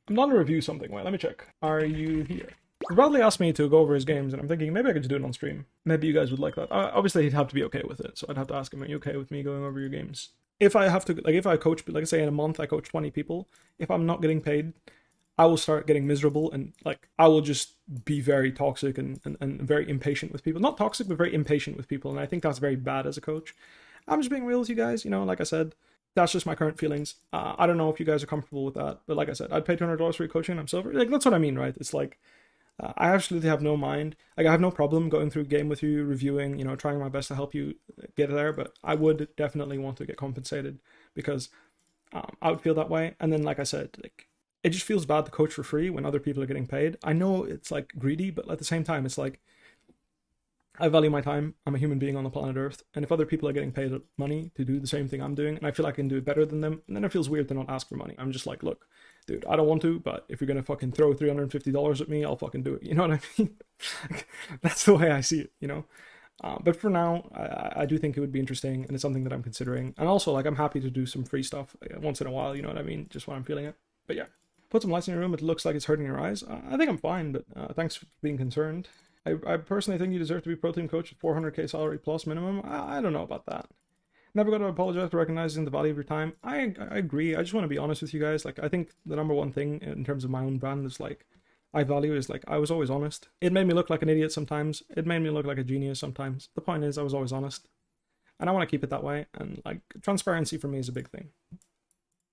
I'm not to review something. Wait, let me check. Are you here? Bradley asked me to go over his games, and I'm thinking maybe I could just do it on stream. Maybe you guys would like that. Obviously, he'd have to be okay with it, so I'd have to ask him, "Are you okay with me going over your games?" If I have to, like, if I coach, like, say in a month I coach 20 people, if I'm not getting paid, I will start getting miserable, and like I will just be very toxic and very impatient with people. Not toxic, but very impatient with people, and I think that's very bad as a coach. I'm just being real with you guys, like I said, that's just my current feelings. I don't know if you guys are comfortable with that, but like I said, I'd pay $200 for your coaching. I'm silver. Like that's what I mean, right? It's like I absolutely have no mind. Like I have no problem going through a game with you, reviewing, trying my best to help you get there. But I would definitely want to get compensated because I would feel that way. And then, like I said, like it just feels bad to coach for free when other people are getting paid. I know it's like greedy, but at the same time, it's like I value my time. I'm a human being on the planet Earth, and if other people are getting paid money to do the same thing I'm doing, and I feel like I can do it better than them, then it feels weird to not ask for money. I'm just like, look, dude, I don't want to, but if you're gonna fucking throw $350 at me, I'll fucking do it. You know what I mean? That's the way I see it. But for now, I do think it would be interesting, and it's something that I'm considering. And also, like, I'm happy to do some free stuff once in a while. You know what I mean? Just when I'm feeling it. But yeah, put some lights in your room. It looks like it's hurting your eyes. I think I'm fine, but thanks for being concerned. I personally think you deserve to be pro team coach at 400k salary plus minimum. I don't know about that. Never got to apologize for recognizing the value of your time. I agree. I just want to be honest with you guys. Like, I think the number one thing in terms of my own brand is like, I value is like, I was always honest. It made me look like an idiot sometimes. It made me look like a genius sometimes. The point is, I was always honest. And I want to keep it that way. And like, transparency for me is a big thing.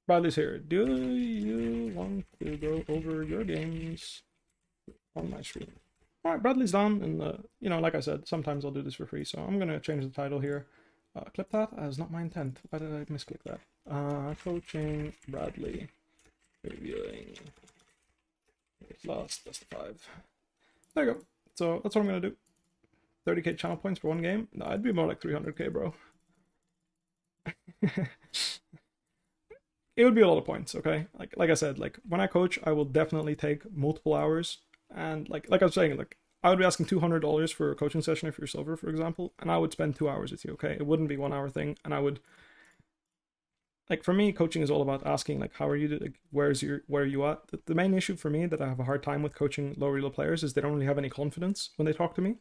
Bradley's here. Do you want to go over your games on my stream? All right, Bradley's done, and like I said, sometimes I'll do this for free, so I'm gonna change the title here. Clip that as not my intent. Why did I misclick that? Coaching Bradley, reviewing last best of 5. There you go. So that's what I'm gonna do. 30k channel points for one game. No, I'd be more like 300k, bro. It would be a lot of points, okay? Like I said, like when I coach, I will definitely take multiple hours. And like I was saying, like I would be asking $200 for a coaching session if you're silver, for example, and I would spend 2 hours with you. Okay, it wouldn't be 1 hour thing, and I would like for me, coaching is all about asking like, how are you? Like, where are you at? The main issue for me that I have a hard time with coaching low elo players is they don't really have any confidence when they talk to me.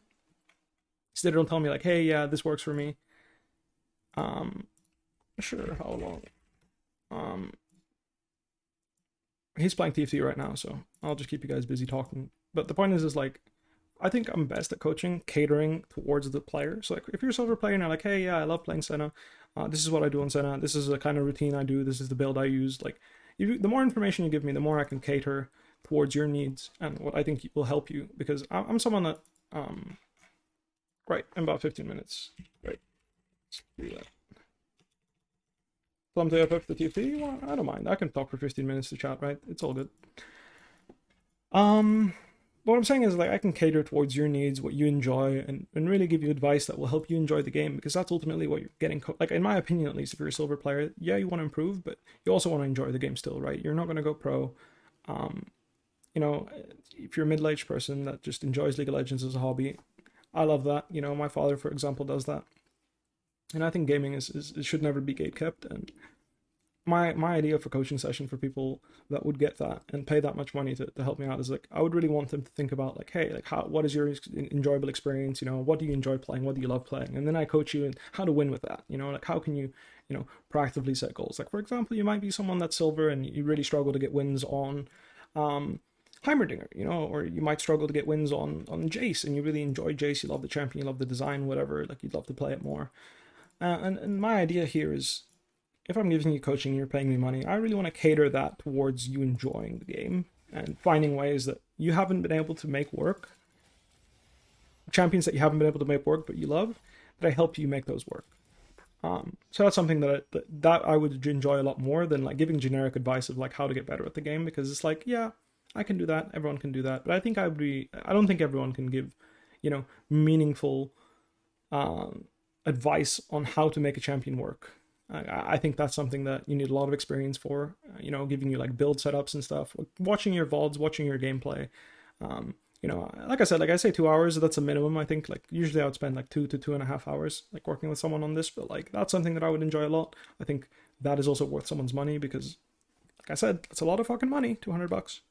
So they don't tell me like, hey, yeah, this works for me. Sure, how long? Um, he's playing TFT right now, so I'll just keep you guys busy talking. But the point is like, I think I'm best at coaching, catering towards the player. So like, if you're a silver player and you're like, hey, yeah, I love playing Senna. This is what I do on Senna. This is the kind of routine I do. This is the build I use. Like, the more information you give me, the more I can cater towards your needs and what I think will help you. Because I'm someone that, right, in about 15 minutes. Right, let's do that. Plum to FF the TFT? Well, I don't mind. I can talk for 15 minutes to chat, right? It's all good. What I'm saying is like I can cater towards your needs, what you enjoy, and really give you advice that will help you enjoy the game because that's ultimately what you're getting. Like in my opinion, at least, if you're a silver player, yeah, you want to improve, but you also want to enjoy the game still, right? You're not going to go pro. Um, if you're a middle-aged person that just enjoys League of Legends as a hobby, I love that. My father, for example, does that, and I think gaming is should never be gate kept. And my idea for coaching session for people that would get that and pay that much money to help me out is like I would really want them to think about like, hey, like what is your enjoyable experience, what do you enjoy playing, what do you love playing, and then I coach you in how to win with that, like how can you proactively set goals. Like for example, you might be someone that's silver and you really struggle to get wins on Heimerdinger, or you might struggle to get wins on Jace and you really enjoy Jace, you love the champion, you love the design, whatever, like you'd love to play it more. And my idea here is if I'm giving you coaching and you're paying me money, I really want to cater that towards you enjoying the game and finding ways that you haven't been able to make work, champions that you haven't been able to make work but you love, that I help you make those work. So that's something that I would enjoy a lot more than like giving generic advice of like how to get better at the game, because it's like, yeah, I can do that, everyone can do that, but I don't think everyone can give, meaningful advice on how to make a champion work. I think that's something that you need a lot of experience for, giving you like build setups and stuff, watching your VODs, watching your gameplay. Like I said, like I say 2 hours, that's a minimum. I think like usually I would spend like 2 to 2.5 hours like working with someone on this, but like that's something that I would enjoy a lot. I think that is also worth someone's money because Like I said, that's a lot of fucking money, $200.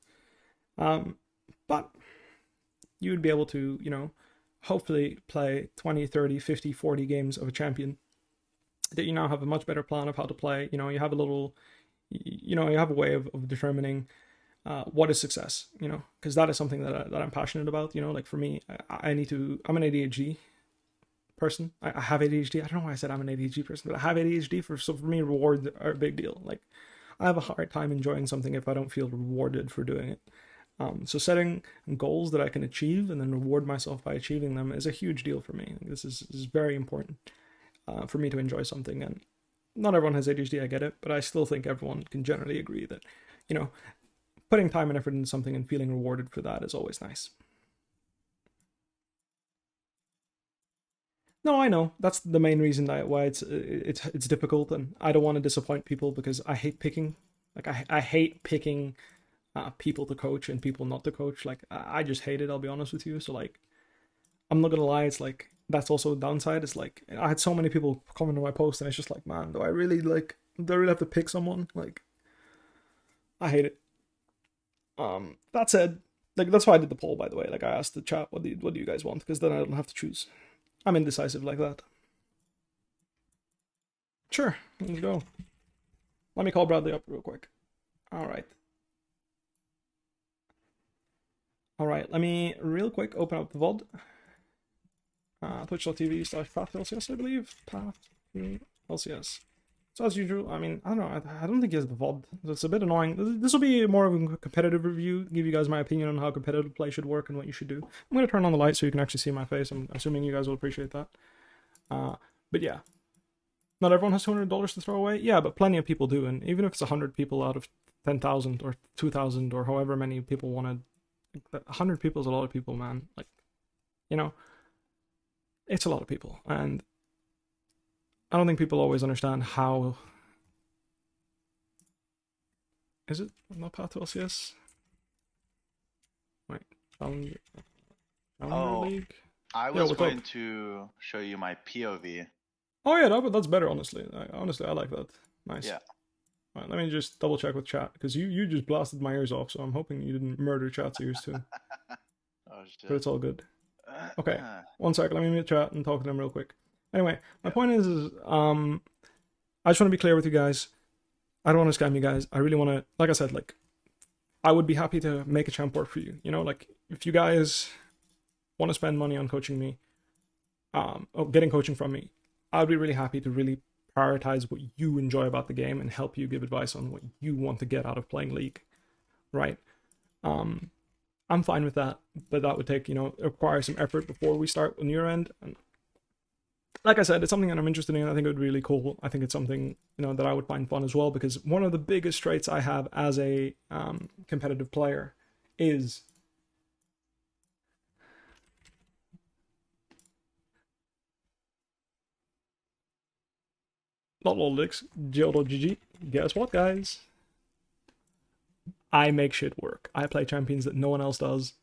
But you would be able to, hopefully play 20, 30, 50, 40 games of a champion that you now have a much better plan of how to play. You have a little, you have a way of determining what is success, because that is something that I'm passionate about. Like for me, I'm an ADHD person. I have ADHD. I don't know why I said I'm an ADHD person, but I have ADHD. So for me, rewards are a big deal. Like I have a hard time enjoying something if I don't feel rewarded for doing it. So setting goals that I can achieve and then reward myself by achieving them is a huge deal for me. This is very important for me to enjoy something. And not everyone has ADHD, I get it, but I still think everyone can generally agree that, putting time and effort into something and feeling rewarded for that is always nice. No, I know. That's the main reason why it's difficult, and I don't want to disappoint people because I hate picking. Like I hate picking people to coach and people not to coach. Like I just hate it. I'll be honest with you. So like, I'm not gonna lie. It's like that's also a downside. It's like I had so many people comment on my post, and it's just like, man, do I really have to pick someone? Like, I hate it. That said, like that's why I did the poll, by the way. Like I asked the chat, what do you guys want? Because then I don't have to choose. I'm indecisive like that. Sure, let's go. Let me call Bradley up real quick. All right. All right, let me real quick open up the VOD. Twitch.tv/PathLCS, I believe. PathLCS. So as usual, I mean, I don't know, I don't think he has the VOD. It's a bit annoying. This will be more of a competitive review, give you guys my opinion on how competitive play should work and what you should do. I'm going to turn on the light so you can actually see my face. I'm assuming you guys will appreciate that. But yeah, not everyone has $200 to throw away. Yeah, but plenty of people do. And even if it's 100 people out of 10,000 or 2,000 or however many people wanted, 100 people is a lot of people, man. Like, it's a lot of people. And I don't think people always understand how. Is it not Path to LCS? Wait, Challenger League? I was going to show you my POV. Oh yeah, that's better, honestly. I like that. Nice. Yeah. All right, let me just double check with chat, because you just blasted my ears off, so I'm hoping you didn't murder chat's ears too. Oh shit. But it's all good. Okay, one second, let me mute chat and talk to them real quick. Anyway, my point is I just want to be clear with you guys. I don't want to scam you guys. I really want to, like I said, like, I would be happy to make a champ work for you. Like, if you guys want to spend money on coaching me, or getting coaching from me, I'd be really happy to really prioritize what you enjoy about the game and help you give advice on what you want to get out of playing League, right? I'm fine with that, but that would take, require some effort before we start on your end. And like I said, it's something that I'm interested in. I think it would be really cool. I think it's something, that I would find fun as well, because one of the biggest traits I have as a competitive player is LOLdix, GL.GG. Guess what, guys? I make shit work. I play champions that no one else does.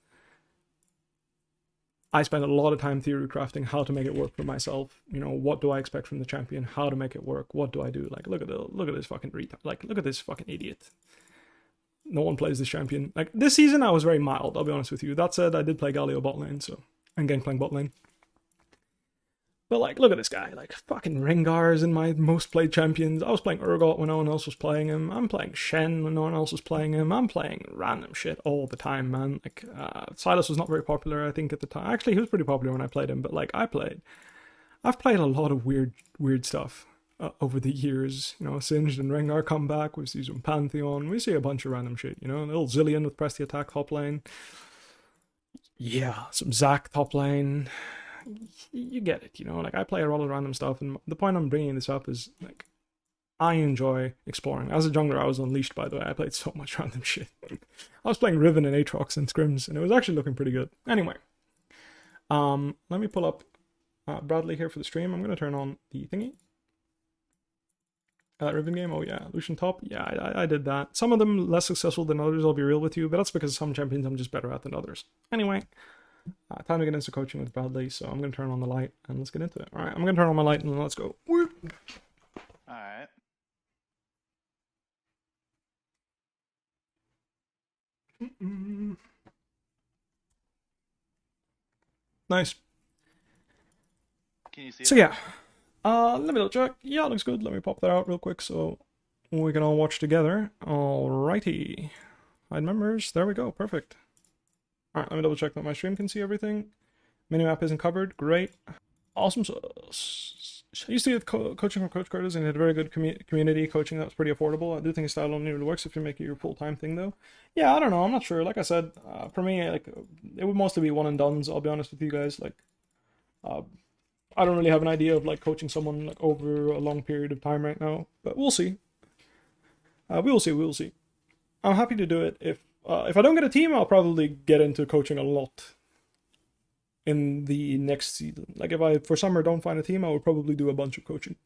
I spend a lot of time theory crafting how to make it work for myself. What do I expect from the champion? How to make it work? What do I do? Like, look at this fucking retard. Like, look at this fucking idiot. No one plays this champion. Like, this season I was very mild, I'll be honest with you. That said, I did play Galio bot lane, and Gangplank bot lane. But like, look at this guy. Like, fucking Rengar's in my most played champions. I was playing Urgot when no one else was playing him. I'm playing Shen when no one else was playing him. I'm playing random shit all the time, man. Like, Silas was not very popular, I think, at the time. Actually, he was pretty popular when I played him, but like, I've played a lot of weird stuff over the years. Singed and Rengar come back. We see some Pantheon. We see a bunch of random shit. A little Zillion with press the attack top lane. Yeah, some Zac top lane. You get it, like, I play a lot of random stuff, and the point I'm bringing this up is, like, I enjoy exploring. As a jungler, I was unleashed, by the way. I played so much random shit. I was playing Riven and Aatrox and Scrims, and it was actually looking pretty good. Anyway, let me pull up Bradley here for the stream. I'm going to turn on the thingy. Riven game, oh yeah. Lucian top, yeah, I did that. Some of them less successful than others, I'll be real with you, but that's because some champions I'm just better at than others. Anyway, time to get into coaching with Bradley, so I'm going to turn on the light and let's get into it. Alright, I'm going to turn on my light and let's go. Alright. Nice. Can you see So it? yeah, let me double check. Yeah, it looks good. Let me pop that out real quick so we can all watch together. Alrighty. Hide members. There we go. Perfect. Alright, let me double check that my stream can see everything. Minimap isn't covered. Great. Awesome. So, I used to get coaching from Coach Curtis and he had a very good community coaching that was pretty affordable. I do think his style only really works if you make it your full-time thing, though. Yeah, I don't know. I'm not sure. Like I said, for me, like it would mostly be one and dones. I'll be honest with you guys. Like, uh, I don't really have an idea of like coaching someone like over a long period of time right now, but we'll see. We will see. We will see. I'm happy to do it. If I don't get a team, I'll probably get into coaching a lot in the next season. Like if I for summer don't find a team, I will probably do a bunch of coaching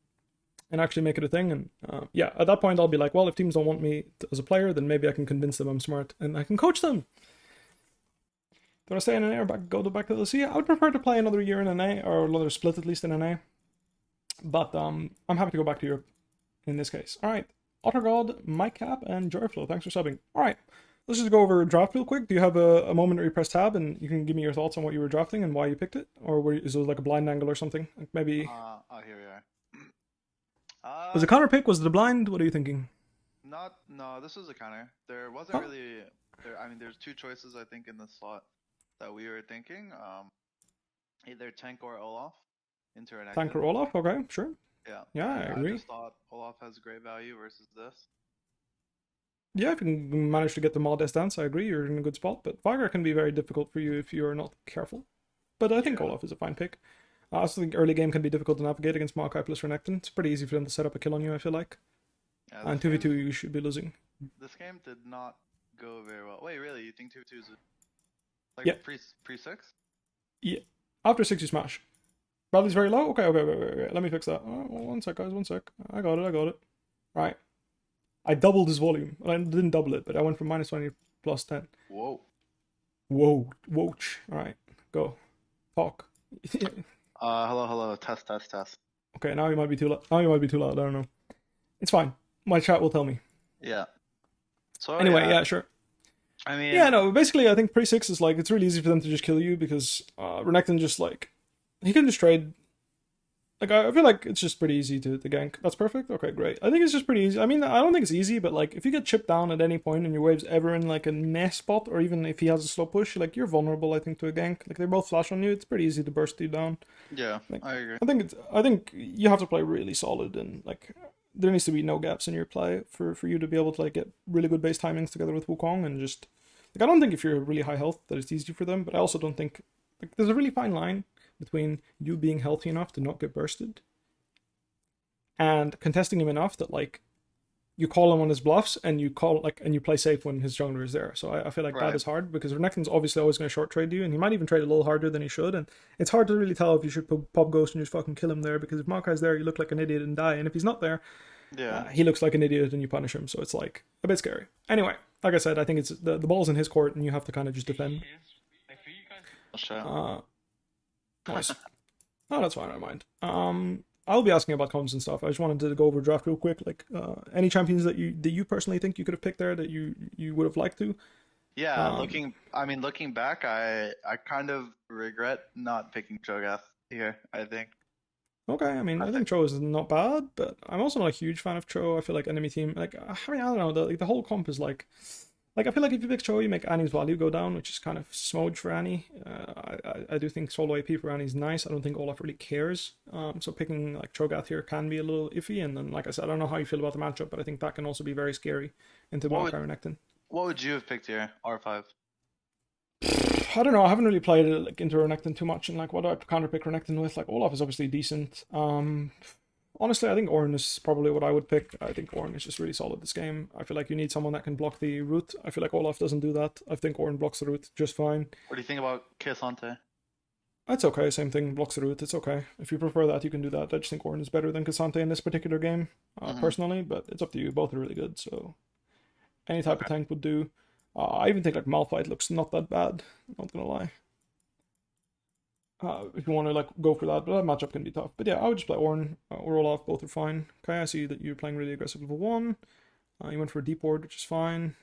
and actually make it a thing. And yeah, at that point I'll be like, well, if teams don't want me as a player, then maybe I can convince them I'm smart and I can coach them. Do I stay in an A or go back to the C? I would prefer to play another year in an A or another split at least in an A. But I'm happy to go back to Europe in this case. All right, Ottergod, MyCap, and Joyflow. Thanks for subbing. All right. Let's just go over draft real quick. Do you have a moment where you press tab and you can give me your thoughts on what you were drafting and why you picked it? Or is it like a blind angle or something? Like maybe... Oh, here we are. Was it a counter pick? Was it a blind? What are you thinking? No, this was a counter. There wasn't really, I mean, there's two choices, I think, in the slot that we were thinking. Either Tank or Olaf into an Tank or Olaf? Okay, sure. Yeah. Yeah, I agree. I just thought Olaf has great value versus this. Yeah, if you can manage to get the mod dance, I agree, you're in a good spot. But Viger can be very difficult for you if you are not careful. But I think Olaf is a fine pick. I also think early game can be difficult to navigate against Maokai plus Renekton. It's pretty easy for them to set up a kill on you, I feel like. Yeah, and 2v2 you should be losing. This game did not go very well. Wait, really? You think 2v2 is like pre-6? Yeah. After 6 you smash. Bradley's very low? Okay, wait. Let me fix that. Oh, one sec, guys, one sec. I got it. Right. I doubled his volume. I didn't double it, but I went from -20 plus 10. Whoa. Whoach. Alright, go. Talk. Hello. Test. Okay, now you might be too loud. I don't know. It's fine. My chat will tell me. Yeah. So anyway, yeah, sure. I mean... Yeah, no, basically I think pre-6 is like, it's really easy for them to just kill you because Renekton just like, he can just trade. Like, I feel like it's just pretty easy to gank. That's perfect? Okay, great. I think it's just pretty easy. I mean, I don't think it's easy, but like, if you get chipped down at any point and your wave's ever in like a nest spot, or even if he has a slow push, like, you're vulnerable, I think, to a gank. Like, they both flash on you, it's pretty easy to burst you down. Yeah, like, I agree. I think you have to play really solid, and like, there needs to be no gaps in your play for you to be able to like get really good base timings together with Wukong, and just, like, I don't think if you're really high health that it's easy for them, but I also don't think, like, there's a really fine line between you being healthy enough to not get bursted and contesting him enough that like you call him on his bluffs and you play safe when his jungler is there. So I feel like that is hard because Renekton's obviously always going to short trade you, and he might even trade a little harder than he should, and it's hard to really tell if you should pop Ghost and just fucking kill him there, because if Maokai's there you look like an idiot and die, and if he's not there, he looks like an idiot and you punish him, so it's like a bit scary. Anyway, like I said, I think it's the ball's in his court and you have to kind of just defend. Nice. Oh, that's fine, I don't mind. I'll be asking about comms and stuff. I just wanted to go over draft real quick. Like, any champions that you personally think you could have picked there that you would have liked to? Yeah, looking back, I kind of regret not picking Cho'Gath here, I think. Okay, I mean, I think Cho is not bad, but I'm also not a huge fan of Cho. I feel like enemy team, like, I mean, I don't know, the whole comp is like, I feel like if you pick Cho, you make Annie's value go down, which is kind of smudge for Annie. I do think solo AP for Annie's nice. I don't think Olaf really cares. So picking like Cho'Gath here can be a little iffy. And then, like I said, I don't know how you feel about the matchup, but I think that can also be very scary into Maokai Renekton. What would you have picked here, R5? I don't know. I haven't really played like into Renekton too much, and like what do I counter pick Renekton with? Like Olaf is obviously decent. Honestly, I think Ornn is probably what I would pick. I think Ornn is just really solid this game. I feel like you need someone that can block the root. I feel like Olaf doesn't do that. I think Ornn blocks the root just fine. What do you think about K'Sante? It's okay, same thing, blocks the root, it's okay. If you prefer that, you can do that. I just think Ornn is better than K'Sante in this particular game, personally, but it's up to you. Both are really good, so any type of tank would do. I even think like Malphite looks not that bad, not gonna lie. If you want to like go for that, but that matchup can be tough. But yeah, I would just play Ornn or Olaf, both are fine. Okay, I see that you're playing really aggressive level 1. You went for a deep ward, which is fine.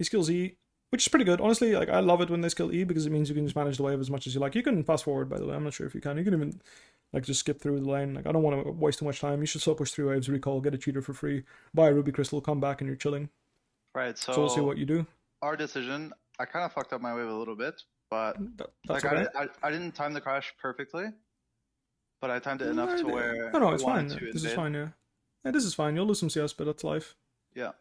He skills E, which is pretty good. Honestly, like I love it when they skill E because it means you can just manage the wave as much as you like. You can fast forward, by the way. I'm not sure if you can. You can even like just skip through the lane. Like I don't want to waste too much time. You should slow push 3 waves, recall, get a cheater for free, buy a ruby crystal, come back, and you're chilling. Right. So we'll see what you do. Our decision, I kind of fucked up my wave a little bit, but That's like okay. I didn't time the crash perfectly, but I timed it enough to where No, it's fine. to This is invade. fine. Yeah, this is fine. You'll lose some CS, but that's life. Yeah.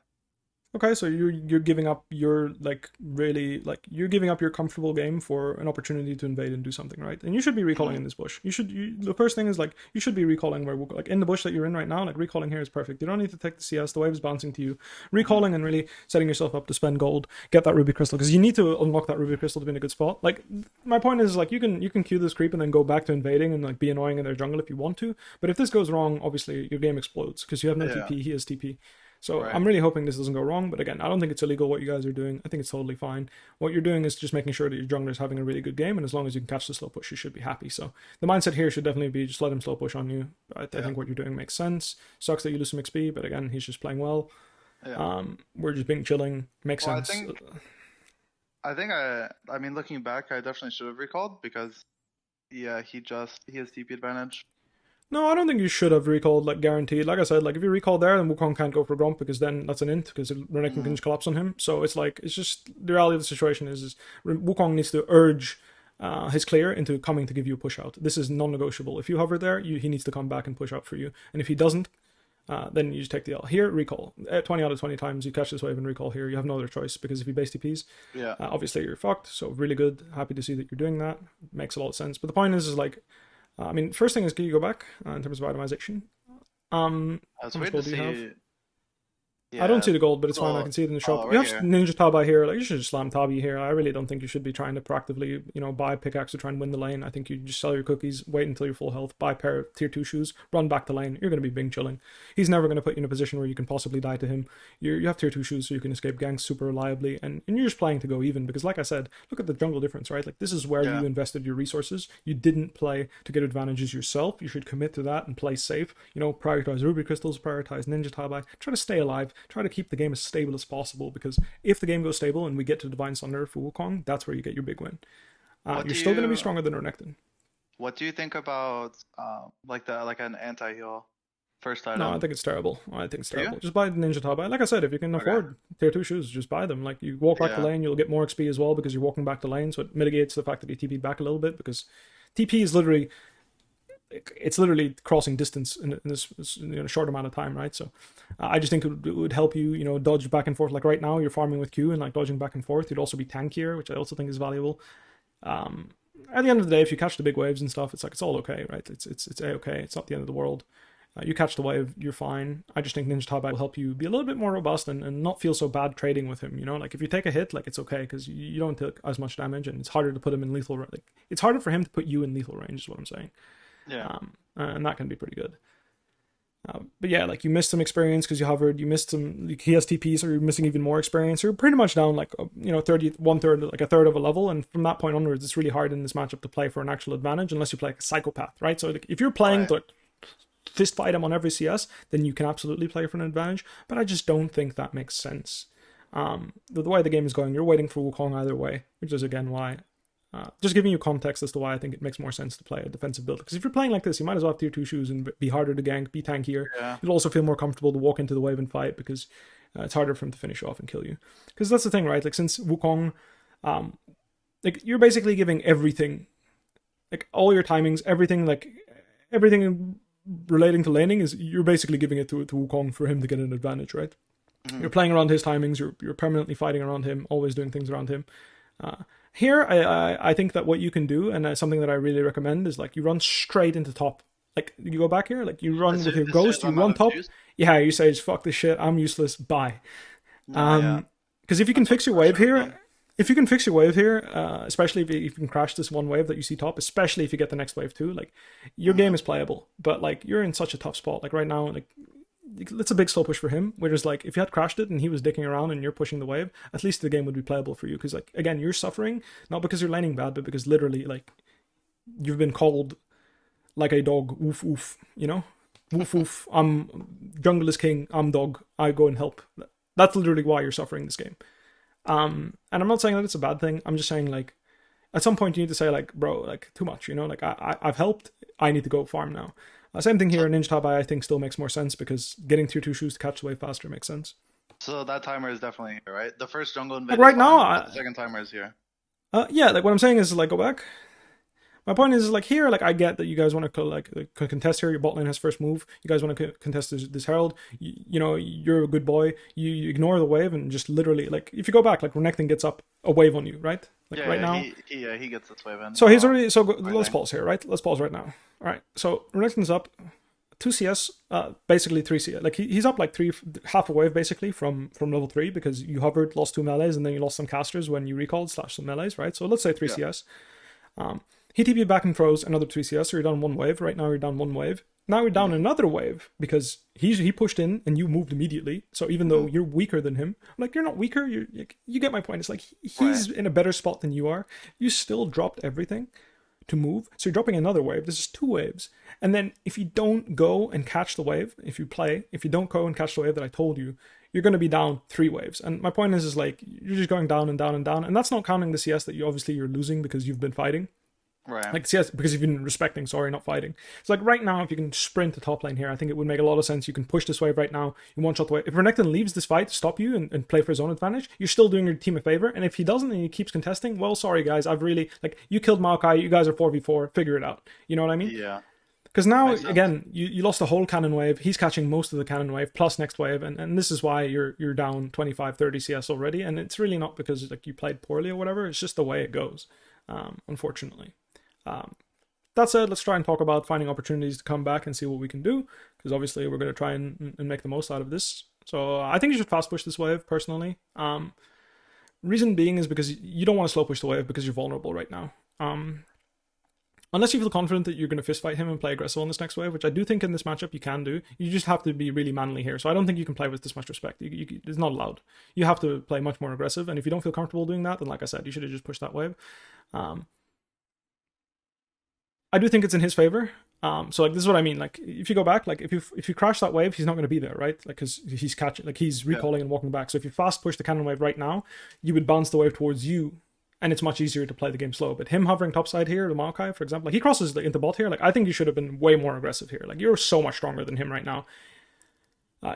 Okay, so you're giving up your like really like you're giving up your comfortable game for an opportunity to invade and do something, right? And you should be recalling in this bush. The first thing is like you should be recalling where like in the bush that you're in right now. Like recalling here is perfect. You don't need to take the CS. The wave is bouncing to you. Recalling and really setting yourself up to spend gold, get that ruby crystal because you need to unlock that ruby crystal to be in a good spot. Like my point is like you can queue this creep and then go back to invading and like be annoying in their jungle if you want to. But if this goes wrong, obviously your game explodes because you have no TP. He has TP. So I'm really hoping this doesn't go wrong, but again, I don't think it's illegal what you guys are doing. I think it's totally fine. What you're doing is just making sure that your jungler is having a really good game, and as long as you can catch the slow push, you should be happy. So the mindset here should definitely be just let him slow push on you. I think what you're doing makes sense. Sucks that you lose some XP, but again, he's just playing well. We're just being chilling. Makes sense. I mean, looking back, I definitely should have recalled because, he has TP advantage. No, I don't think you should have recalled, like, guaranteed. Like I said, like, if you recall there, then Wukong can't go for Grump because then that's an int, because Renekton can just collapse on him. So it's like, it's just, the reality of the situation is Wukong needs to urge his clear into coming to give you a push out. This is non-negotiable. If you hover there, he needs to come back and push out for you. And if he doesn't, then you just take the L. Here, recall. 20 out of 20 times you catch this wave and recall here. You have no other choice because if you base TPs, obviously you're fucked. So really good. Happy to see that you're doing that. Makes a lot of sense. But the point is like, I mean, first thing is, can you go back in terms of itemization? I was waiting to see. I don't see the gold, but it's fine. I can see it in the shop. You have Ninja Tabi here. Like you should just slam Tabi here. I really don't think you should be trying to proactively, buy pickaxe to try and win the lane. I think you just sell your cookies, wait until you're full health, buy a pair of tier 2 shoes, run back the lane. You're going to be bing chilling. He's never going to put you in a position where you can possibly die to him. You have tier 2 shoes, so you can escape ganks super reliably, and you're just playing to go even. Because, like I said, look at the jungle difference, right? Like this is where you invested your resources. You didn't play to get advantages yourself. You should commit to that and play safe. Prioritize ruby crystals, prioritize Ninja Tabi. Try to stay alive. Try to keep the game as stable as possible, because if the game goes stable and we get to Divine Thunder for Wukong, that's where you get your big win. You're still going to be stronger than Renekton. What do you think about like an anti-heal first item? No, I think it's terrible. Just buy the Ninja Tabi. Like I said, if you can afford tier 2 shoes, just buy them. Like you walk back the lane, you'll get more XP as well because you're walking back the lane, so it mitigates the fact that you TP'd back a little bit, because TP is literally crossing distance in this short amount of time, right? So I just think it would help you, dodge back and forth. Like right now, you're farming with Q and like dodging back and forth. You'd also be tankier, which I also think is valuable. At the end of the day, if you catch the big waves and stuff, it's like it's all okay, right? It's a-okay. It's not the end of the world. You catch the wave, you're fine. I just think Ninja Tabi will help you be a little bit more robust and not feel so bad trading with him. Like if you take a hit, like it's okay because you don't take as much damage, and it's harder to put him in lethal. Like it's harder for him to put you in lethal range, is what I'm saying. Yeah. And that can be pretty good. But yeah, like you missed some experience because you hovered. You missed some. He has TP, so you're missing even more experience. You're pretty much down like 1/3, like a third of a level. And from that point onwards, it's really hard in this matchup to play for an actual advantage unless you play like a psychopath, right? So like, if you're playing to like, fist fight him on every CS, then you can absolutely play for an advantage. But I just don't think that makes sense. The way the game is going, you're waiting for Wukong either way, which is again why. Just giving you context as to why I think it makes more sense to play a defensive build. Because if you're playing like this, you might as well have tier 2 shoes and be harder to gank, be tankier. Yeah. You'll also feel more comfortable to walk into the wave and fight because it's harder for him to finish off and kill you. Because that's the thing, right? Like since Wukong, like you're basically giving everything, like all your timings, everything relating to laning is you're basically giving it to Wukong for him to get an advantage, right? Mm-hmm. You're playing around his timings. You're permanently fighting around him, always doing things around him. Here, I think that what you can do, and something that I really recommend, is like you run straight into top. Like you go back here, like you run with your ghost, you run top. Yeah, you say, fuck this shit, I'm useless, bye. Because if you can fix your wave here, especially if you can crash this one wave that you see top, especially if you get the next wave too, like your game is playable. But like you're in such a tough spot. Like right now, like it's a big slow push for him, whereas like if you had crashed it and he was dicking around and you're pushing the wave, at least the game would be playable for you, because like again, you're suffering not because you're laning bad, but because literally like you've been called like a dog, woof woof, woof woof, I'm jungle is king, I'm dog, I go and help. That's literally why you're suffering this game. And I'm not saying that it's a bad thing. I'm just saying like at some point you need to say like, bro, like too much, you know, like I've helped. I need to go farm now. Same thing here. So, Ninja Top I think still makes more sense because getting tier 2 shoes to catch the wave faster makes sense. so that timer is definitely here, right? The first jungle Like invade is right now, fine, but the second timer is here. yeah, like what I'm saying is like go back. My point is like here, like I get that you guys want to like contest here. Your bot lane has first move. You guys want to contest this herald. You know you're a good boy. You ignore the wave and just literally like if you go back, like Renekton gets up a wave on you, right? Like Yeah, right yeah, now. he gets this wave in. So he's already Right let's lane. pause here, right? Let's pause right now. All right. So Renekton's up 2 CS, basically 3 CS. Like he's up like half a wave basically from level 3 because you hovered, lost 2 melees, and then you lost some casters when you recalled / some melees, right? So let's say 3 Yeah. CS. He TP'd back and froze another 3 CS, so you're down 1 wave. Right now you're down 1 wave. Now you're down another wave because he pushed in and you moved immediately. So even though you're weaker than him, like you're not weaker, you get my point. It's like he's in a better spot than you are. You still dropped everything to move. So you're dropping another wave. This is 2 waves. And then if you don't go and catch the wave, if you don't go and catch the wave that I told you, you're going to be down 3 waves. And my point is like you're just going down and down and down. And that's not counting the CS that you're losing because you've been fighting. Right. Like CS because you've been respecting, sorry, not fighting. It's like right now, if you can sprint the top lane here, I think it would make a lot of sense. You can push this wave right now. You one shot the wave. If Renekton leaves this fight to stop you and play for his own advantage, you're still doing your team a favor. And if he doesn't and he keeps contesting, well, sorry guys, I've really like you killed Maokai. You guys are 4v4. Figure it out. You know what I mean? Yeah. Because now Makes sense. again, you lost the whole cannon wave. He's catching most of the cannon wave plus next wave, and this is why you're down 25, 30 CS already. And it's really not because like you played poorly or whatever. It's just the way it goes, unfortunately. That said, let's try and talk about finding opportunities to come back and see what we can do, because obviously we're going to try and make the most out of this. So I think you should fast push this wave, personally. Reason being is because you don't want to slow push the wave because you're vulnerable right now. Unless you feel confident that you're going to fist fight him and play aggressive on this next wave, which I do think in this matchup you can do. You just have to be really manly here. So I don't think you can play with this much respect. It's not allowed. You have to play much more aggressive, and if you don't feel comfortable doing that, then like I said, you should have just pushed that wave. I do think it's in his favor. So like this is what I mean. Like if you go back, like if you crash that wave, he's not going to be there, right? Like because he's catching, like he's recalling and walking back. So if you fast push the cannon wave right now, you would bounce the wave towards you, and it's much easier to play the game slow. But him hovering topside here, the Maokai, for example, like he crosses into bot here. Like I think you should have been way more aggressive here. Like you're so much stronger than him right now.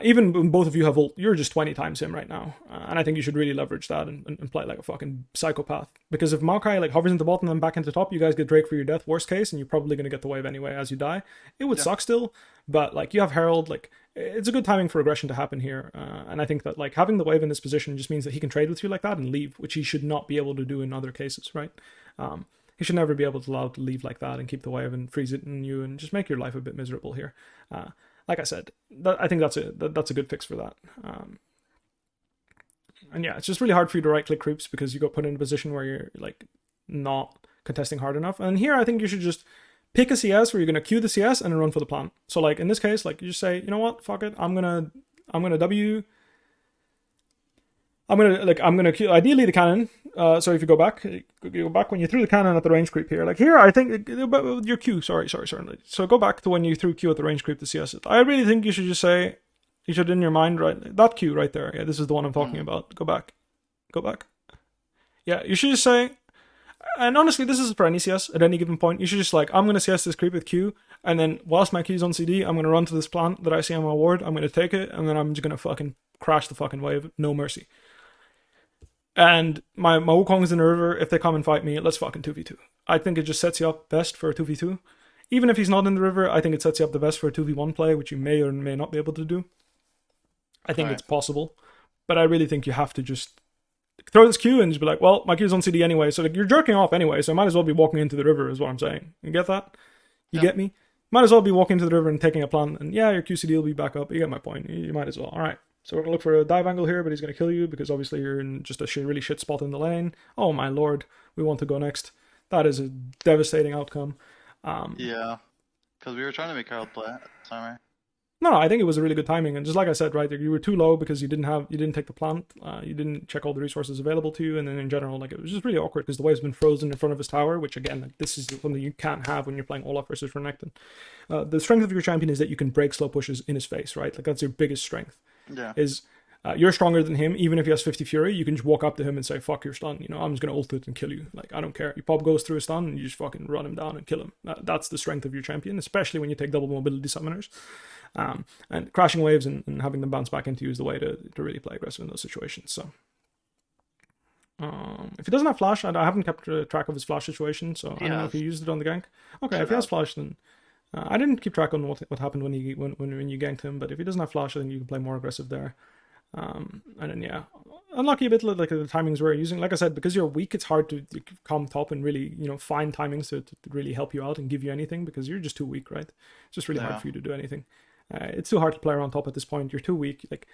Even when both of you have ult, you're just 20 times him right now. And I think you should really leverage that and play like a fucking psychopath. Because if Maokai like hovers into bottom and then back into top, you guys get Drake for your death, worst case, and you're probably going to get the wave anyway as you die. It would suck still, but like you have Herald, like it's a good timing for aggression to happen here. And I think that like having the wave in this position just means that he can trade with you like that and leave, which he should not be able to do in other cases, right? He should never be able to allow to leave like that and keep the wave and freeze it in you and just make your life a bit miserable here. Like I said, I think that's a good fix for that. And yeah, it's just really hard for you to right click creeps because you got put in a position where you're like not contesting hard enough. And here I think you should just pick a CS where you're gonna queue the CS and then run for the plant. So like in this case, like you just say, you know what, fuck it, I'm gonna W. I'm gonna queue ideally the cannon. So if you go back when you threw the cannon at the range creep here. Like here, I think your Q. Sorry. So go back to when you threw Q at the range creep to CS it. I really think you should just say, you should in your mind right that Q right there. Yeah, this is the one I'm talking about. Go back. Yeah, you should just say. And honestly, this is for any CS at any given point. You should just like, I'm gonna CS this creep with Q, and then whilst my Q's on CD, I'm gonna run to this plant that I see on my ward. I'm gonna take it, and then I'm just gonna fucking crash the fucking wave, no mercy. And my Wukong's in the river. If they come and fight me, let's fucking 2v2. I think it just sets you up best for a 2v2. Even if he's not in the river, I think it sets you up the best for a 2v1 play, which you may or may not be able to do. I think it's possible. But I really think you have to just throw this Q and just be like, well, my Q's on CD anyway. So like, you're jerking off anyway, so I might as well be walking into the river is what I'm saying. You get that? You get me? Might as well be walking into the river and taking a plant. And yeah, your QCD will be back up. You get my point. You might as well. All right. So we're going to look for a dive angle here, but he's going to kill you because obviously you're in just a really shit spot in the lane. Oh my lord, we want to go next. That is a devastating outcome. Yeah, because we were trying to make Harold play at the time, right? No, I think it was a really good timing, and just like I said, right, you were too low because you didn't take the plant, you didn't check all the resources available to you, and then in general, like it was just really awkward because the wave's been frozen in front of his tower, which again, like, this is something you can't have when you're playing Olaf versus Renekton. The strength of your champion is that you can break slow pushes in his face, right? Like that's your biggest strength. Yeah. Is You're stronger than him, even if he has 50 fury. You can just walk up to him and say, "Fuck your stun." You know, I'm just gonna ult it and kill you. Like, I don't care. Your pop goes through a stun, and you just fucking run him down and kill him. That's the strength of your champion, especially when you take double mobility summoners. And crashing waves and having them bounce back into you is the way to really play aggressive in those situations. So, if he doesn't have flash, I haven't kept track of his flash situation, so I don't know if he used it on the gank. Okay, if he has flash, then I didn't keep track on what happened when you ganked him. But if he doesn't have flash, then you can play more aggressive there. And then yeah, unlucky a bit like the timings we're using. Like I said, because you're weak, it's hard to come top and really find timings to really help you out and give you anything because you're just too weak, right? It's just really hard for you to do anything. It's too hard to play around top at this point. You're too weak. Like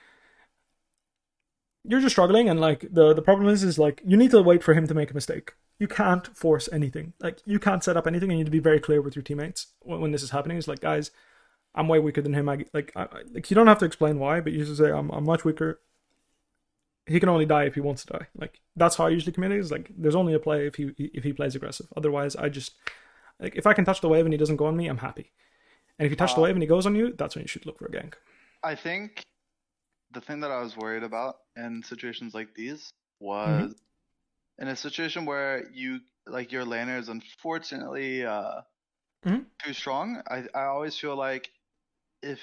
you're just struggling, and like the problem is like you need to wait for him to make a mistake. You can't force anything. Like you can't set up anything. You need to be very clear with your teammates when this is happening. It's like, guys, I'm way weaker than him. Like you don't have to explain why, but you just say I'm much weaker. He can only die if he wants to die. Like that's how I usually communicate. Is like there's only a play if he plays aggressive. Otherwise, I just like if I can touch the wave and he doesn't go on me, I'm happy. And if you touch the wave and he goes on you, that's when you should look for a gank. I think the thing that I was worried about in situations like these was in a situation where your laner is unfortunately too strong. I always feel like if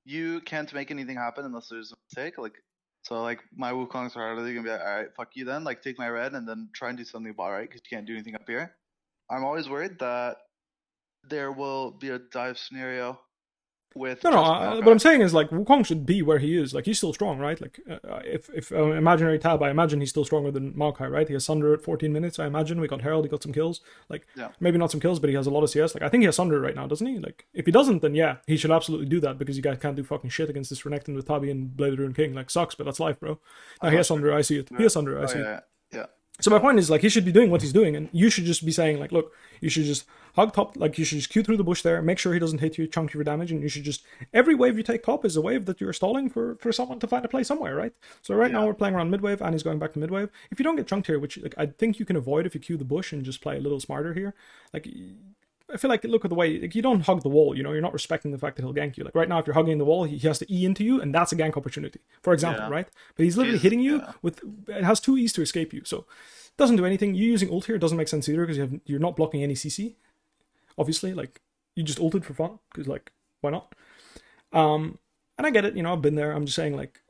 you can't make anything happen unless there's a mistake, like my Wukongs are gonna be like, all right, fuck you then, like take my red and then try and do something about right because you can't do anything up here. I'm always worried that there will be a dive scenario with what I'm saying is like Wukong should be where he is. Like he's still strong, right? Like if imaginary tab, I imagine he's still stronger than Maokai, right? He has Sunder at 14 minutes. I imagine we got Herald, he got some kills. Like maybe not some kills, but he has a lot of CS. Like I think he has Sunder right now, doesn't he? Like if he doesn't, then yeah, he should absolutely do that because you guys can't do fucking shit against this Renekton with Tabi and Blade of the Rune King. Like sucks, but that's life, bro. Now he has Sunder, I see it. He has Sunder, I see it. Yeah. So my point is, like, he should be doing what he's doing, and you should just be saying, like, look, you should just hug top, like, you should just queue through the bush there, make sure he doesn't hit you, chunk you for damage, and you should just, every wave you take top is a wave that you're stalling for someone to find a play somewhere, right? So right now we're playing around mid-wave, and he's going back to mid-wave. If you don't get chunked here, which, like, I think you can avoid if you queue the bush and just play a little smarter here, like, I feel like, look at the way, like, you don't hug the wall, you're not respecting the fact that he'll gank you. Like, right now, if you're hugging the wall, he has to E into you, and that's a gank opportunity, for example, right? But he's literally hitting you with, it has 2 E's to escape you, so doesn't do anything. You using ult here doesn't make sense either because you're not blocking any CC. Obviously, like you just ulted for fun because like why not? And I get it. I've been there. I'm just saying like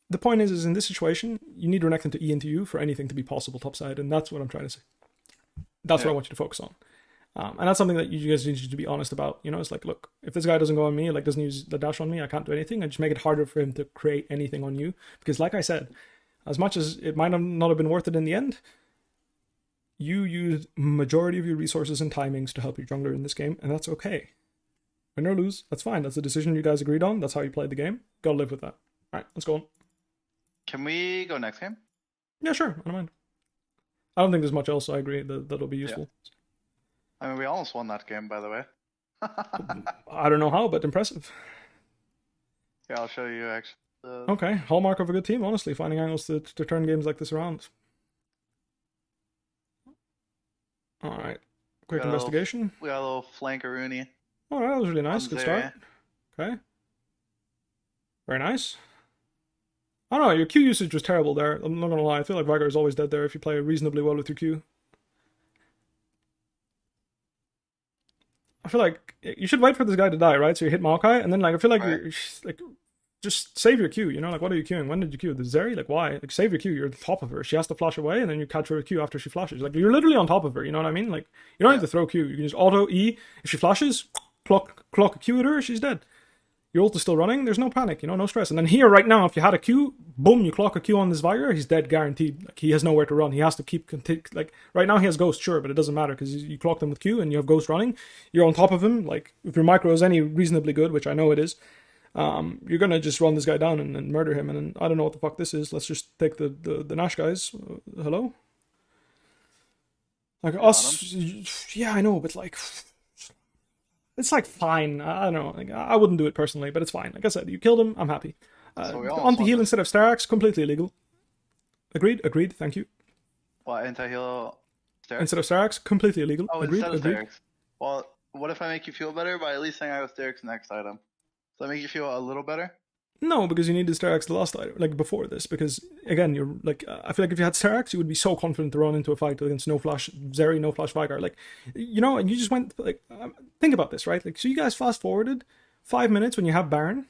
the point is in this situation you need Renekton to E into you for anything to be possible topside, and that's what I'm trying to say. That's what I want you to focus on. And that's something that you guys need to be honest about. It's like, look, if this guy doesn't go on me, like doesn't use the dash on me, I can't do anything. I just make it harder for him to create anything on you because, like I said, as much as it might not have been worth it in the end, you used majority of your resources and timings to help your jungler in this game, and that's okay. Win or lose, that's fine. That's a decision you guys agreed on. That's how you played the game. Gotta live with that. All right, let's go on. Can we go next game? Yeah, sure. I don't mind. I don't think there's much else. I agree that'll be useful. Yeah. I mean, we almost won that game, by the way. I don't know how, but impressive. Yeah, I'll show you actually. Okay, hallmark of a good team, honestly, finding angles to turn games like this around. Alright, quick investigation. We got a little flankaroonie. Alright, that was really nice, good start. Okay. Very nice. I don't know, your Q usage was terrible there, I'm not gonna lie, I feel like Vigar is always dead there if you play reasonably well with your Q. I feel like you should wait for this guy to die, right? So you hit Maokai, and then like I feel like you're like just save your Q, like what are you queuing? When did you queue? The Zeri? Like why? Like save your Q, you're at the top of her. She has to flash away and then you catch her Q after she flashes. Like you're literally on top of her, you know what I mean? Like you don't need to throw Q. You can just auto E. If she flashes, clock a Q at her, she's dead. Your ult is still running, there's no panic, no stress. And then here right now, if you had a Q, boom, you clock a Q on this Vigar, he's dead guaranteed. Like he has nowhere to run. He has to keep like right now he has Ghost, sure, but it doesn't matter because you clock them with Q and you have Ghost running. You're on top of him. Like if your micro is any reasonably good, which I know it is, you're gonna just run this guy down and murder him, and then I don't know what the fuck this is. Let's just take the Nash guys. Hello? Like us, yeah, I know, but like, it's like fine. I don't know. Like, I wouldn't do it personally, but it's fine. Like I said, you killed him. I'm happy. Anti-heal instead of Starax, completely illegal. Agreed. Thank you. What, anti-heal Starax? Instead of Starax, completely illegal. Oh, instead of Starax. Well, what if I make you feel better by at least saying I was Starax next item? Does that make you feel a little better? No, because you needed Star Axe the last time, like before this. Because again, you're like, I feel like if you had Star Axe, you would be so confident to run into a fight against no flash Zeri, no flash Vigar. Like, you know, and you just went like, think about this, right? Like, so you guys fast forwarded 5 minutes when you have Baron.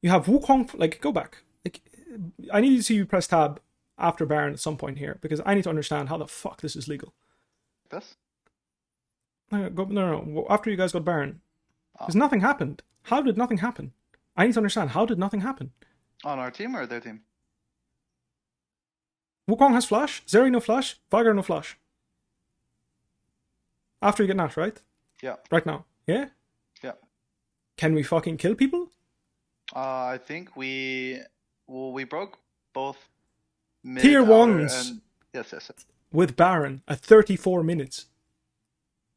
You have Wukong. Like, go back. Like, I need to see you press tab after Baron at some point here because I need to understand how the fuck this is legal. This? No. After you guys got Baron, because nothing happened. How did nothing happen? I need to understand, how did nothing happen? On our team or their team? Wukong has flash, Zeri no flash, Vigar no flash. After you get Nash, right? Yeah. Right now. Yeah? Yeah. Can we fucking kill people? I think we broke both mid, Tier outer, 1s. and yes. With Baron at 34 minutes.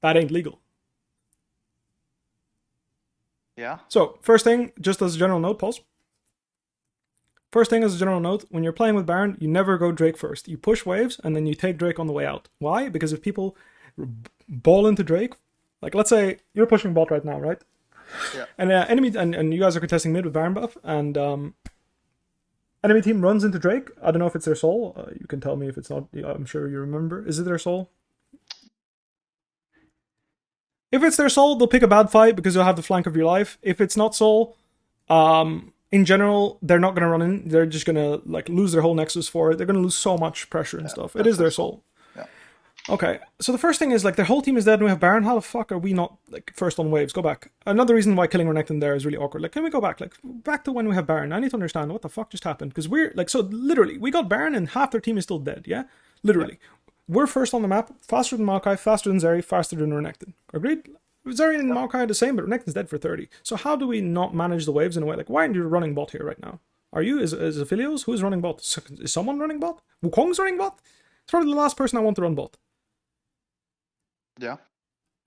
That ain't legal. Yeah. So, first thing, just as a general note, pause. First thing as a general note, when you're playing with Baron, you never go Drake first. You push waves, and then you take Drake on the way out. Why? Because if people ball into Drake, like let's say you're pushing bot right now, right? Yeah. And enemy and you guys are contesting mid with Baron buff, and enemy team runs into Drake. I don't know if it's their soul. You can tell me if it's not. I'm sure you remember. Is it their soul? If it's their soul, they'll pick a bad fight because they'll have the flank of your life. If it's not soul, in general, they're not going to run in. They're just going to like lose their whole nexus for it. They're going to lose so much pressure and stuff. It is their soul. Yeah. Okay, so the first thing is like their whole team is dead and we have Baron. How the fuck are we not like first on waves? Go back. Another reason why killing Renekton there is really awkward. Like, can we go back? Like, back to when we have Baron. I need to understand what the fuck just happened. Because we're like, so literally, we got Baron and half their team is still dead, yeah? Literally. Yeah. We're first on the map, faster than Maokai, faster than Zeri, faster than Renekton. Agreed? Zeri and Maokai are the same, but Renekton's dead for 30. So how do we not manage the waves in a way? Like, why aren't you running bot here right now? Are you? Is Aphelios? Who is running bot? Is someone running bot? Wukong's running bot? It's probably the last person I want to run bot. Yeah.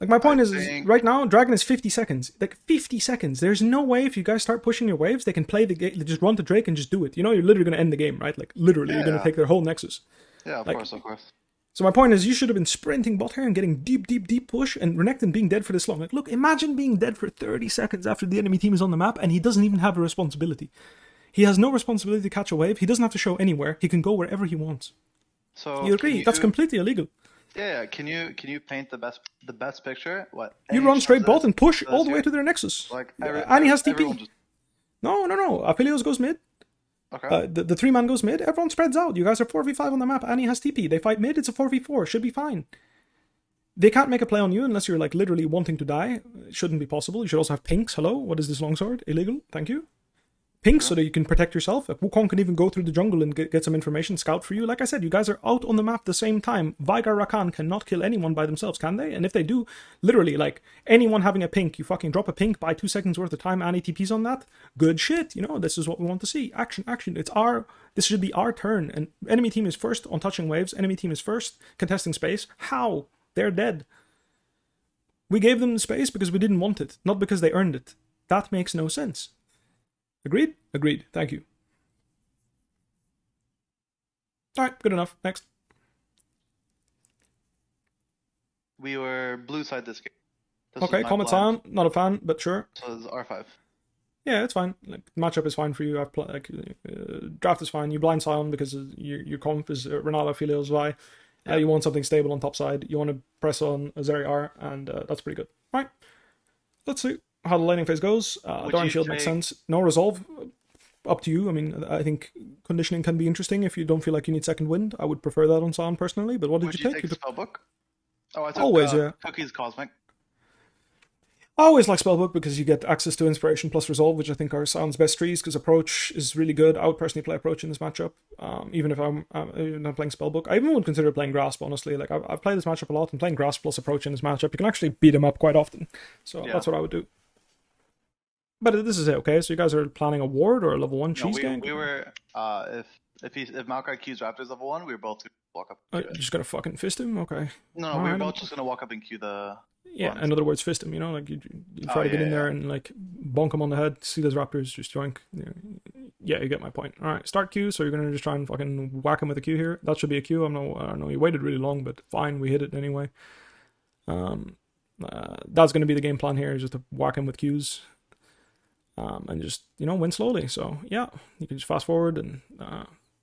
Like, my point is, right now, Dragon is 50 seconds. Like, 50 seconds. There's no way if you guys start pushing your waves, they can play the game, they just run to Drake and just do it. You know, you're literally going to end the game, right? Like, literally, you're going to take their whole nexus. Yeah, of course. So my point is, you should have been sprinting bot here and getting deep push, and Renekton being dead for this long. Like, look, imagine being dead for 30 seconds after the enemy team is on the map, and he doesn't even have a responsibility. He has no responsibility to catch a wave. He doesn't have to show anywhere. He can go wherever he wants. So you agree? That's completely illegal. Yeah. Can you paint the best picture? What? You run straight bot and push all the way to their nexus. Like, Annie has TP. No. Aphelios goes mid. Okay. The 3-man goes mid. Everyone spreads out. You guys are 4v5 on the map. Annie has TP. They fight mid. It's a 4v4. Should be fine. They can't make a play on you unless you're like literally wanting to die. It shouldn't be possible. You should also have pinks. Hello? What is this longsword? Illegal? Thank you. Pinks so that you can protect yourself. Like, Wukong can even go through the jungle and get some information, scout for you. Like I said, you guys are out on the map at the same time. Vigar Rakan cannot kill anyone by themselves, can they? And if they do, literally, like, anyone having a pink, you fucking drop a pink, buy 2 seconds worth of time, Annie TPs on that. Good shit, you know, this is what we want to see. Action. This should be our turn. And enemy team is first on touching waves. Enemy team is first contesting space. How? They're dead. We gave them the space because we didn't want it, not because they earned it. That makes no sense. Agreed? Agreed. Thank you. Alright, good enough. Next. We were blue side this game. Okay, comment Sion. Not a fan, but sure. So it's R5. Yeah, it's fine. Like, matchup is fine for you. Draft is fine. You blind Sion because your comp is Renala Filios Vi. You want something stable on top side. You want to press on a Zeri R, and that's pretty good. Right. Let's see how the laning phase goes. Darn Shield makes sense. No resolve, up to you. I mean, I think conditioning can be interesting if you don't feel like you need second wind. I would prefer that on Sion personally, but what did you take? Spellbook? Oh, I took always, yeah. Cookie's Cosmic. I always like Spellbook because you get access to Inspiration plus Resolve, which I think are Sion's best trees, because Approach is really good. I would personally play Approach in this matchup, even if I'm not playing Spellbook. I even would consider playing Grasp, honestly. Like, I've played this matchup a lot, and playing Grasp plus Approach in this matchup, you can actually beat him up quite often. So that's what I would do. But this is it, okay? So you guys are planning a ward or a level 1 cheese gang? We were, if Maokai Q's Raptors level 1, we were both going to walk up. You're just going to fucking fist him? Okay. No, we were both just going to walk up and Q the... Yeah, in other words, fist him, you know? Like, you try to get in there and, like, bonk him on the head, see those Raptors, just joink. Yeah, you get my point. Alright, start Q, so you're going to just try and fucking whack him with a Q here. That should be a Q. I don't know, you waited really long, but fine, we hit it anyway. That's going to be the game plan here, is just to whack him with Qs. and just, win slowly. So yeah, you can just fast forward, and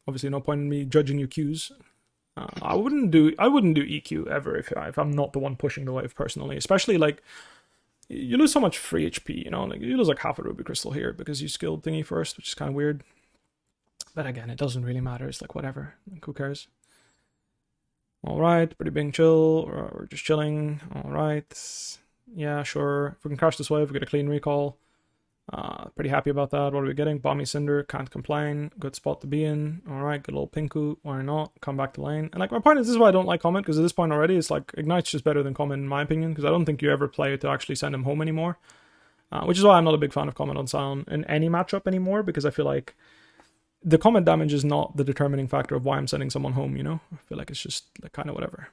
obviously no point in me judging your Qs. I wouldn't do EQ ever if I'm not the one pushing the wave personally, especially like you lose so much free HP, like you lose like half a ruby crystal here because you skilled thingy first, which is kind of weird. But again, it doesn't really matter. It's like whatever. Like, who cares? All right, pretty being chill. We're just chilling. All right. Yeah, sure. If we can crash this wave, we get a clean recall. Pretty happy about that. What are we getting? Bomby Cinder, can't complain. Good spot to be in. Alright, good little Pinku. Why not? Come back to lane. And like my point is, this is why I don't like Comet, because at this point already, it's like Ignite's just better than Comet in my opinion, because I don't think you ever play to actually send him home anymore. Which is why I'm not a big fan of Comet on Sion in any matchup anymore, because I feel like the Comet damage is not the determining factor of why I'm sending someone home, I feel like it's just like kind of whatever.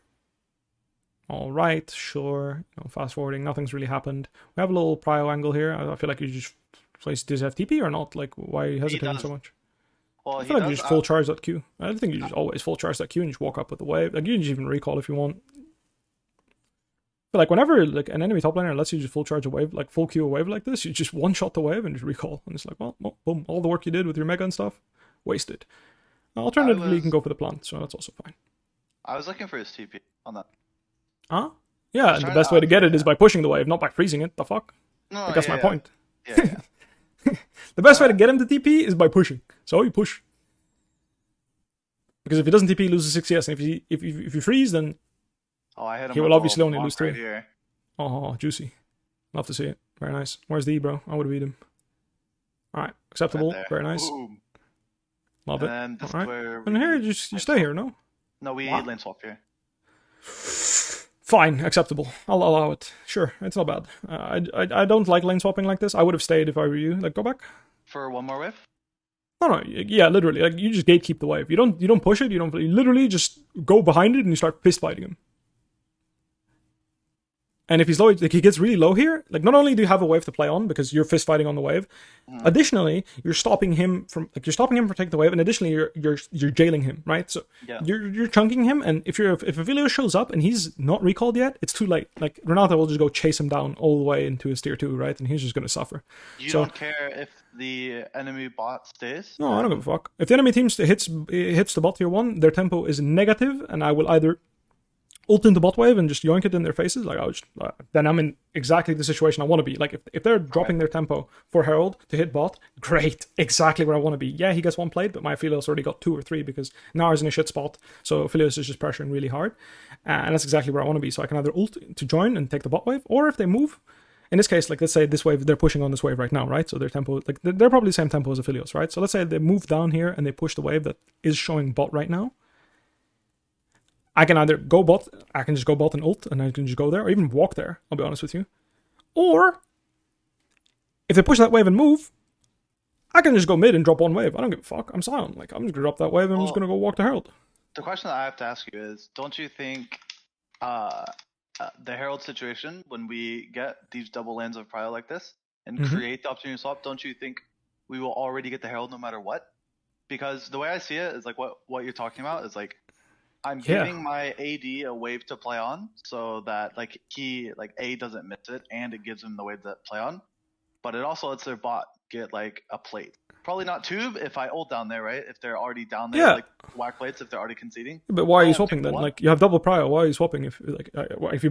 Alright, sure. Fast forwarding, nothing's really happened. We have a little prio angle here. I feel like you just place. Does he have TP or not? Like, why are you hesitating so much? Well, I feel like you just full charge that Q. I think you just always full charge that Q and just walk up with the wave. Like, you can just even recall if you want. But like, whenever like an enemy top laner lets you just full charge a wave, like full Q a wave like this, you just one shot the wave and just recall. And it's like, well, boom, all the work you did with your mega and stuff, wasted. Alternatively, you can go for the plant, so that's also fine. I was looking for his TP on that. Huh? Yeah, and the best way to get it is by pushing the wave, not by freezing it. The fuck? No, like, that's my point. Yeah. The best way to get him to TP is by pushing. So you push. Because if he doesn't TP, he loses 6 CS. And if you freeze, then I hit him, he will obviously only lose 3. Right here. Oh, juicy. Love to see it. Very nice. Where's the E, bro? I would have beat him. Alright, acceptable. Right. Very nice. Boom. Love and it. Alright. And here, you stay here, no? No, we lane swap here. Fine, acceptable. I'll allow it. Sure, it's not bad. I don't like lane swapping like this. I would have stayed if I were you. Like, go back. For one more wave? No, yeah, literally. Like, you just gatekeep the wave. You don't push it. You literally just go behind it and you start fist fighting him. And if he's low, like he gets really low here, like not only do you have a wave to play on because you're fist fighting on the wave, additionally you're stopping him from taking the wave, and additionally you're jailing him, right? So you're chunking him, and if Aphelios shows up and he's not recalled yet, it's too late. Like Renata will just go chase him down all the way into his tier 2, right? And he's just gonna suffer. You don't care if the enemy bot stays? No, I don't give a fuck. If the enemy team hits the bot tier 1, their tempo is negative, and I will either ult into bot wave and just yoink it in their faces, like then I'm in exactly the situation I want to be. Like if they're dropping their tempo for Herald to hit bot, great, exactly where I want to be. Yeah, he gets one played, but my Aphelios already got 2 or 3 because Nara's in a shit spot, so Aphelios is just pressuring really hard, and that's exactly where I want to be. So I can either ult to join and take the bot wave, or if they move, in this case, like let's say this wave, they're pushing on this wave right now, right? So their tempo, like they're probably the same tempo as Aphelios, right? So let's say they move down here and they push the wave that is showing bot right now. I can either go bot, I can just go bot and ult, and I can just go there, or even walk there, I'll be honest with you. Or, if they push that wave and move, I can just go mid and drop one wave. I don't give a fuck, I'm Sion. Like, I'm just gonna drop that wave and I'm just gonna go walk to Herald. The question that I have to ask you is, don't you think the Herald situation, when we get these double lanes of prio like this, and create the opportunity swap, don't you think we will already get the Herald no matter what? Because the way I see it is like what you're talking about is like, I'm giving my AD a wave to play on so that like A doesn't miss it and it gives him the wave to play on, but it also lets their bot get like a plate. Probably not tube if I ult down there, right? If they're already down there, like whack plates if they're already conceding. But why are you swapping then? Like you have double prio. Why are you swapping if you're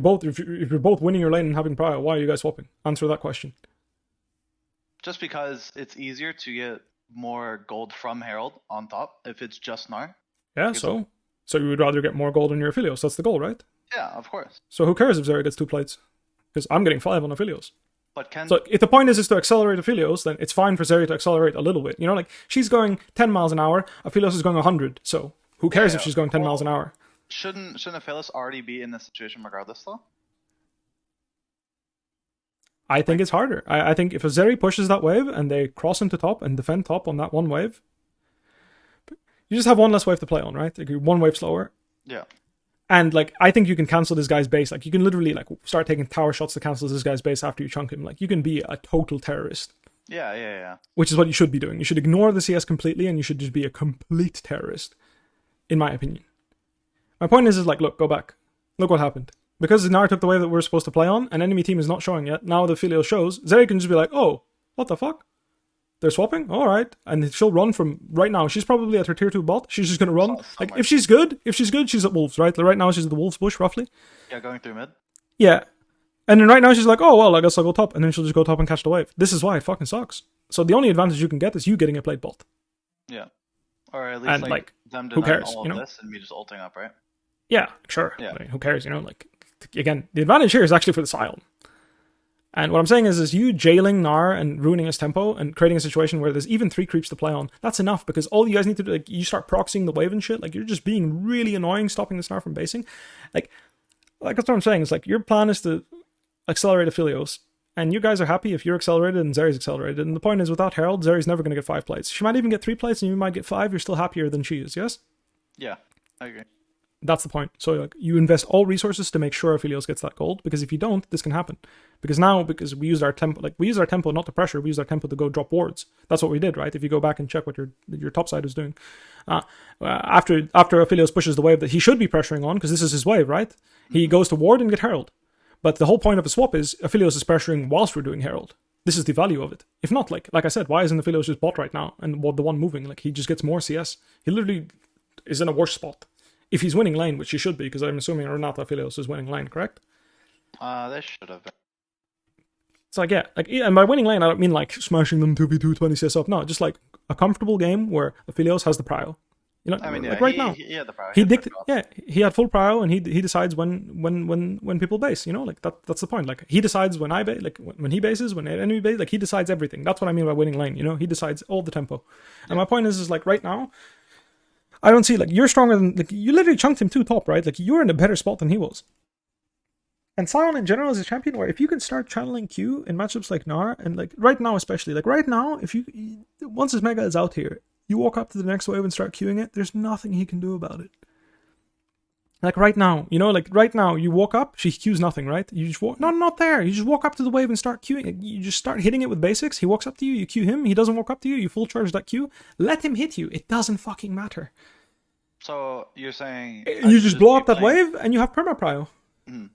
both winning your lane and having prio? Why are you guys swapping? Answer that question. Just because it's easier to get more gold from Herald on top if it's just Gnar. Yeah, so you would rather get more gold on your Aphelios. That's the goal, right? Yeah, of course. So who cares if Zeri gets 2 plates? Because I'm getting 5 on Aphelios. But so if the point is to accelerate Aphelios, then it's fine for Zeri to accelerate a little bit. Like she's going 10 miles an hour, Aphelios is going 100. So who cares if she's going 10 miles an hour? Shouldn't Aphelios already be in this situation regardless, though? I think it's harder. I think if a Zeri pushes that wave and they cross into top and defend top on that one wave, you just have one less wave to play on, right? Like you're one wave slower. Yeah. And like I think you can cancel this guy's base. Like you can literally like start taking tower shots to cancel this guy's base after you chunk him. Like you can be a total terrorist. Yeah. Which is what you should be doing. You should ignore the CS completely and you should just be a complete terrorist, in my opinion. My point is like, look, go back. Look what happened. Because Gnar took the wave that we're supposed to play on, and enemy team is not showing yet, now the Aphelios shows, Zeri can just be like, oh, what the fuck? They're swapping? Alright. And she'll run from, right now, she's probably at her tier 2 bot. She's just gonna run. Like, if she's good, she's at Wolves, right? Right now she's at the Wolves bush, roughly. Yeah, going through mid. Yeah. And then right now she's like, oh, well, I guess I'll go top. And then she'll just go top and catch the wave. This is why it fucking sucks. So the only advantage you can get is you getting a plate bot. Yeah. Or at least, and, them who cares, all of this and me just ulting up, right? Yeah, sure. Yeah. Who cares, like, again, the advantage here is actually for the Sion. And what I'm saying is you jailing Gnar and ruining his tempo and creating a situation where there's even 3 creeps to play on. That's enough, because all you guys need to do, like, you start proxying the wave and shit. Like, you're just being really annoying, stopping this Gnar from basing. Like that's what I'm saying. It's like, your plan is to accelerate Aphelios, and you guys are happy if you're accelerated and Zeri's accelerated. And the point is, without Herald, Zeri's never going to get 5 plates. She might even get 3 plates, and you might get 5. You're still happier than she is, yes? Yeah, I agree. That's the point. So, like, you invest all resources to make sure Aphelios gets that gold, because if you don't, this can happen. Because we used our tempo, we used our tempo not to pressure, we used our tempo to go drop wards. That's what we did, right? If you go back and check what your top side is doing. After Aphelios pushes the wave that he should be pressuring on, because this is his wave, right? He goes to ward and get Herald. But the whole point of a swap is Aphelios is pressuring whilst we're doing Herald. This is the value of it. If not, like I said, why isn't Aphelios just bot right now and the one moving? Like, he just gets more CS. He literally is in a worse spot. If he's winning lane, which he should be, because I'm assuming Renata Aphelios is winning lane, correct? They should have been. It's like, yeah, like, and by winning lane, I don't mean like smashing them 2v2, 20 CS up. No, just like a comfortable game where Aphelios has the prio. You know, I mean, like yeah, right now, he had the prio. He had full prio, and he decides when people base. You know, like that's the point. Like, he decides when I base, like when he bases, when enemy base, like he decides everything. That's what I mean by winning lane. You know, he decides all the tempo. And my point is like right now, I don't see, like, you're stronger than, like, you literally chunked him 2 top, right? Like, you're in a better spot than he was. And Sion in general is a champion where if you can start channeling Q in matchups like Gnar, and like right now especially, like right now, if you, once his mega is out here, you walk up to the next wave and start queuing it, there's nothing he can do about it. Like right now, you know, like right now, you walk up, she queues nothing, right? You just walk, no, not there. You just walk up to the wave and start queuing. You just start hitting it with basics. He walks up to you, you queue him. He doesn't walk up to you, you full charge that queue. Let him hit you. It doesn't fucking matter. So you're saying you just blow up that wave and you have perma prio. Mm-hmm.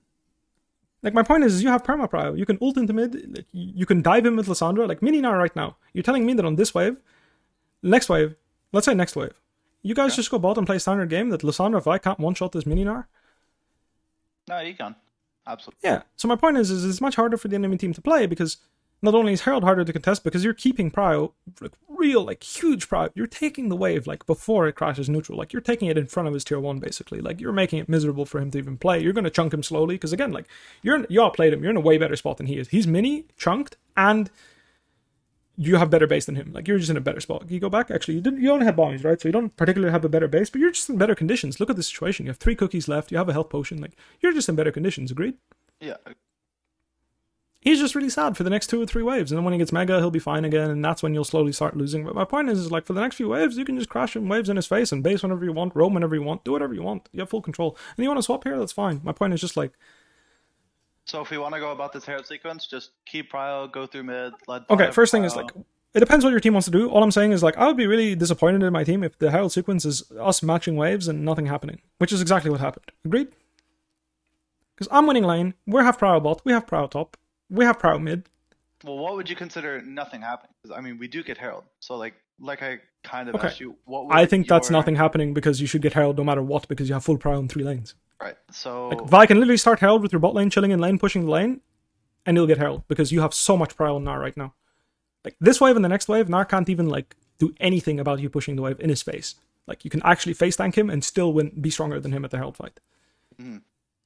Like, my point is you have perma prio. You can ult into mid. Like, you can dive in with Lissandra. Like, mini Gnar right now. You're telling me that on this wave, next wave, let's say next wave, you guys just go bot and play standard game that Lissandra, if I can't one-shot this mini Gnar? No, you can. Absolutely. Yeah. So my point is it's much harder for the enemy team to play, because not only is Herald harder to contest, because you're keeping prio, like real, like huge prio. You're taking the wave like before it crashes neutral. Like, you're taking it in front of his tier 1, basically. Like, you're making it miserable for him to even play. You're going to chunk him slowly, because again, like, you outplayed him. You're in a way better spot than he is. He's mini, chunked, and you have better base than him. Like, you're just in a better spot. You go back, actually, you only have bombs, right? So you don't particularly have a better base, but you're just in better conditions. Look at the situation. You have 3 cookies left. You have a health potion. Like, you're just in better conditions. Agreed? Yeah. He's just really sad for the next 2 or 3 waves, and then when he gets mega, he'll be fine again, and that's when you'll slowly start losing. But my point is like, for the next few waves, you can just crash him waves in his face and base whenever you want, roam whenever you want, do whatever you want. You have full control. And you want to swap here, that's fine. My point is just like... So if we want to go about this Herald sequence, just keep prio, go through mid, Okay, first thing is like, it depends what your team wants to do. All I'm saying is like, I would be really disappointed in my team if the Herald sequence is us matching waves and nothing happening, which is exactly what happened. Agreed? Because I'm winning lane, we have prio bot, we have prio top, we have prio mid. Well, what would you consider nothing happening? Because I mean, we do get Herald. So like I kind of asked you, what would I think that's nothing happening, because you should get Herald no matter what, because you have full prio in 3 lanes. Right. So like, Vi can literally start Herald with your bot lane, chilling in lane, pushing the lane, and you'll get Herald, because you have so much prio on Gnar right now. Like, this wave and the next wave, Gnar can't even like do anything about you pushing the wave in his face. Like, you can actually face tank him and still be stronger than him at the Herald fight. Mm-hmm.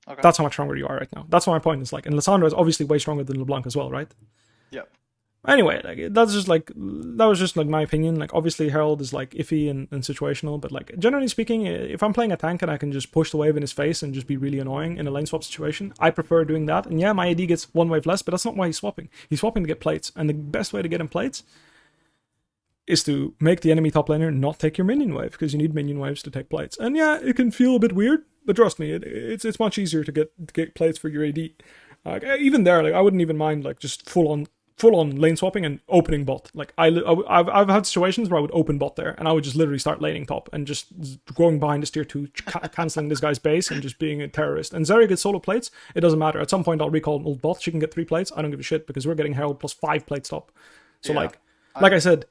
Okay. That's how much stronger you are right now. That's what my point is like. And Lissandra is obviously way stronger than LeBlanc as well, right? Yep. Anyway, like, that was just like my opinion. Like, obviously Herald is like iffy and situational, but like, generally speaking, if I'm playing a tank and I can just push the wave in his face and just be really annoying in a lane swap situation, I prefer doing that. And yeah, my AD gets 1 wave less, but that's not why he's swapping. He's swapping to get plates, and the best way to get him plates is to make the enemy top laner not take your minion wave, because you need minion waves to take plates. And yeah, it can feel a bit weird, but trust me, it's much easier to get plates for your AD. Even there, like, I wouldn't even mind like just full on lane swapping and opening bot. Like, I've had situations where I would open bot there, and I would just literally start laning top and just going behind this tier 2, cancelling this guy's base and just being a terrorist. And Zeri gets solo plates, it doesn't matter. At some point I'll recall an old bot, she can get 3 plates, I don't give a shit, because we're getting Herald plus 5 plates top. So yeah. Like, Like I said,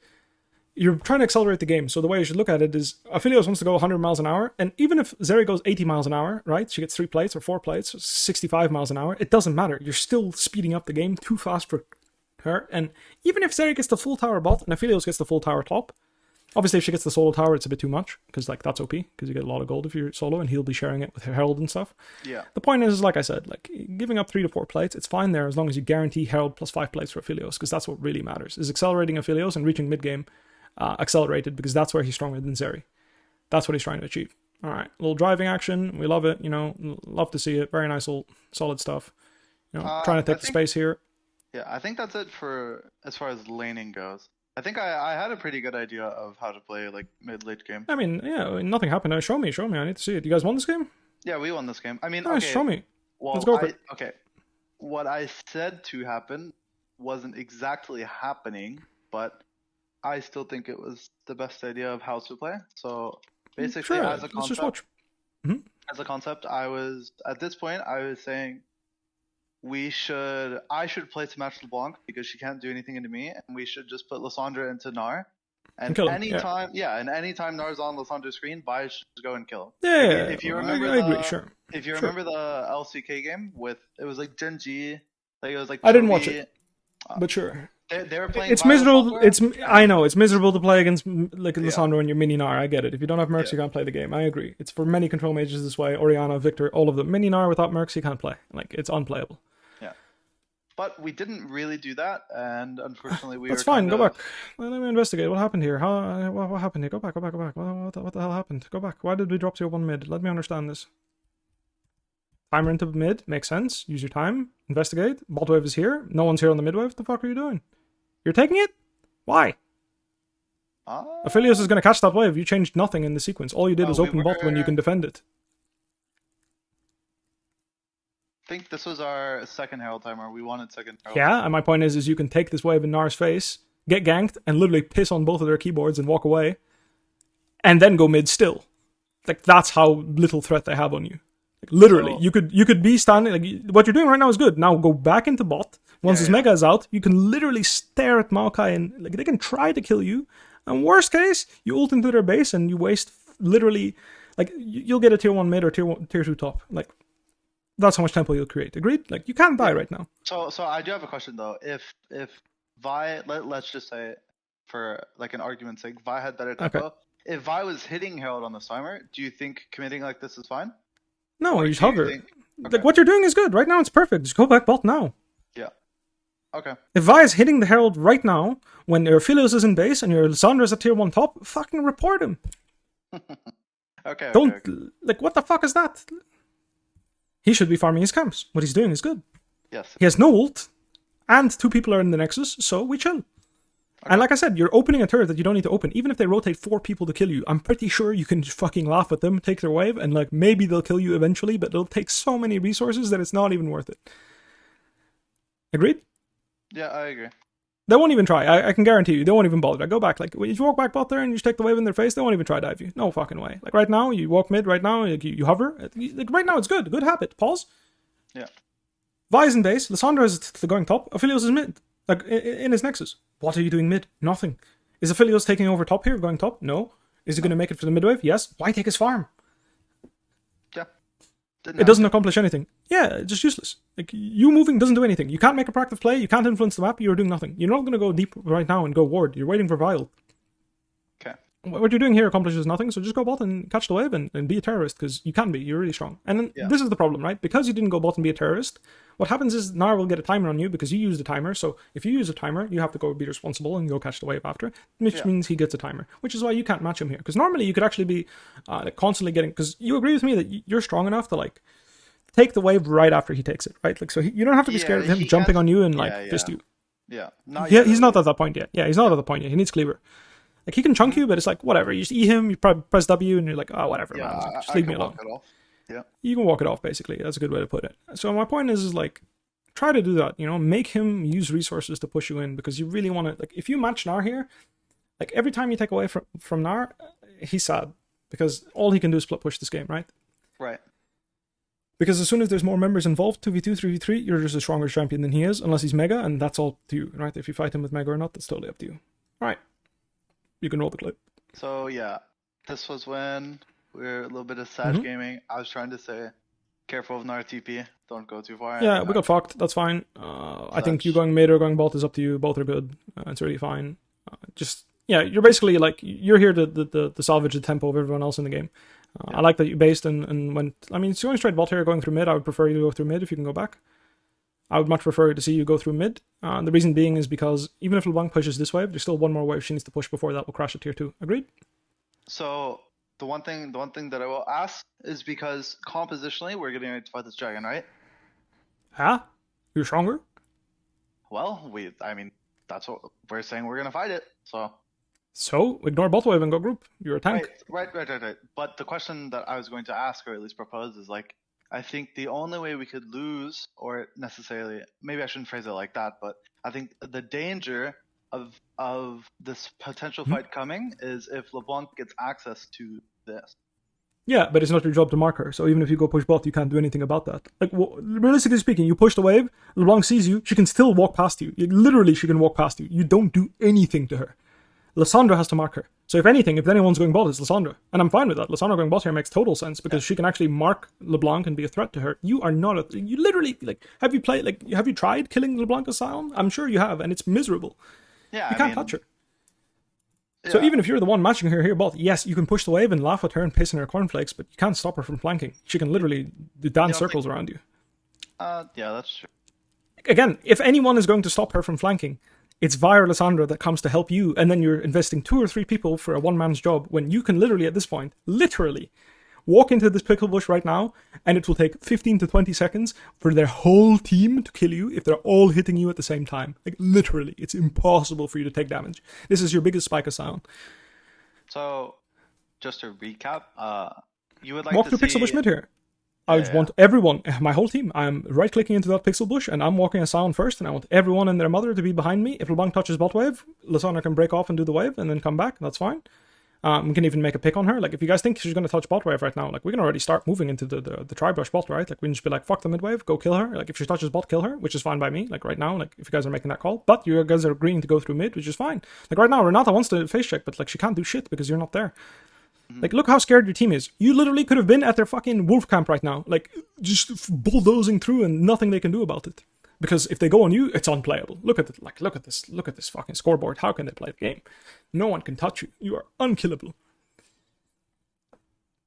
you're trying to accelerate the game. So the way you should look at it is Aphelios wants to go 100 miles an hour. And even if Zeri goes 80 miles an hour, right? She gets 3 plates or 4 plates, 65 miles an hour. It doesn't matter. You're still speeding up the game too fast for her. And even if Zeri gets the full tower bot and Aphelios gets the full tower top, obviously if she gets the solo tower, it's a bit too much. Because like that's OP. Because you get a lot of gold if you're solo and he'll be sharing it with Herald and stuff. Yeah. The point is, like I said, like giving up 3 to 4 plates, it's fine there as long as you guarantee Herald plus 5 plates for Aphelios. Because that's what really matters. Is accelerating Aphelios and reaching mid game. Accelerated because that's where he's stronger than Zeri. That's what he's trying to achieve. All right, little driving action. We love it. Love to see it. Very nice, little solid stuff. Trying to take the space here. Yeah, I think that's it for as far as laning goes. I think I had a pretty good idea of how to play like mid-late game. I mean, yeah, nothing happened. Show me. I need to see it. You guys won this game? Yeah, we won this game. I mean, nice, okay. Show me. Well, let's go for it. Okay. What I said to happen wasn't exactly happening, but I still think it was the best idea of how to play. So basically, sure, as a let's just watch. Mm-hmm. As a concept, I was saying I should play to match LeBlanc because she can't do anything into me, and we should just put Lissandra into Gnar. And anytime Gnar's on Lissandra's screen, Vi should go and kill him. Yeah, if you remember, I agree. Sure. If you remember the LCK game it was like Gen G, like it was like I didn't watch it, but sure. They were playing. It's miserable. I know it's miserable to play against like Lissandra and your mini Gnar. I get it. If you don't have Mercs, you can't play the game. I agree. It's for many control mages this way. Orianna, Victor, all of them. Mini Gnar without Mercs, you can't play. Like it's unplayable. Yeah, but we didn't really do that, and unfortunately That's fine. Go back. Let me investigate. What happened here? What happened here? Go back. What the hell happened? Go back. Why did we drop 0-1 mid? Let me understand this. Timer into mid makes sense. Use your time. Investigate. Bot wave is here. No one's here on the mid wave. What the fuck are you doing? You're taking it? Why? Aphelios is going to catch that wave. You changed nothing in the sequence. All you did was open bot when you can defend it. I think this was our second Herald timer. We wanted second Herald. Yeah, and my point is you can take this wave in Gnar's face, get ganked, and literally piss on both of their keyboards and walk away, and then go mid still. Like, that's how little threat they have on you. Like, literally, you could be standing... Like, what you're doing right now is good. Now go back into bot. Once his mega is out, you can literally stare at Maokai and like they can try to kill you. And worst case, you ult into their base and you waste literally... Like, you'll get a tier 1 mid or tier 2 top. Like, that's how much tempo you'll create. Agreed? Like, you can't die right now. So I do have a question, though. If Vi... Let's just say, for like an argument's sake, Vi had better tempo. Okay. If Vi was hitting Herald on the timer, do you think committing like this is fine? No, you just hover. Like, what you're doing is good. Right now, it's perfect. Just go back bot now. Yeah. Okay. If Vi is hitting the Herald right now, when your Aphelios is in base and your Lissandra is at tier 1 top, fucking report him. Okay. Like, what the fuck is that? He should be farming his camps. What he's doing is good. Yes. He has no ult, and 2 people are in the Nexus, so we chill. Okay. And like I said, you're opening a turret that you don't need to open. Even if they rotate 4 people to kill you, I'm pretty sure you can just fucking laugh at them, take their wave, and like maybe they'll kill you eventually, but it'll take so many resources that it's not even worth it. Agreed? Yeah, I agree. They won't even try. I can guarantee you, they won't even bother. Go back. Like, when you walk back bot there and you just take the wave in their face, they won't even try to dive you. No fucking way. Like, right now, you walk mid, right now, you hover. Like, right now, it's good. Good habit. Pause. Yeah. Vi is in base. Lissandra is going top. Aphelios is mid. Like, in his Nexus. What are you doing mid? Nothing. Is Aphelios taking over top here, going top? No. Is he going to make it for the mid wave? Yes. Why take his farm? Yeah. It doesn't accomplish anything. Yeah, it's just useless. Like, you moving doesn't do anything. You can't make a proactive play. You can't influence the map. You're doing nothing. You're not going to go deep right now and go ward. You're waiting for Vile. Okay. What you're doing here accomplishes nothing, so just go bot and catch the wave and be a terrorist, because you can be. You're really strong. And this is the problem, right? Because you didn't go bot and be a terrorist, what happens is Gnar will get a timer on you because you used a timer. So if you use a timer, you have to go be responsible and go catch the wave after, which means he gets a timer, which is why you can't match him here. Because normally you could actually be like constantly getting... Because you agree with me that you're strong enough to like take the wave right after he takes it, right? Like, so you don't have to be scared of him jumping on you and like fist you. Yeah. He's not at that point yet. Yeah, he's not at the point yet. He needs cleaver. Like, he can chunk you, but it's like, whatever. You just eat him, you probably press W, and you're like, oh, whatever, man. Like, just leave me alone. Yeah. You can walk it off, basically. That's a good way to put it. So my point is like, try to do that, make him use resources to push you in, because you really want to, like, if you match Gnar here, like, every time you take away from Gnar, he's sad, because all he can do is push this game, right? Right. Because as soon as there's more members involved, 2v2, 3v3, you're just a stronger champion than he is, unless he's Mega, and that's all up to you, right? If you fight him with Mega or not, that's totally up to you. Alright, you can roll the clip. So yeah, this was when we were a little bit of Sag gaming. I was trying to say, careful of an RTP, don't go too far. Yeah, we got fucked, that's fine. I think you going mid or going bot is up to you, both are good. It's really fine. Yeah, you're basically like, you're here to salvage the tempo of everyone else in the game. I like that you based and went, I mean, so going straight bot here, going through mid, I would prefer you to go through mid if you can go back. I would much prefer to see you go through mid. The reason being is because even if LeBlanc pushes this wave, there's still one more wave she needs to push before that will crash at tier 2. Agreed? So the one thing that I will ask is because compositionally we're getting ready to fight this dragon, right? Huh? You're stronger? Well, I mean, that's what we're saying. We're gonna fight it. So ignore bot wave and go group. You're a tank. Right. But the question that I was going to ask, or at least propose, is like, I think the only way we could lose, or necessarily, maybe I shouldn't phrase it like that, but I think the danger of this potential fight coming is if LeBlanc gets access to this. Yeah, but it's not your job to mark her. So even if you go push bot, you can't do anything about that. Like, realistically speaking, you push the wave, LeBlanc sees you, she can still walk past you. Literally, she can walk past you. You don't do anything to her. Lissandra has to mark her. So if anyone's going bot, it's Lissandra. And I'm fine with that. Lissandra going bot here makes total sense because she can actually mark LeBlanc and be a threat to her. You are not you literally, like, have you tried killing LeBlanc as Sion? I'm sure you have, and it's miserable. Yeah, you can't touch her. Yeah. So even if you're the one matching her here bot, yes, you can push the wave and laugh at her and piss in her cornflakes, but you can't stop her from flanking. She can literally dance circles around you. Yeah, that's true. Again, if anyone is going to stop her from flanking, it's via Lissandra that comes to help you, and then you're investing 2 or 3 people for a one-man's job when you can literally, at this point, walk into this pickle bush right now, and it will take 15 to 20 seconds for their whole team to kill you if they're all hitting you at the same time. Like, literally, it's impossible for you to take damage. This is your biggest spike of sound. So, just to recap, you would like walk to through see... Pixel Bush mid here. I want everyone, my whole team, I'm right-clicking into that pixel bush, and I'm walking a sound first, and I want everyone and their mother to be behind me. If LeBlanc touches bot wave, Lissandra can break off and do the wave, and then come back. That's fine. We can even make a pick on her. Like, if you guys think she's going to touch bot wave right now, like, we can already start moving into the tri-brush bot, right? Like, we can just be like, fuck the mid wave, go kill her. Like, if she touches bot, kill her, which is fine by me, like, right now, like, if you guys are making that call. But you guys are agreeing to go through mid, which is fine. Like, right now, Renata wants to face check, but, like, she can't do shit because you're not there. Like, look how scared your team is. You literally could have been at their fucking wolf camp right now. Like, just bulldozing through and nothing they can do about it. Because if they go on you, it's unplayable. Look at it. Like, look at this fucking scoreboard. How can they play the game? No one can touch you. You are unkillable.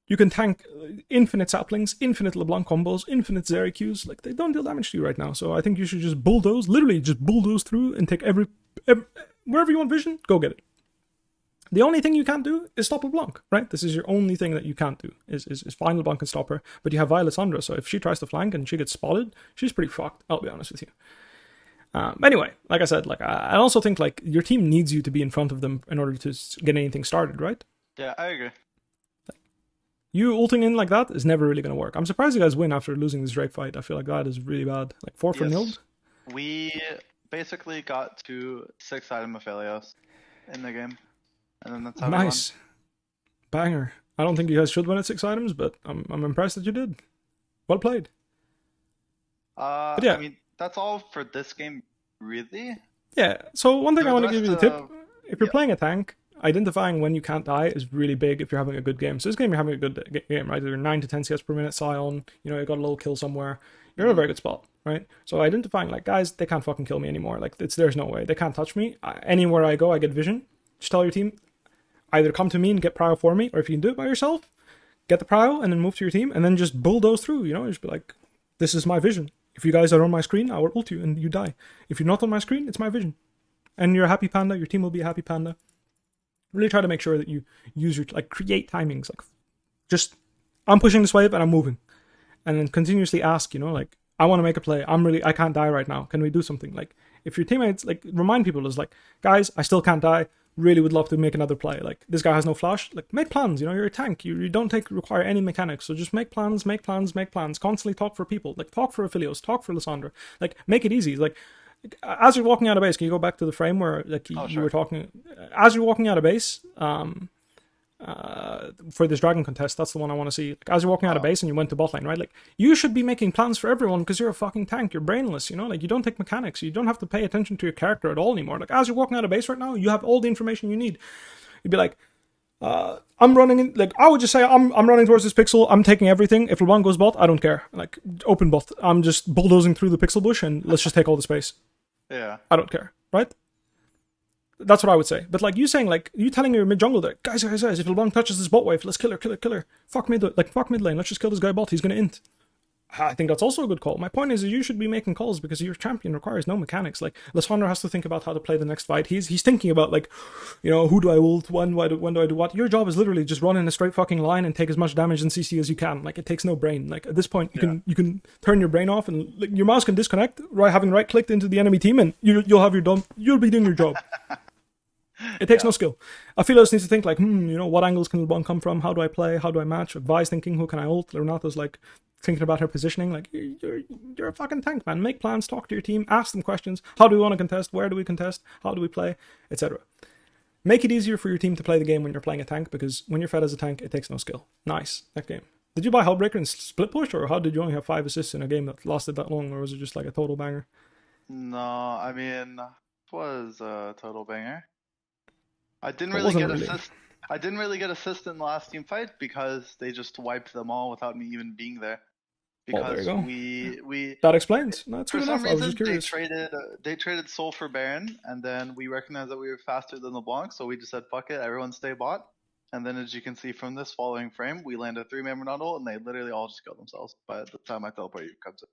You can tank infinite saplings, infinite LeBlanc combos, infinite Zeri Qs. Like, they don't deal damage to you right now. So I think you should just bulldoze, literally just bulldoze through and take every wherever you want vision, go get it. The only thing you can't do is stop LeBlanc, right? This is your only thing that you can't do, is find LeBlanc and stop her. But you have Violet Sandra, so if she tries to flank and she gets spotted, she's pretty fucked, I'll be honest with you. Anyway, like I said, like I also think like your team needs you to be in front of them in order to get anything started, right? Yeah, I agree. You ulting in like that is never really going to work. I'm surprised you guys win after losing this Drake fight. I feel like that is really bad. Like 4 for nil. We basically got to 6 item Aphelios in the game. And then that's how nice. Banger. I don't think you guys should win at 6 items, but I'm impressed that you did. Well played. But yeah. I mean, that's all for this game, really. Yeah, so one thing I want to give you the tip. If you're playing a tank, identifying when you can't die is really big if you're having a good game. So this game, you're having a good game, right? You're 9 to 10 CS per minute, Sion, you know, you got a little kill somewhere. You're in a very good spot, right? So identifying, like, guys, they can't fucking kill me anymore. Like, there's no way. They can't touch me. Anywhere I go, I get vision. Just tell your team, either come to me and get prio for me, or if you can do it by yourself, get the prio and then move to your team, and then just bulldoze through, you know? Just be like, this is my vision. If you guys are on my screen, I will ult you and you die. If you're not on my screen, it's my vision. And you're a happy panda, your team will be a happy panda. Really try to make sure that you use your, like, create timings. Like, just, I'm pushing this wave and I'm moving. And then continuously ask, you know, like, I want to make a play. I can't die right now. Can we do something? Like, if your teammates, like, remind people, is like, guys, I still can't die. Really would love to make another play. Like, this guy has no flash. Like, make plans. You know, you're a tank. You don't require any mechanics. So just make plans. Constantly talk for people. Like, talk for Aphelios. Talk for Lissandra. Like, make it easy. Like, as you're walking out of base, can you go back to the frame where, like, you were talking? As you're walking out of base, for this dragon contest. That's the one I want to see. Like, as you're walking out of base and you went to bot lane, right? Like, you should be making plans for everyone because you're a fucking tank. You're brainless, you know? Like, you don't take mechanics. You don't have to pay attention to your character at all anymore. Like, as you're walking out of base right now, you have all the information you need. You'd be like, I'm running in, like, I would just say, I'm running towards this pixel, I'm taking everything. If LeBlanc goes bot, I don't care. Like, open bot. I'm just bulldozing through the pixel bush and let's just take all the space. Yeah. I don't care, right? That's what I would say. But like you saying, like, you telling your mid jungle that, guys, if LeBlanc touches this bot wave, let's kill her. Fuck mid lane, let's just kill this guy bot, he's gonna int. I think that's also a good call. My point is you should be making calls because your champion requires no mechanics. Like, Lissandra has to think about how to play the next fight. He's thinking about, like, you know, who do I ult, when do I do what? Your job is literally just run in a straight fucking line and take as much damage in CC as you can. Like, it takes no brain. Like, at this point, you can turn your brain off and, like, your mouse can disconnect, right? Having right clicked into the enemy team, and you'll be doing your job. It takes no skill. Aphelios needs to think like, you know, what angles can LeBlanc come from? How do I play? How do I match? Vi's thinking, who can I ult? Renato's like thinking about her positioning. Like, you're a fucking tank, man. Make plans, talk to your team, ask them questions. How do we want to contest? Where do we contest? How do we play? Etc. Make it easier for your team to play the game when you're playing a tank, because when you're fed as a tank, it takes no skill. Nice. That game. Did you buy Hellbreaker and split push, or how did you only have 5 assists in a game that lasted that long, or was it just like a total banger? No, I mean, it was a total banger. I didn't really get assist. I didn't really get assist in the last team fight because they just wiped them all without me even being there. Because we that explains. No, that's for good some enough. I was reason just curious. they traded Soul for Baron, and then we recognized that we were faster than LeBlanc, so we just said fuck it, everyone stay bot. And then as you can see from this following frame, we landed 3-man Ronaldo, and they literally all just killed themselves by the time my teleport comes in.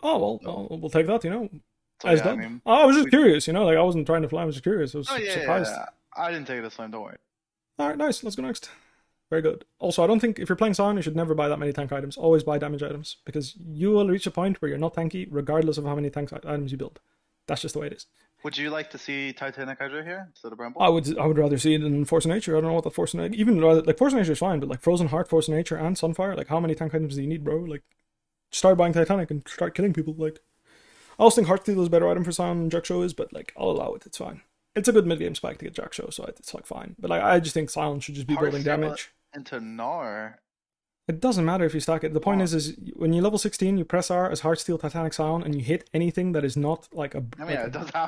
Oh well, we'll take that. You know, so, yeah, I mean, I was just curious. You know, like I wasn't trying to fly. I was just curious. I was surprised. Yeah. I didn't take it this time. Don't worry. All right, nice. Let's go next. Very good. Also, I don't think if you're playing Sion, you should never buy that many tank items. Always buy damage items, because you will reach a point where you're not tanky, regardless of how many tank items you build. That's just the way it is. Would you like to see Titanic Hydra here instead of Bramble? I would rather see it in Force of Nature. I don't know what the Force of Nature, even like Force of Nature is fine, but like Frozen Heart, Force of Nature, and Sunfire, like how many tank items do you need, bro? Like, start buying Titanic and start killing people. Like, I also think Heartsteel is a better item for Sion than Jack-Show is, but like I'll allow it. It's fine. It's a good mid game spike to get Jack-Show, so it's like fine. But like I just think Sion should just be building damage. Into Gnar. It doesn't matter if you stack it. The point is when you level 16, you press R as Heartsteel, Titanic, Sion, and you hit anything that is not like a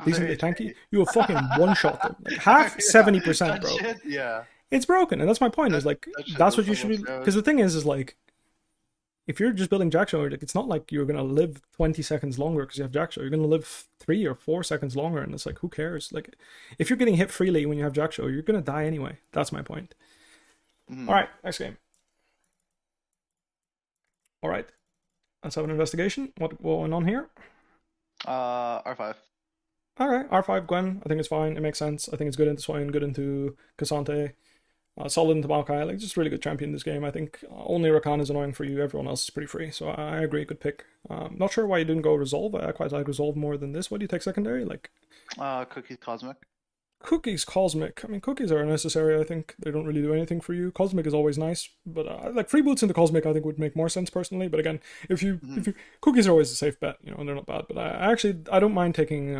decently tanky, you will fucking one-shot them. Like, half 70%, bro. Shit, yeah. It's broken, and that's my point. Is like that's what you should be. Because the thing is like, if you're just building Jack-Show, like, it's not like you're gonna live 20 seconds longer because you have Jack-Show. You're gonna live 3 or 4 seconds longer, and it's like, who cares? Like, if you're getting hit freely when you have Jack-Show, you're gonna die anyway. That's my point. All right, next game. All right, let's have an investigation. What went on here? R5. Okay, R5 Gwen. I think it's fine. It makes sense. I think it's good into Swain, good into Cassante, solid into Maokai. Like, just really good champion in this game. I think only Rakan is annoying for you. Everyone else is pretty free. So I agree. Good pick. Not sure why you didn't go Resolve. I quite like Resolve more than this. What do you take secondary? Like, Cookies Cosmic. Cookies Cosmic. I mean, cookies are unnecessary. I think they don't really do anything for you. Cosmic is always nice, but like free boots into Cosmic, I think would make more sense personally. But again, if you cookies are always a safe bet, you know, and they're not bad. But I don't mind taking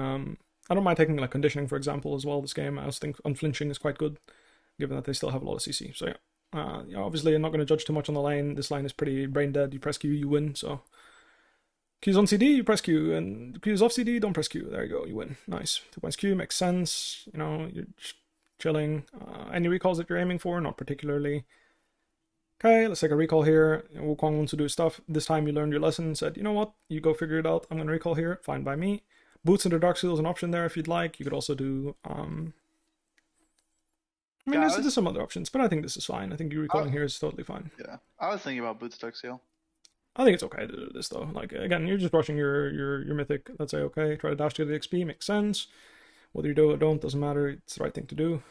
like conditioning, for example, as well. This game, I also think unflinching is quite good, given that they still have a lot of CC. So yeah, obviously I'm not going to judge too much on the lane. This line is pretty brain dead. You press Q, you win. So Q's on CD, you press Q, and Q's off CD, don't press Q. There you go, you win. Nice. 2 points Q, makes sense. You know, you're chilling. Any recalls that you're aiming for? Not particularly. Okay, let's take a recall here. Wukong wants to do stuff. This time you learned your lesson, said, you know what, you go figure it out. I'm going to recall here. Fine by me. Boots into Darksteel is an option there if you'd like. You could also do... there's some other options, but I think this is fine. I think you recalling here is totally fine. Yeah, I was thinking about Boots Darksteel. I think it's okay to do this though. Like, again, you're just rushing your mythic. Let's say okay, try to dash to the XP, makes sense. Whether you do it or don't, doesn't matter. It's the right thing to do.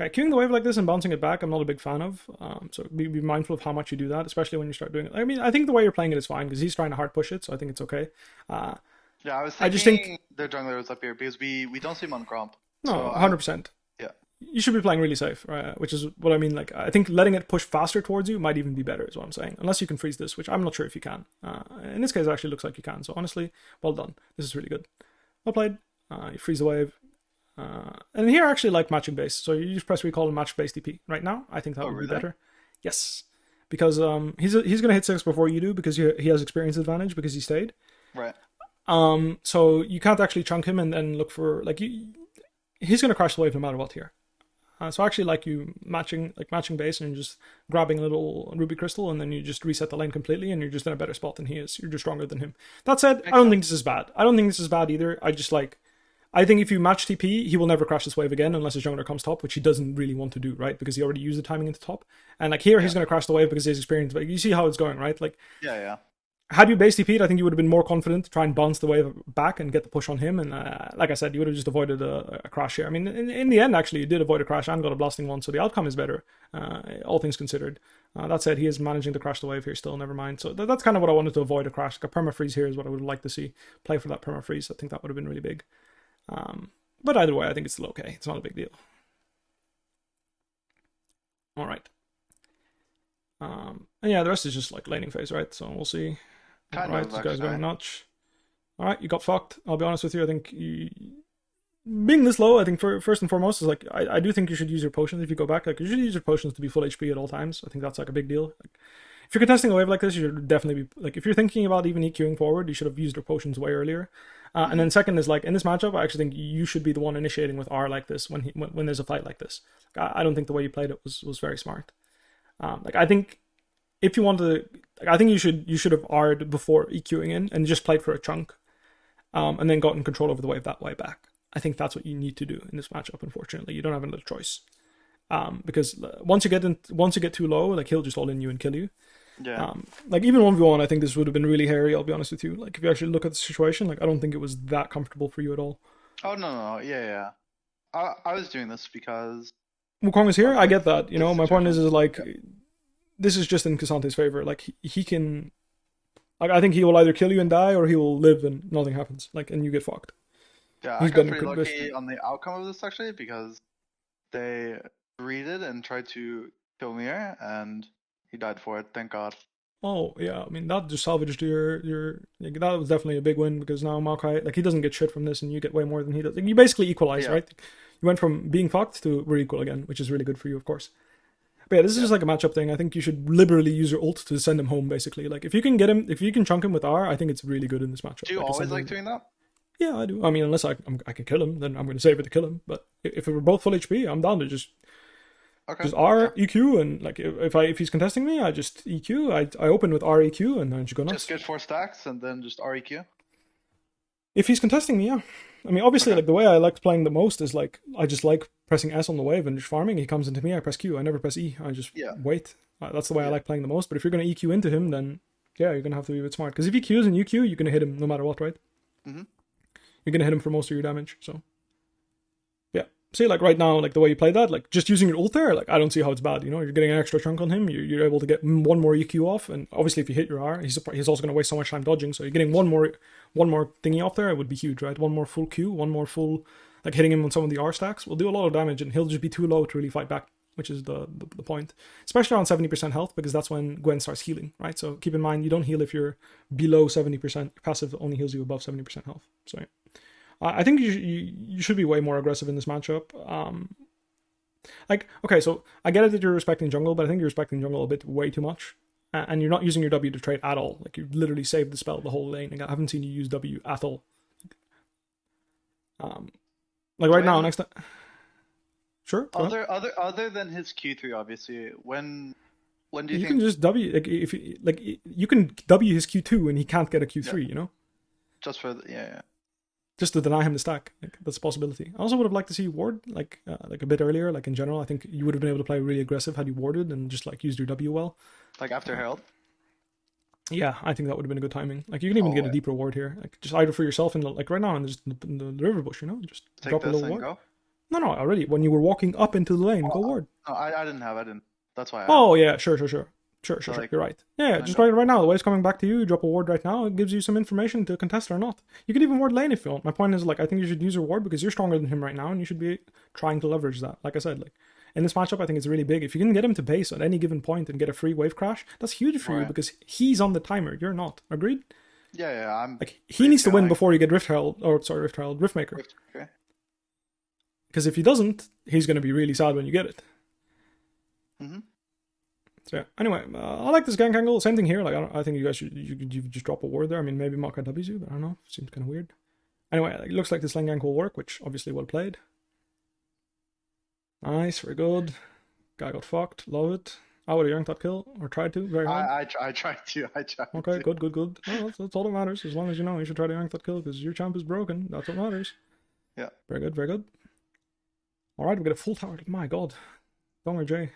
Okay, queuing the wave like this and bouncing it back, I'm not a big fan of. So be mindful of how much you do that, especially when you start doing it. I mean, I think the way you're playing it is fine because he's trying to hard push it, so I think it's okay. Yeah, I just think their jungler was up here because we don't see him on Gromp. No, 100%. You should be playing really safe, right? Which is what I mean. Like, I think letting it push faster towards you might even be better, is what I'm saying. Unless you can freeze this, which I'm not sure if you can. In this case, it actually looks like you can. So honestly, well done. This is really good. Well played. You freeze the wave. And here I actually like matching base. So you just press recall and match base TP. Right now, I think that would really? be better. Yes. Because he's going to hit 6 before you do because he has experience advantage because he stayed. Right. So you can't actually chunk him and then look for he's going to crash the wave no matter what here. So I actually like you matching base and just grabbing a little ruby crystal and then you just reset the lane completely and you're just in a better spot than he is. You're just stronger than him. That said, I don't think this is bad. I don't think this is bad either. I think if you match TP, he will never crash this wave again unless his jungler comes top, which he doesn't really want to do, right? Because he already used the timing into top. And like here, he's going to crash the wave because he's experienced. But you see how it's going, right? Like, Yeah. Had you base TP'd, I think you would have been more confident to try and bounce the wave back and get the push on him. And like I said, you would have just avoided a crash here. I mean, in the end, actually, you did avoid a crash and got a blasting one, so the outcome is better, all things considered. That said, he is managing to crash the wave here still, never mind. So that's kind of what I wanted to avoid, a crash. Like a perma-freeze here is what I would like to see. Play for that perma-freeze. I think that would have been really big. But either way, I think it's still okay. It's not a big deal. All right. And yeah, the rest is just like laning phase, right? So we'll see. All right, this guy's going nuts. All right, you got fucked. I'll be honest with you. I think being this low, I think first and foremost is like I do think you should use your potions if you go back. Like you should use your potions to be full HP at all times. I think that's like a big deal. Like, if you're contesting a wave like this, you should definitely be like if you're thinking about even EQing forward, you should have used your potions way earlier. And then second is like in this matchup, I actually think you should be the one initiating with R like this when there's a fight like this. Like, I don't think the way you played it was very smart. Like I think if you want to, like, I think you should have R'd before EQing in and just played for a chunk, and then gotten control over the wave that way back. I think that's what you need to do in this matchup. Unfortunately, you don't have another choice, because once you get too low, like he'll just all in you and kill you. Yeah. Like even 1v1, I think this would have been really hairy. I'll be honest with you. Like if you actually look at the situation, like I don't think it was that comfortable for you at all. Oh no, yeah. I was doing this because Wukong is here. I get that. You know, my point is like. Yeah. This is just in Kasante's favor. Like he can, like I think he will either kill you and die, or he will live and nothing happens. Like and you get fucked. Yeah, I got pretty lucky on the outcome of this actually because they greeted and tried to kill me and he died for it. Thank God. Oh yeah, I mean that just salvaged your like, that was definitely a big win because now Maokai like he doesn't get shit from this and you get way more than he does. Like, you basically equalize, right? You went from being fucked to we're equal again, which is really good for you, of course. But yeah, this is just like a matchup thing. I think you should liberally use your ult to send him home, basically. Like, if you can chunk him with R, I think it's really good in this matchup. Do you always like doing that? Yeah, I do. I mean, unless I can kill him, then I'm going to save it to kill him. But if we're both full HP, I'm down to just R, EQ, and like, if he's contesting me, I just EQ. I open with R, EQ, and then just go nuts. Just get 4 stacks, and then just R, EQ? If he's contesting me, yeah. I mean, obviously, like the way I liked playing the most is like I just like pressing S on the wave and just farming. He comes into me, I press Q. I never press E. I just wait. That's the way I like playing the most. But if you're going to EQ into him, then yeah, you're going to have to be a bit smart. Because if he Qs and you Q, you're going to hit him no matter what, right? Mm-hmm. You're going to hit him for most of your damage. So yeah, see, like right now, like the way you play that, like just using your ult there, like I don't see how it's bad. You know, you're getting an extra chunk on him. You're able to get one more EQ off, and obviously if you hit your R, he's also going to waste so much time dodging. So you're getting one more thingy off there. It would be huge, right? One more full Q, one more full, like hitting him on some of the R stacks will do a lot of damage, and he'll just be too low to really fight back, which is the point. Especially around 70% health, because that's when Gwen starts healing, right? So keep in mind, you don't heal if you're below 70%. Your passive only heals you above 70% health. So yeah. I think you should be way more aggressive in this matchup. Like, okay, so I get it that you're respecting jungle, but I think you're respecting jungle a bit way too much. And you're not using your W to trade at all. Like, you've literally saved the spell the whole lane. Like, I haven't seen you use W at all. Like, right now, next time... Sure? Other than his Q3, obviously, when do you think... You can just W... Like, you can W his Q2 and he can't get a Q3, you know? Just for... Yeah. Just to deny him the stack. Like, that's a possibility. I also would have liked to see you ward, like a bit earlier. Like, in general, I think you would have been able to play really aggressive had you warded and just, like, used your W well. Like, after Herald? Yeah, I think that would have been a good timing. Like, you can even get a deep reward here. Like, just either for yourself and, like, right now, and just in the river bush, you know? Just drop a little ward. Go? No, already. When you were walking up into the lane, go ward. No, I didn't. That's why yeah, sure. Sure, like, you're right. Yeah, just right now. The wave's coming back to you. You drop a ward right now. It gives you some information to contest or not. You can even ward lane if you want. My point is, like, I think you should use your ward because you're stronger than him right now, and you should be trying to leverage that. Like I said, like in this matchup, I think it's really big. If you can get him to base at any given point and get a free wave crash, that's huge for you because he's on the timer. You're not. Agreed? Yeah. I'm like he needs to win before you get Riftmaker. Okay. Because if he doesn't, he's going to be really sad when you get it. Mm-hmm. So yeah. Anyway, I like this gank angle. Same thing here. Like I think you guys should you just drop a ward there. I mean, maybe Maokai W's you, but I don't know. Seems kind of weird. Anyway, it looks like this lane gank will work, which obviously well played. Nice, very good. Guy got fucked. Love it. I would have yanked that kill, or tried to, very hard. I tried to. Okay, good. Well, that's all that matters. As long as you know, you should try to yank that kill, because your champ is broken. That's what matters. Yeah. Very good. Alright, we get a full tower. My god. Donger J.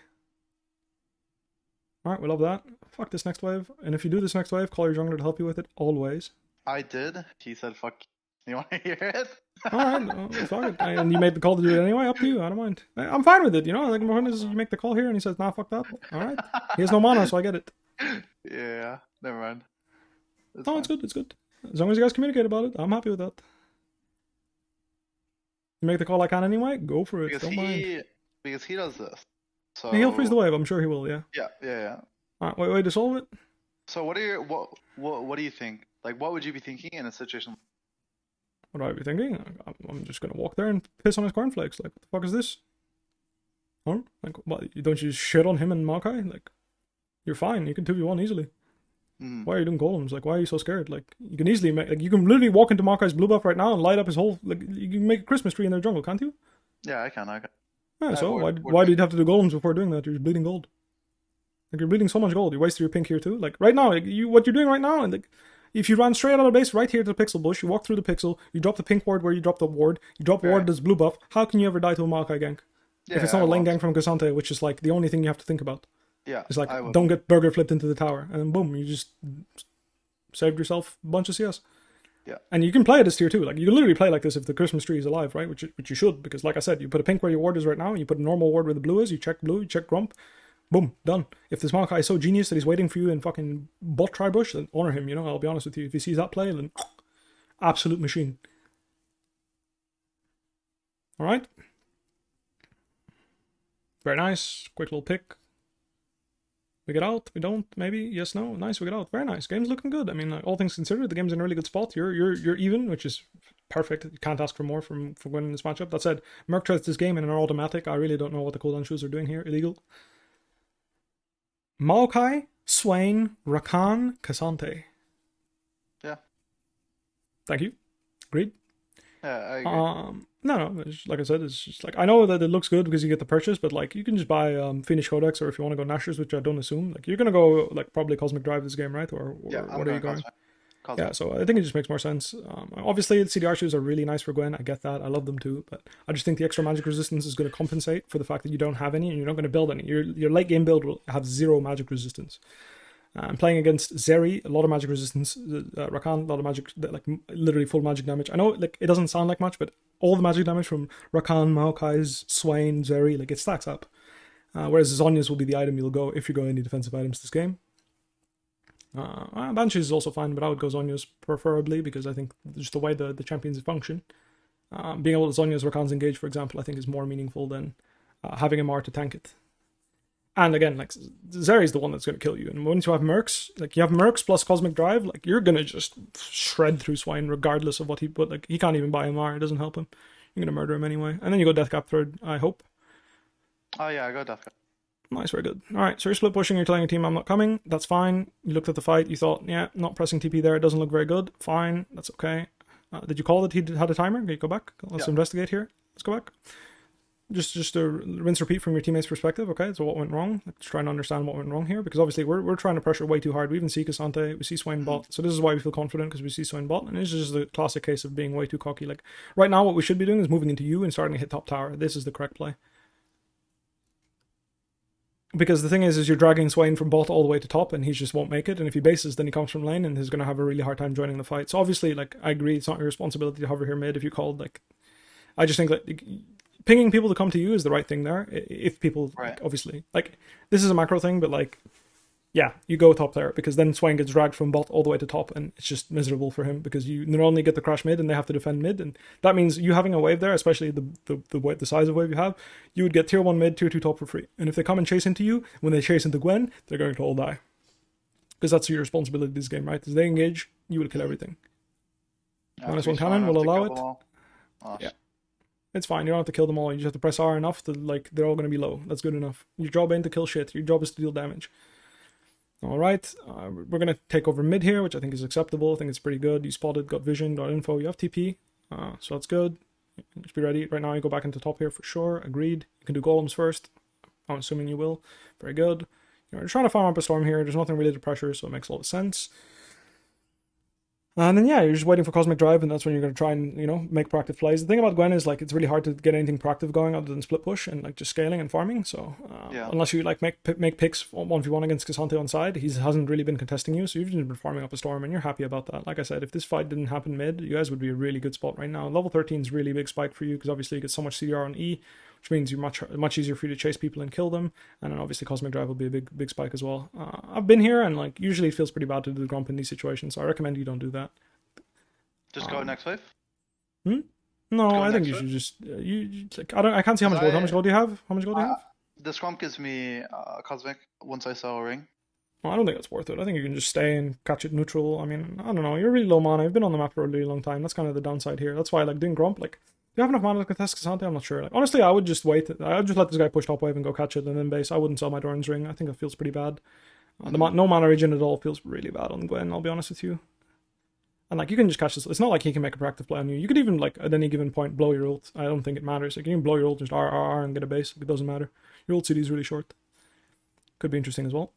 Alright, we love that. Fuck this next wave. And if you do this next wave, call your jungler to help you with it, always. I did. He said, fuck. You want to hear it? Alright, fuck it. And you made the call to do it anyway, up to you. I don't mind. I'm fine with it, you know? Like, my point is, you make the call here and he says, nah, fuck that. Alright. He has no mana, so I get it. Yeah, never mind. It's good. As long as you guys communicate about it, I'm happy with that. You make the call I can anyway, go for it. Don't mind. Because he does this. So He'll freeze the wave, I'm sure he will, yeah. Yeah. Alright, way to solve it. So what do you think? Like, what would you be thinking in a situation? What would I be thinking? I'm just gonna walk there and piss on his cornflakes. Like, what the fuck is this? Huh? Like, what? Don't you shit on him and Maokai? Like, you're fine. You can 2v1 easily. Why are you doing golems? Like, why are you so scared? Like, you can easily make, like, you can literally walk into Maokai's blue buff right now and light up his whole, like, you can make a Christmas tree in their jungle, can't you? Yeah, I can. Yeah, so why do you have to do golems before doing that? You're bleeding gold. Like, you're bleeding so much gold. You wasted your pink here too. Like, right now, like, what you're doing right now, and like, if you ran straight out of base right here to the pixel bush, you walk through the pixel, you drop the pink ward where you drop the ward, you drop a ward that's blue buff, how can you ever die to a Maokai gank? If it's not a lane gank from Cassante, which is like the only thing you have to think about. Yeah. It's like, don't get burger flipped into the tower, and then boom, you just saved yourself a bunch of CS. Yeah. And you can play this tier too. Like, you can literally play like this if the Christmas tree is alive, right? Which you should, because like I said, you put a pink where your ward is right now, and you put a normal ward where the blue is, you check blue, you check grump, boom, done. If this Maokai is so genius that he's waiting for you in fucking bot tri-bush, then honor him, you know, I'll be honest with you. If he sees that play, then absolute machine. Alright. Very nice. Quick little pick. We get out, we don't, maybe, yes, no, nice, we get out. Very nice. Game's looking good. I mean, all things considered, the game's in a really good spot. You're even, which is perfect. You can't ask for more for winning this matchup. That said, Merc tries this game in an automatic. I really don't know what the cooldown shoes are doing here. Illegal. Maokai, Swain, Rakan, Cassante. Yeah. Thank you. Agreed. Yeah, I agree. No, like I said, it's just like, I know that it looks good because you get the purchase, but like, you can just buy Phoenix Codex, or if you want to go Nashers, which I don't assume, like, you're gonna go like probably Cosmic Drive this game, right? Or yeah, what are you going? Cosmic. Yeah, so I think it just makes more sense. Obviously, the CDR shoes are really nice for Gwen. I get that. I love them too, but I just think the extra magic resistance is going to compensate for the fact that you don't have any and you're not going to build any. Your late game build will have 0 magic resistance. I'm playing against Zeri, a lot of magic resistance. Rakan, a lot of magic, like literally full magic damage. I know, like, it doesn't sound like much, but all the magic damage from Rakan, Maokai's, Swain, Zeri, like, it stacks up. Whereas Zhonya's will be the item you'll go if you go any defensive items this game. Banshees is also fine, but I would go Zhonya's preferably because I think just the way the champions function. Being able to Zhonya's Rakan's engage, for example, I think is more meaningful than having a Mar to tank it. And again, like, Zeri's the one that's going to kill you. And once you have Mercs, like, you have Mercs plus Cosmic Drive, like, you're going to just shred through Swine regardless of what he put. Like, he can't even buy a Mar, it doesn't help him. You're going to murder him anyway. And then you go Deathcap third, I hope. Oh yeah, I go Deathcap. Nice, very good. Alright, so you're split pushing, you're telling your team I'm not coming. That's fine. You looked at the fight, you thought, yeah, not pressing TP there, it doesn't look very good. Fine, that's okay. Did you call that he had a timer? Can you go back? Let's investigate here. Let's go back. Just a rinse repeat from your teammate's perspective, okay? So what went wrong? Let's try and understand what went wrong here, because obviously we're trying to pressure way too hard. We even see Cassante, we see Swain bot, so this is why we feel confident, because we see Swain bot, and this is just the classic case of being way too cocky. Like, right now what we should be doing is moving into you and starting to hit top tower. This is the correct play. Because the thing is you're dragging Swain from bot all the way to top, and he just won't make it, and if he bases, then he comes from lane, and he's going to have a really hard time joining the fight. So obviously, like, I agree, it's not your responsibility to hover here mid if you called, like, I just think that pinging people to come to you is the right thing there. If people, like, obviously, like, this is a macro thing, but like, yeah, you go top there, because then Swain gets dragged from bot all the way to top, and it's just miserable for him, because you not only get the crash mid, and they have to defend mid, and that means you having a wave there, especially the size of wave you have, you would get tier 1 mid, tier 2 top for free. And if they come and chase into you, when they chase into Gwen, they're going to all die. Because that's your responsibility this game, right? As they engage, you will kill everything. -1 cannon will allow it. Awesome. Yeah. It's fine. You don't have to kill them all. You just have to press R enough to, like, they're all going to be low. That's good enough. Your job ain't to kill shit. Your job is to deal damage. Alright, we're going to take over mid here, which I think is acceptable. I think it's pretty good. You spotted, got vision, got info. You have TP, so that's good. Just be ready. Right now you go back into top here for sure. Agreed. You can do golems first. I'm assuming you will. Very good. You're trying to farm up a storm here. There's nothing really to pressure, so it makes a lot of sense. And then, yeah, you're just waiting for Cosmic Drive, and that's when you're going to try and, make proactive plays. The thing about Gwen is, like, it's really hard to get anything proactive going other than split push and, like, just scaling and farming. So, unless you, like, make picks 1v1 against Cassante on side, he hasn't really been contesting you, so you've just been farming up a storm, and you're happy about that. Like I said, if this fight didn't happen mid, you guys would be a really good spot right now. Level 13 is really big spike for you, because obviously you get so much CDR on E, which means you're much easier for you to chase people and kill them. And then obviously Cosmic Drive will be a big spike as well. I've been here, and, like, usually it feels pretty bad to do the Grump in these situations, so I recommend you don't do that. Just go next wave? No, I think you should just like, I can't see how much gold. How much gold do you have? How much gold do you have? The scrum gives me Cosmic once I sell a ring. Well, I don't think that's worth it. I think you can just stay and catch it neutral. I mean, I don't know. You're really low mana. You've been on the map for a really long time. That's kind of the downside here. That's why, like, doing Grump, like, do you have enough mana to contest Cassante? I'm not sure. Like, honestly, I would just wait. I'd just let this guy push top wave and go catch it and then base. I wouldn't sell my Doran's ring. I think it feels pretty bad. No mana regen at all feels really bad on Gwen, I'll be honest with you. And, like, you can just catch this. It's not like he can make a proactive play on you. You could even, like, at any given point, blow your ult. I don't think it matters. Like, you can blow your ult, just R and get a base. It doesn't matter. Your ult CD is really short. Could be interesting as well.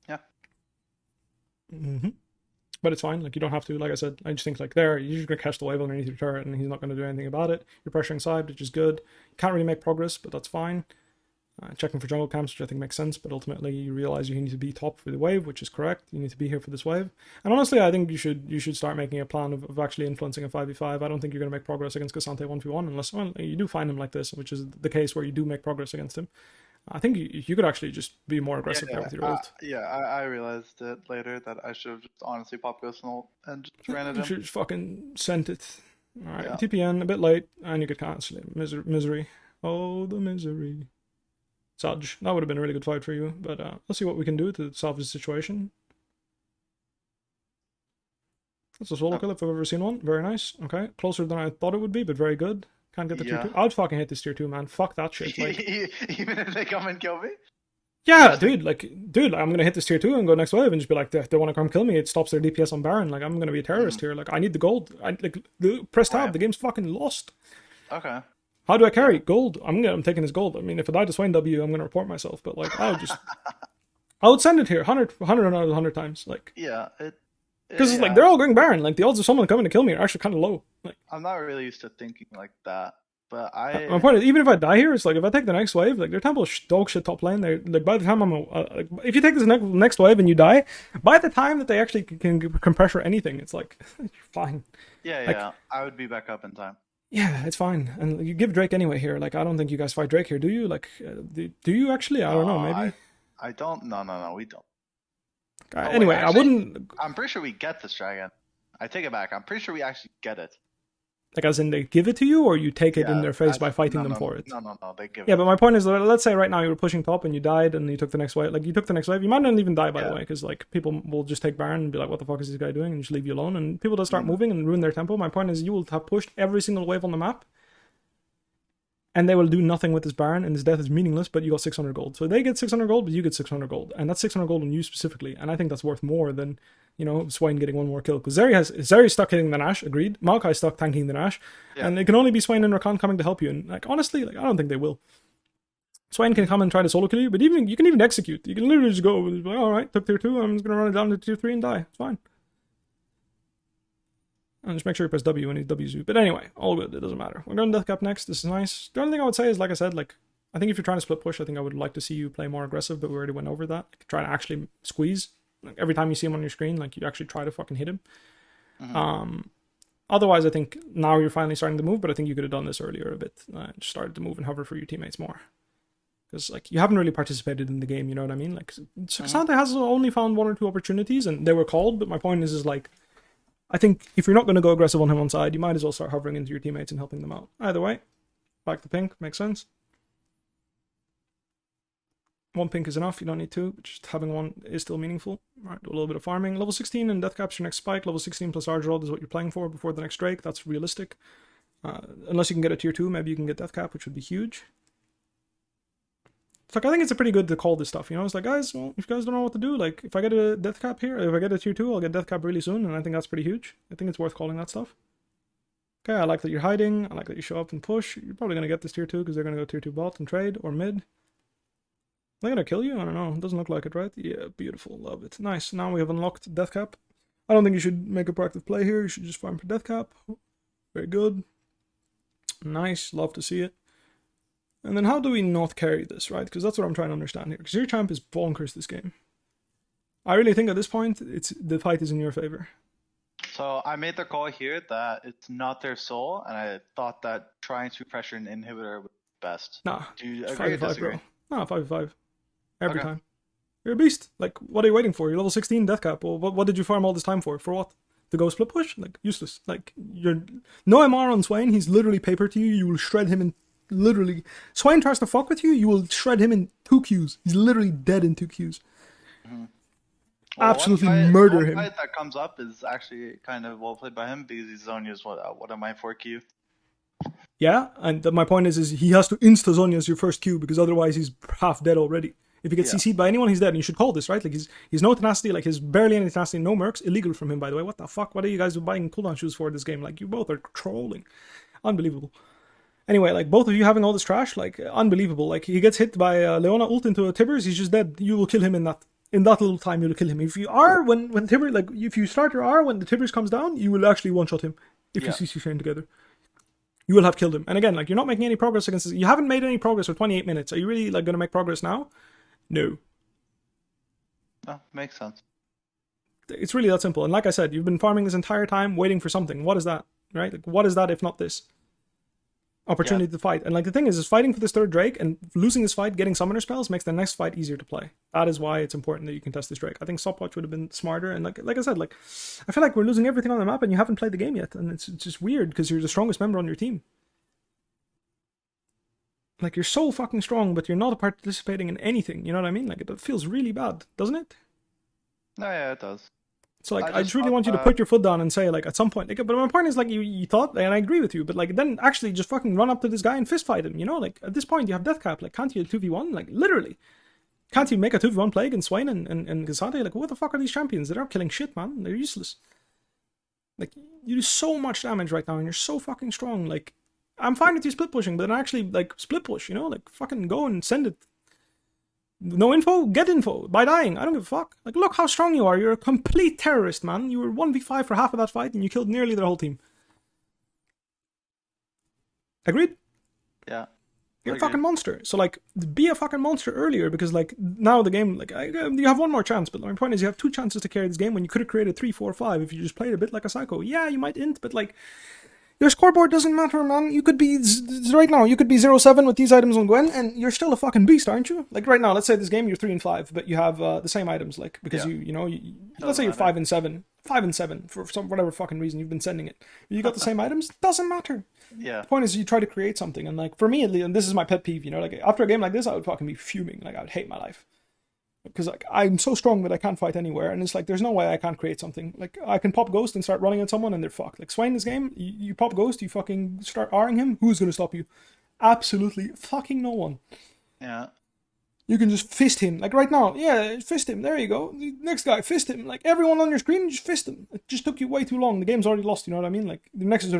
Yeah. But it's fine. Like, you don't have to. Like I said, I just think, like, you're just going to catch the wave underneath your turret, and he's not going to do anything about it. You're pressuring side, which is good. You can't really make progress, but that's fine. Checking for jungle camps, which I think makes sense, but ultimately you realize you need to be top for the wave, which is correct. You need to be here for this wave. And honestly, I think you should start making a plan of actually influencing a 5v5. I don't think you're going to make progress against Cassante 1v1 unless you do find him like this, which is the case where you do make progress against him. I think you could actually just be more aggressive there with your ult. I realized it later that I should have just honestly popped Ghost and just ran at him. You should just fucking send it. Alright, yeah. TPN a bit late, and you could cancel it. Misery. Oh, the misery. Saj, that would have been a really good fight for you, but let's see what we can do to solve this situation. That's a solo kill if I've ever seen one. Very nice. Okay, closer than I thought it would be, but very good. Can't get the tier 2. I'd fucking hit this tier 2, man. Fuck that shit. Like, even if they come and kill me? Yeah, dude, I'm gonna hit this tier 2 and go next wave and just be like, they want to come kill me, it stops their DPS on Baron. Like, I'm gonna be a terrorist here. Like, I need the gold. Press tab, the game's fucking lost. Okay. How do I carry? Gold. I'm taking his gold. I mean, if I die to Swain W, I'm going to report myself. But, like, I would send it here 100 out of 100 times. Like, yeah. Because it's like, they're all going Baron. Like, the odds of someone coming to kill me are actually kind of low. Like, I'm not really used to thinking like that. But my point is, even if I die here, it's like, if I take the next wave, like, their temple is dog shit top lane. They're, like, by the time if you take this next wave and you die, by the time that they actually can pressure anything, it's like, you're fine. Yeah, like, yeah. I would be back up in time. Yeah, it's fine. And you give Drake anyway here. Like, I don't think you guys fight Drake here, do you? Like, do you actually? I don't know, maybe? I don't. No, we don't. Anyway, wait, actually, I wouldn't... I'm pretty sure we get this dragon. I take it back. I'm pretty sure we actually get it. Like, as in they give it to you, or you take it in their face by fighting them for it? No, they give it. Yeah, but my point is, let's say right now you were pushing top and you died and you took the next wave. Like, you took the next wave. You might not even die, by the way, because, like, people will just take Baron and be like, what the fuck is this guy doing? And just leave you alone. And people just start moving and ruin their tempo. My point is, you will have pushed every single wave on the map. And they will do nothing with this Baron, and his death is meaningless, but you got 600 gold. So they get 600 gold, but you get 600 gold. And that's 600 gold on you specifically. And I think that's worth more than, Swain getting one more kill. Because Zeri's stuck hitting the Nash, agreed. Maokai's stuck tanking the Nash. Yeah. And it can only be Swain and Rakan coming to help you. And, like, honestly, like, I don't think they will. Swain can come and try to solo kill you, but you can even execute. You can literally just go, like, alright, took tier 2, I'm just going to run it down to tier 3 and die. It's fine. And just make sure you press W when he W's you. But anyway, all good. It doesn't matter. We're going to Death Cap next. This is nice. The only thing I would say is, like I said, like, I think if you're trying to split push, I think I would like to see you play more aggressive, but we already went over that. Like, try to actually squeeze. Like, every time you see him on your screen, like, you actually try to fucking hit him. Otherwise, I think now you're finally starting to move, but I think you could have done this earlier a bit. Just started to move and hover for your teammates more. Because, like, you haven't really participated in the game, you know what I mean? Like, Cassante has only found 1 or 2 opportunities, and they were called, but my point is like, I think if you're not going to go aggressive on him on side, you might as well start hovering into your teammates and helping them out. Either way, back to pink, makes sense. 1 pink is enough, you don't need 2, but just having 1 is still meaningful. Alright, do a little bit of farming. Level 16 and Death Cap's your next spike. Level 16 plus Argerald is what you're playing for before the next Drake, that's realistic. Unless you can get a tier 2, maybe you can get death cap, which would be huge. It's like, I think it's pretty good to call this stuff, you know? It's like, guys, well, if you guys don't know what to do, like, if I get a death cap here, if I get a tier 2, I'll get death cap really soon, and I think that's pretty huge. I think it's worth calling that stuff. Okay, I like that you're hiding. I like that you show up and push. You're probably going to get this tier 2 because they're going to go tier 2 bot and trade or mid. Are they going to kill you? I don't know. It doesn't look like it, right? Yeah, beautiful. Love it. Nice. Now we have unlocked death cap. I don't think you should make a proactive play here. You should just farm for death cap. Very good. Nice. Love to see it. And then how do we not carry this, right? Because that's what I'm trying to understand here. Because your champ is bonkers this game. I really think at this point, the fight is in your favor. So I made the call here that it's not their soul, and I thought that trying to pressure an inhibitor was best. Nah. Do you agree or disagree? Nah, 5v5. Every time. You're a beast. Like, what are you waiting for? You're level 16 death cap. Well, what did you farm all this time for? For what? To go split push? Like, useless. Like, you're... No MR on Swain. He's literally paper to you. You will shred him in... Literally. Swain tries to fuck with you. You will shred him in 2 Qs. He's literally dead in 2 Qs. Mm-hmm. Well, absolutely murder him. One fight that comes up is actually kind of well played by him because he's Zonya's what am I 4Q? Yeah, and my point is he has to insta Zonya as your first Q because otherwise he's half dead already. If he gets CC'd by anyone, he's dead, and you should call this, right? Like he's no tenacity, like he's barely any tenacity, no mercs, illegal from him, by the way. What the fuck? What are you guys buying cooldown shoes for this game? Like, you both are trolling. Unbelievable. Anyway, like, both of you having all this trash, like, unbelievable. Like, he gets hit by Leona ult into a Tibbers, he's just dead. You will kill him in that little time. You'll kill him. If you are, when Tibbers, like, if you start your R, when the Tibbers comes down, you will actually one-shot him. If you CC Shane together. You will have killed him. And again, like, you're not making any progress against this. You haven't made any progress for 28 minutes. Are you really, like, going to make progress now? No. Oh, makes sense. It's really that simple. And like I said, you've been farming this entire time, waiting for something. What is that? Right? Like, what is that if not this? Opportunity to fight. And like the thing is fighting for this third Drake and losing this fight, getting summoner spells makes the next fight easier to play. That is why it's important that you contest this Drake. I think stopwatch would have been smarter. And like I said, like, I feel like we're losing everything on the map and you haven't played the game yet. And it's just weird because you're the strongest member on your team. Like, you're so fucking strong, but you're not participating in anything. You know what I mean? Like, it feels really bad, doesn't it? No, yeah, it does. So, like, I just really want you to put your foot down and say, like, at some point, like, but my point is, like, you thought, and I agree with you, but, like, then actually just fucking run up to this guy and fist fight him, you know? Like, at this point, you have death cap. Like, can't you 2v1? Like, literally. Can't you make a 2v1 play against Swain and Gazante? Like, what the fuck are these champions? They're killing shit, man. They're useless. Like, you do so much damage right now, and you're so fucking strong. Like, I'm fine with you split pushing, but then actually, like, split push, you know? Like, fucking go and send it. No info? Get info. By dying. I don't give a fuck. Like, look how strong you are. You're a complete terrorist, man. You were 1v5 for half of that fight, and you killed nearly their whole team. Agreed? Yeah. You're a fucking monster. So, like, be a fucking monster earlier, because, like, now the game, like, you have one more chance, but my point is you have 2 chances to carry this game when you could have created 3, 4, 5 if you just played a bit like a psycho. Yeah, you might int, but, like, your scoreboard doesn't matter, man. You could be, right now, you could be 0-7 with these items on Gwen, and you're still a fucking beast, aren't you? Like, right now, let's say this game, you're 3-5, but you have the same items, like, because let's say you're 5-7. 5-7, for some whatever fucking reason, you've been sending it. You got the same items, doesn't matter. Yeah. The point is, you try to create something, and, like, for me, and this is my pet peeve, you know, like, after a game like this, I would fucking be fuming. Like, I would hate my life. Because, like, I'm so strong that I can't fight anywhere, and it's like, there's no way I can't create something. Like, I can pop Ghost and start running at someone, and they're fucked. Like, Swain this game, you pop Ghost, you fucking start R-ing him, who's gonna stop you? Absolutely fucking no one. Yeah. You can just fist him. Like, right now, yeah, fist him, there you go. Next guy, fist him. Like, everyone on your screen, just fist him. It just took you way too long. The game's already lost, you know what I mean? Like, your Nexus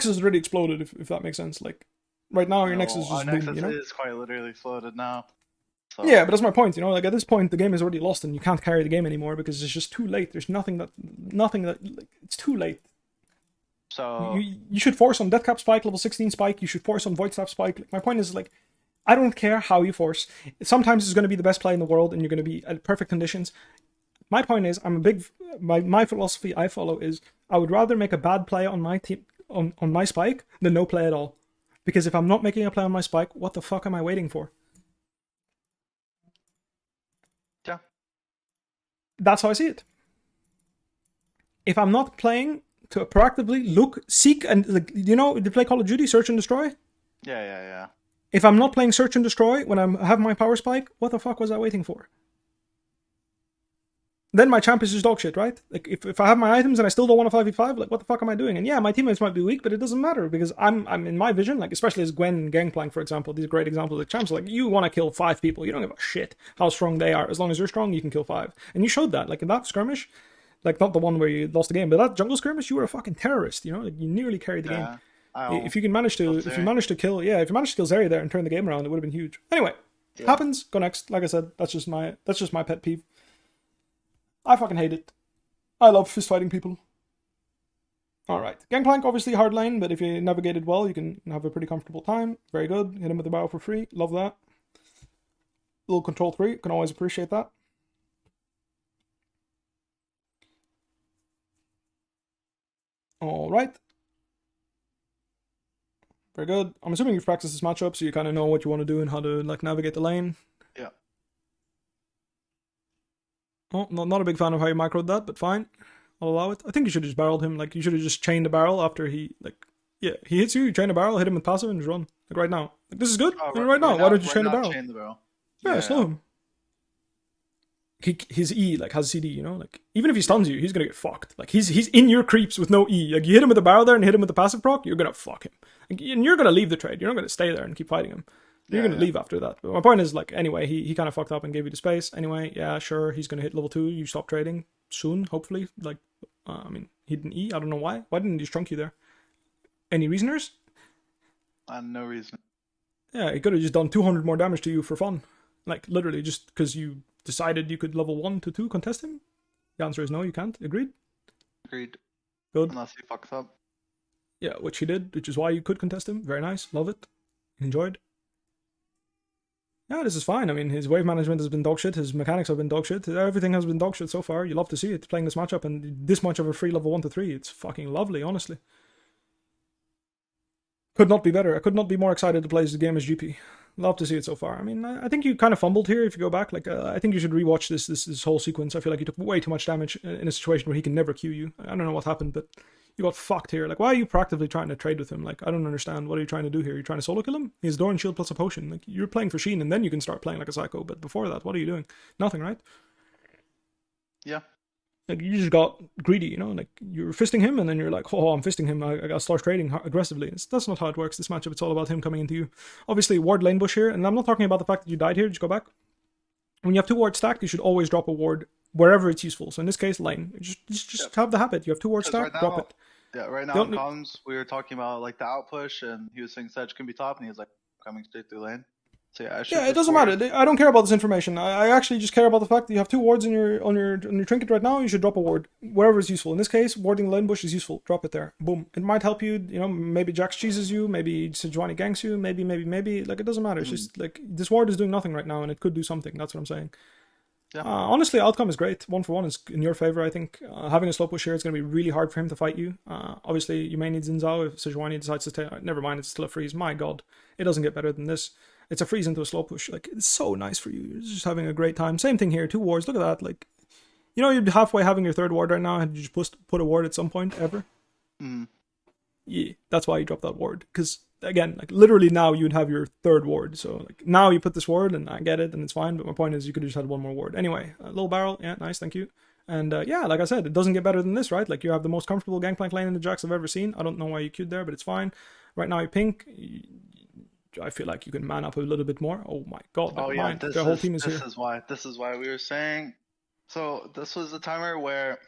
has already exploded, if that makes sense. Like, right now, your Nexus is just boom, Nexus you know? is quite literally exploded now. So. Yeah, but that's my point, you know, like, at this point, the game is already lost and you can't carry the game anymore because it's just too late. There's nothing that, like, it's too late. So... You should force on Death Cap Spike, level 16 Spike, you should force on Void Staff Spike. Like, my point is, like, I don't care how you force. Sometimes it's going to be the best play in the world and you're going to be at perfect conditions. My point is, my philosophy I follow is, I would rather make a bad play on my team, on my Spike, than no play at all. Because if I'm not making a play on my Spike, what the fuck am I waiting for? Yeah. That's how I see it. If I'm not playing to proactively look, seek, and, like, you know, they play Call of Duty, Search and Destroy? Yeah. If I'm not playing Search and Destroy when I have my power spike, what the fuck was I waiting for? then my champ is just dog shit, right? Like if I have my items and I still don't want a 5v5, like what the fuck am I doing? And yeah, my teammates might be weak, but it doesn't matter because I'm in my vision, like especially as Gwen and Gangplank, for example, these are great examples of champs. Like you want to kill 5 people, you don't give a shit how strong they are. As long as you're strong, you can kill 5. And you showed that, like in that skirmish, like not the one where you lost the game, but that jungle skirmish, you were a fucking terrorist. You know, like you nearly carried the game. If you managed to kill Zeri there and turn the game around, it would have been huge. Anyway, happens. Go next. Like I said, that's just my pet peeve. I fucking hate it. I love fist fighting people. Alright. Gangplank, obviously hard lane, but if you navigate it well, you can have a pretty comfortable time. Very good. Hit him with the barrel for free. Love that. Little control 3. Can always appreciate that. Alright. Very good. I'm assuming you've practiced this matchup, so you kind of know what you want to do and how to like navigate the lane. Yeah. Oh, not a big fan of how you macroed that, but fine. I'll allow it. I think you should have just barreled him. Like, you should have just chained the barrel after he, like, yeah, he hits you chain a barrel, hit him with passive, and just run. Like, right now. Like, this is good. Right now. Why don't you chain the barrel? Yeah, slow him. His E, like, has CD, you know? Like, even if he stuns you, he's gonna get fucked. Like, he's in your creeps with no E. Like, you hit him with a barrel there and hit him with the passive proc, you're gonna fuck him. Like, and you're gonna leave the trade. You're not gonna stay there and keep fighting him. You're going to leave after that. But my point is, like, anyway, he kind of fucked up and gave you the space. Anyway, yeah, sure, he's going to hit level 2. You stop trading soon, hopefully. Like, I mean, he didn't E. I don't know why. Why didn't he just trunk you there? Any reasoners? No reason. Yeah, he could have just done 200 more damage to you for fun. Like, literally, just because you decided you could level 1 to 2 contest him? The answer is no, you can't. Agreed? Agreed. Good. Unless he fucks up. Yeah, which he did, which is why you could contest him. Very nice. Love it. Enjoyed. Yeah, this is fine. I mean, his wave management has been dogshit. His mechanics have been dogshit. Everything has been dogshit so far. You love to see it playing this matchup and this much of a free level 1 to 3. It's fucking lovely, honestly. Could not be better. I could not be more excited to play this game as GP. Love to see it so far. I mean, I think you kind of fumbled here if you go back. Like, I think you should rewatch this whole sequence. I feel like you took way too much damage in a situation where he can never Q you. I don't know what happened, but you got fucked here. Like, why are you proactively trying to trade with him? Like, I don't understand. What are you trying to do here? You're trying to solo kill him? He has door and shield plus a potion. Like, you're playing for Sheen, and then you can start playing like a psycho. But before that, what are you doing? Nothing, right? Yeah. Like, you just got greedy, you know? Like, you're fisting him, and then you're like, oh, I'm fisting him. I gotta start trading aggressively. That's not how it works, this matchup. It's all about him coming into you. Obviously, ward lane bush here, and I'm not talking about the fact that you died here. Just go back. When you have 2 wards stacked, you should always drop a ward wherever it's useful. So in this case, lane. Just have the habit. You have 2 wards stacked, drop it. Yeah, right now in comms, we were talking about like the outpush, and he was saying Sedge can be top, and he was like coming straight through lane. So yeah, it doesn't matter. I don't care about this information. I actually just care about the fact that you have 2 wards on your trinket right now. You should drop a ward wherever is useful. In this case, warding the lane bush is useful. Drop it there. Boom. It might help you. You know, maybe Jax cheeses you. Maybe Sejuani ganks you. Maybe. Like, it doesn't matter. It's just like this ward is doing nothing right now, and it could do something. That's what I'm saying. Yeah. Honestly, outcome is great. 1-for-1 is in your favor, I think. Having a slow push here is going to be really hard for him to fight you. Obviously, you may need Zinzao if Sejuani decides to stay. Never mind, it's still a freeze. My god. It doesn't get better than this. It's a freeze into a slow push. Like, it's so nice for you. You're just having a great time. Same thing here. 2 wards. Look at that. Like, you know, you're halfway having your 3rd ward right now. Had you just put a ward at some point ever? Yeah, that's why you dropped that ward. Because, again, like, literally now you'd have your 3rd ward. So, like, now you put this ward, and I get it, and it's fine. But my point is, you could have just had 1 more ward. Anyway, a little barrel. Yeah, nice. Thank you. And, yeah, like I said, it doesn't get better than this, right? Like, you have the most comfortable Gangplank lane in the Jax I've ever seen. I don't know why you queued there, but it's fine. Right now, you pink. I feel like you can man up a little bit more. Oh my god! Oh yeah, the whole team is here. This is why we were saying. So this was the timer where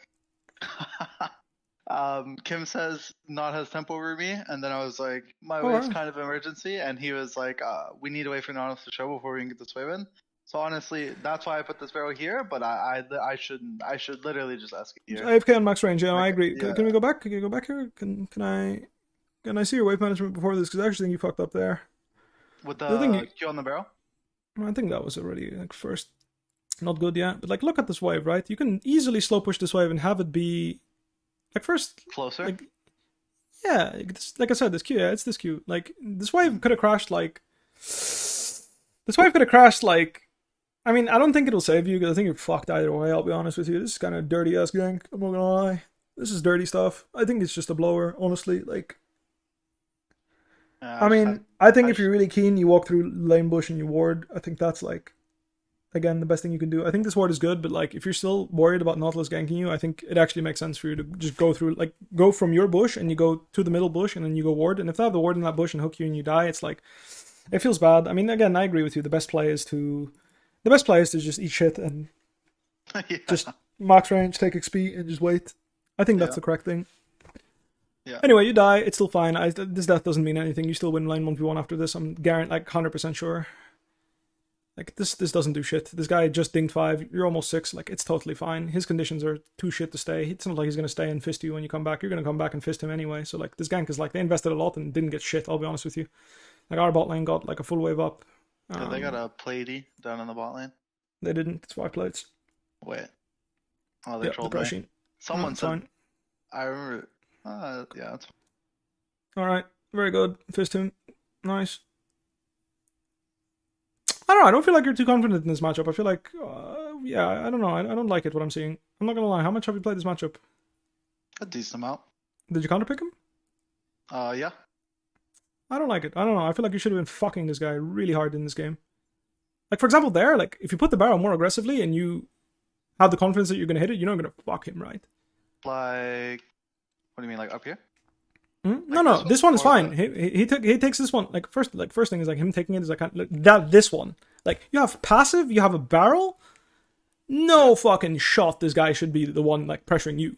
Kim says not has tempo over me, and then I was like, my wave's kind of emergency, and he was like, we need to wait for Nautilus to show before we can get this wave in. So honestly, that's why I put this barrel here. But I shouldn't. I should literally just ask it here. AFK on max range. Yeah, I agree. Yeah. Can we go back? Can you go back here? Can I see your wave management before this? Because I actually think you fucked up there. With the Q on the barrel? I think that was already like first not good yet. But like, look at this wave, right? You can easily slow push this wave and have it be like first closer. Like, yeah, like I said, this Q. Yeah, it's this Q. Like this wave could have crashed. Like this wave could have crashed. Like, I mean, I don't think it'll save you because I think you're fucked either way. I'll be honest with you. This is kind of dirty ass gank. I'm not gonna lie. This is dirty stuff. I think it's just a blower, honestly. Like. I mean, I think if you're really keen, you walk through lane bush and you ward. I think that's like again, the best thing you can do. I think this ward is good, but like if you're still worried about Nautilus ganking you, I think it actually makes sense for you to just go through, like go from your bush and you go to the middle bush and then you go ward. And if they have the ward in that bush and hook you and you die, it's like it feels bad. I mean, again, I agree with you. The best play is to just eat shit and Yeah. just max range, take XP, and just wait. I think that's Yeah. the correct thing. Yeah. Anyway, you die. It's still fine. This death doesn't mean anything. You still win lane 1v1 after this. I'm guaranteed, like 100% sure. Like this doesn't do shit. This guy just dinged 5. You're almost 6. Like it's totally fine. His conditions are too shit to stay. It's not like he's gonna stay and fist you when you come back. You're gonna come back and fist him anyway. So like this gank is like they invested a lot and didn't get shit. I'll be honest with you. Like our bot lane got like a full wave up. Yeah, they got a Plady down in the bot lane. They didn't. It's 5 plates. Wait. Oh, they Yeah, the trolled price me. sheet. Someone It's said. fine. I remember. Yeah, that's All right, very good. Fist him. Nice. I don't know. I don't feel like you're too confident in this matchup. I feel like, yeah, I don't know. I don't like it. What I'm seeing. I'm not gonna lie. How much have you played this matchup? a decent amount. Did you counterpick him? Yeah. I don't like it. I don't know. I feel like you should have been fucking this guy really hard in this game. Like for example, there, like if you put the barrel more aggressively and you have the confidence that you're gonna hit it, you're not gonna fuck him, right? Like, what do you mean, like up here? No, no, this one is or fine. He takes this one. Like first thing is like him taking it is like this one. Like you have passive, you have a barrel. No fucking shot. This guy should be the one like pressuring you.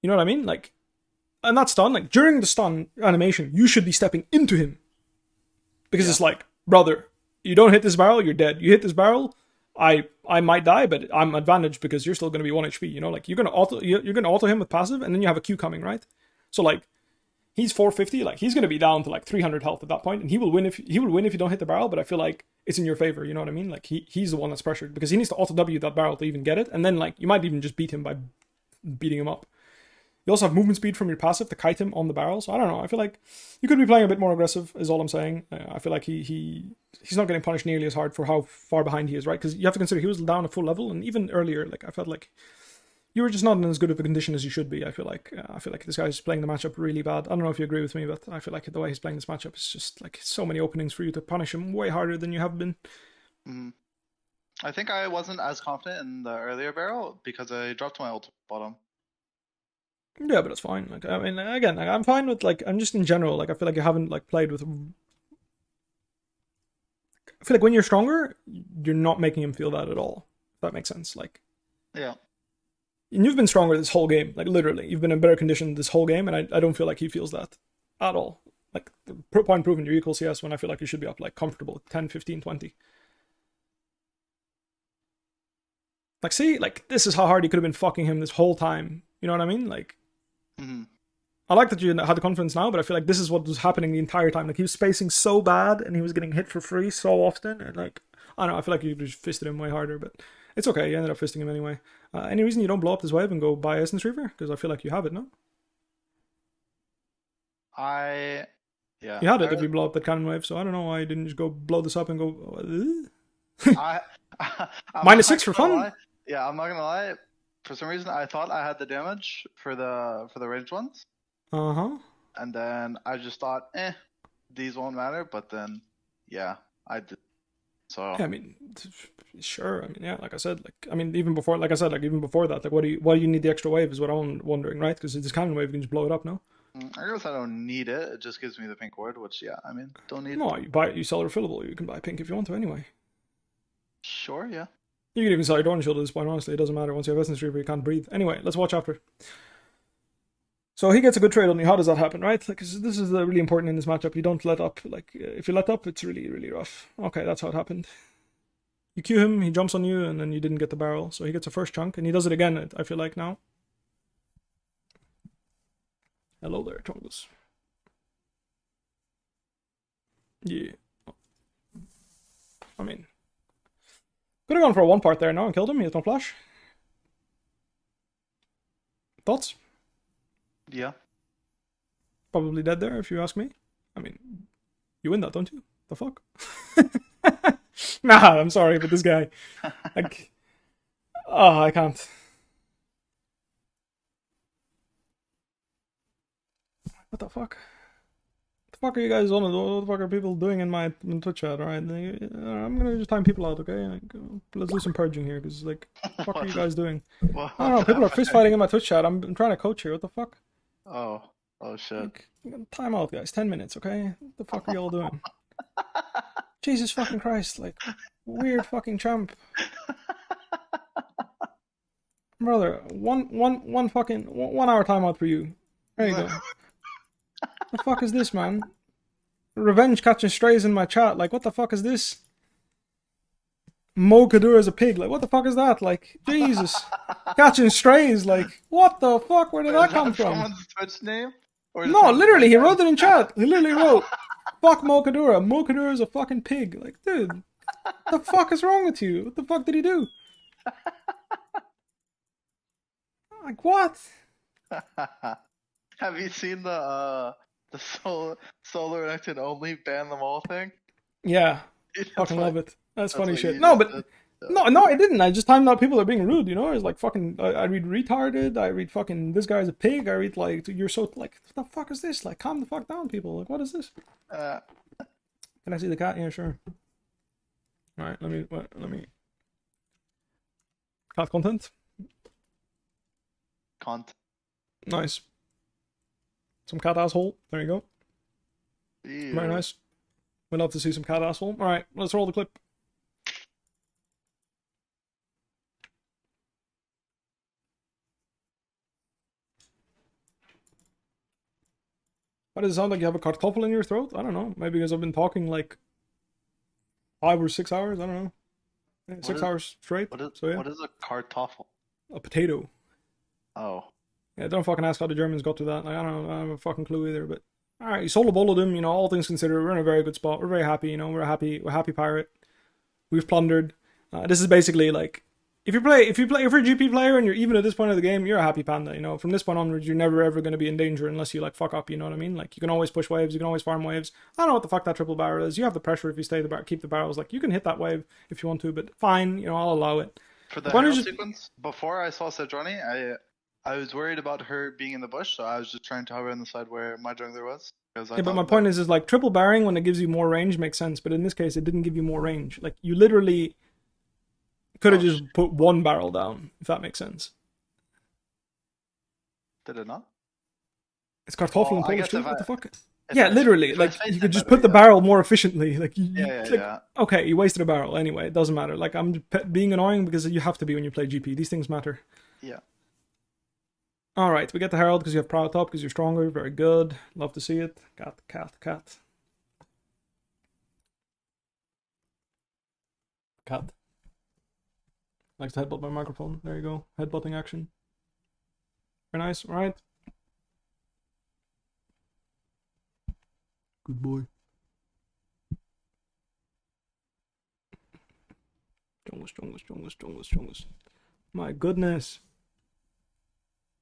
You know what I mean? Like, and that stun, like during the stun animation, you should be stepping into him because it's like, brother, you don't hit this barrel, you're dead. You hit this barrel, I might die, but I'm advantaged because you're still going to be 1 HP. You know, like you're gonna auto him with passive, and then you have a Q coming, right? So like. He's 450, like he's gonna be down to like 300 health at that point, and he will win if you don't hit the barrel. But I feel like it's in your favor, you know what I mean? Like he's the one that's pressured because he needs to auto W that barrel to even get it, and then like you might even just beat him by beating him up. You also have movement speed from your passive to kite him on the barrel. So I don't know. I feel like you could be playing a bit more aggressive. Is all I'm saying. I feel like he's not getting punished nearly as hard for how far behind he is, right? Because you have to consider he was down a full level, and even earlier, like I felt like. You were just not in as good of a condition as you should be. I feel like this guy's playing the matchup really bad. I don't know if you agree with me, but I feel like the way he's playing this matchup is just like so many openings for you to punish him way harder than you have been. I think I wasn't as confident in the earlier barrel because I dropped my ult bottom. Yeah, but it's fine. Like I mean, again, like, I'm fine with like I'm just in general. Like I feel like you haven't like played with. I feel like when you're stronger, you're not making him feel that at all. If that makes sense. Like. Yeah. And you've been stronger this whole game, like literally. You've been in better condition this whole game, and I don't feel like he feels that at all. Like, point proven, you're equal CS when I feel like you should be up, like, comfortable, 10, 15, 20. Like, see, like, this is how hard you could have been fucking him this whole time. You know what I mean? Like, I like that you had the confidence now, but I feel like this is what was happening the entire time. Like, he was spacing so bad, and he was getting hit for free so often, and like, I don't know, I feel like you just fisted him way harder, but it's okay, you ended up fisting him anyway. Any reason you don't blow up this wave and go buy Essence Reaver? Because I feel like you have it, no? Yeah. You had it if you blow up that cannon wave, so I don't know why you didn't just go blow this up and go... -6 for fun? Lie. Yeah, I'm not gonna lie. For some reason, I thought I had the damage for the ranged ones. Uh-huh. And then I just thought, these won't matter. But then, yeah, I did. So yeah, I mean, sure. I mean, yeah, like I said, like I mean, even before that, like, why do you need the extra wave? Is what I'm wondering, right? Because this cannon wave you can just blow it up, no? I guess I don't need it. It just gives me the pink ward, which yeah, I mean, don't need. No, you sell refillable. You can buy pink if you want to, anyway. Sure, yeah. You can even sell your Dawn Shield at this point. Honestly, it doesn't matter. Once you have Essence Reaver, you can't breathe. Anyway, let's watch after. So he gets a good trade on you. How does that happen, right? Like, this is really important in this matchup. You don't let up. Like, if you let up, it's really, really rough. Okay, that's how it happened. You Q him, he jumps on you, and then you didn't get the barrel. So he gets a first chunk, and he does it again, I feel like, now. Hello there, Chungus. Yeah. I mean, could have gone for a one part there now and killed him. He has no flash. Thoughts? Yeah. Probably dead there, if you ask me. I mean, you win that, don't you? The fuck? Nah, I'm sorry, but this guy. Like, oh, I can't. What the fuck? fuck are you guys on? What the fuck are people doing in my Twitch chat? All right, I'm gonna just time people out, okay? Like, let's do some purging here, because like, what the fuck are you guys doing? I don't know. People are fist fighting in my Twitch chat. I'm trying to coach here. What the fuck? Oh, oh shit. Like, time out, guys. 10 minutes, okay? What the fuck are y'all doing? Jesus fucking Christ! Like, weird fucking champ. Brother, one fucking 1 hour timeout for you. There you go. The fuck is this, man? Revenge catching strays in my chat. Like, what the fuck is this? Mo Kadura's a pig. Like, what the fuck is that? Like, Jesus. Catching strays. Like, what the fuck? Where did that come from? Someone's Twitch name? No, literally, he wrote it in chat. He literally wrote, fuck Mo Kadura. Mo Kadura is a fucking pig. Like, dude, what the fuck is wrong with you? What the fuck did he do? Like, what? Have you seen the solar elected only ban them all thing? Yeah, fucking love it. That's funny shit. No, but no, I didn't. I just timed out people that are being rude. You know, it's like fucking. I read retarded. I read fucking. This guy's a pig. I read like you're so like. What the fuck is this? Like, calm the fuck down, people. Like, what is this? Can I see the cat? Yeah, sure. All right, let me. Cat content. Nice. Some cat asshole. There you go. Ew. Very nice. We'd love to see some cat asshole. All right, let's roll the clip. Why does it sound like you have a kartoffel in your throat? I don't know. Maybe because I've been talking like 5 or 6 hours. I don't know. 6 hours straight. What is a kartoffel? A potato. Oh. Yeah, don't fucking ask how the Germans got to that. Like, I don't know. I don't have a fucking clue either. But all right, you sold a bowl of them. You know, all things considered, we're in a very good spot. We're very happy. You know, we're a happy pirate. We've plundered. This is basically like if you're a GP player and you're even at this point of the game, you're a happy panda. You know, from this point onwards, you're never ever going to be in danger unless you like fuck up. You know what I mean? Like you can always push waves, you can always farm waves. I don't know what the fuck that triple barrel is. You have the pressure if you keep the barrels. Like you can hit that wave if you want to, but fine. You know, I'll allow it. For the Herald sequence, before I saw Sejuani, I was worried about her being in the bush, so I was just trying to hover on the side where my jungler was. Yeah, but my point is like triple barring when it gives you more range makes sense, but in this case, it didn't give you more range. Like you literally could have just put one barrel down, if that makes sense. Did it not? It's kartoffel and Polish too? What the fuck? Yeah, literally. Like, you could just put the barrel more efficiently. Like, okay, you wasted a barrel. Anyway, it doesn't matter. Like, I'm being annoying because you have to be when you play GP. These things matter. Yeah. Alright, we get the Herald because you have Proud Top, because you're stronger. Very good. Love to see it. Cat. Cat. Likes to headbutt my microphone. There you go. Headbutting action. Very nice. Alright. Good boy. Junglist. My goodness.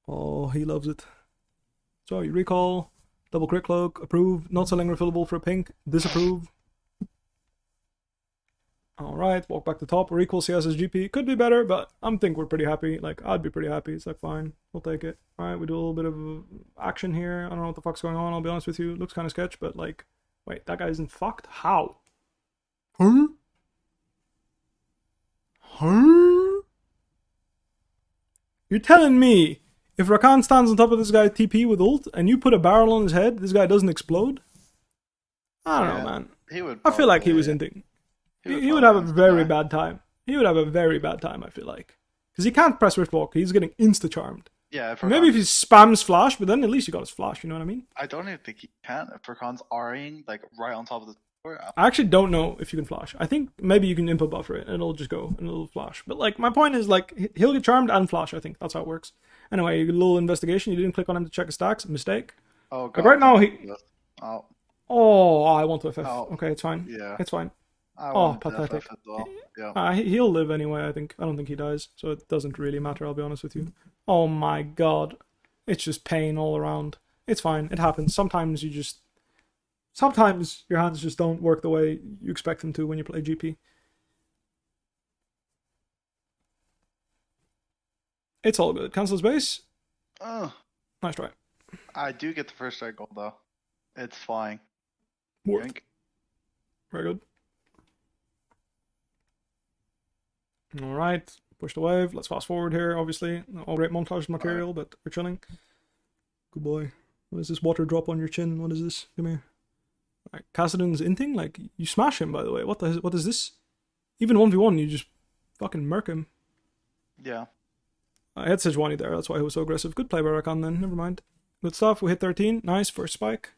Oh, he loves it. Sorry, recall. Double crit cloak. Approve. Not selling refillable for a pink. Disapprove. Alright, walk back to top. We're equal CS as GP. Could be better, but I think we're pretty happy. Like, I'd be pretty happy. It's like, fine. We'll take it. Alright, we do a little bit of action here. I don't know what the fuck's going on, I'll be honest with you. It looks kind of sketch, but like... Wait, that guy isn't fucked? How? Huh? You're telling me if Rakan stands on top of this guy TP with ult and you put a barrel on his head, this guy doesn't explode? I don't know, man. I feel like he was inting. He would have a very bad time. He would have a very bad time, I feel like. Because he can't press Rift Walk. He's getting insta-charmed. Yeah, maybe if he spams Flash, but then at least you got his Flash, you know what I mean? I don't even think he can if Rakan's RAing like right on top of the tower. I actually don't know if you can Flash. I think maybe you can input buffer it and it'll just go and it'll Flash. But like, my point is like, he'll get charmed and Flash, I think. That's how it works. Anyway, a little investigation. You didn't click on him to check his stacks. Mistake. Oh, God. Like right now, he... Oh, I want to FF. Oh. Okay, it's fine. Yeah. It's fine. Oh, pathetic. Well. Yeah. He'll live anyway, I think. I don't think he dies, so it doesn't really matter, I'll be honest with you. Oh my god. It's just pain all around. It's fine. It happens. Sometimes your hands just don't work the way you expect them to when you play GP. It's all good. Cancel his base. Oh. Nice try. I do get the first strike gold, though. It's flying. Worth. Drink. Very good. Alright, push the wave. Let's fast forward here, obviously. All great montage material, but we're chilling. Good boy. What is this water drop on your chin? What is this? Come here. Alright, Kassadin's inting? Like, you smash him, by the way. What is this? Even 1v1, you just fucking murk him. Yeah. I had Sejuani there, that's why he was so aggressive. Good play by Rakan then, never mind. Good stuff, we hit 13. Nice, first spike.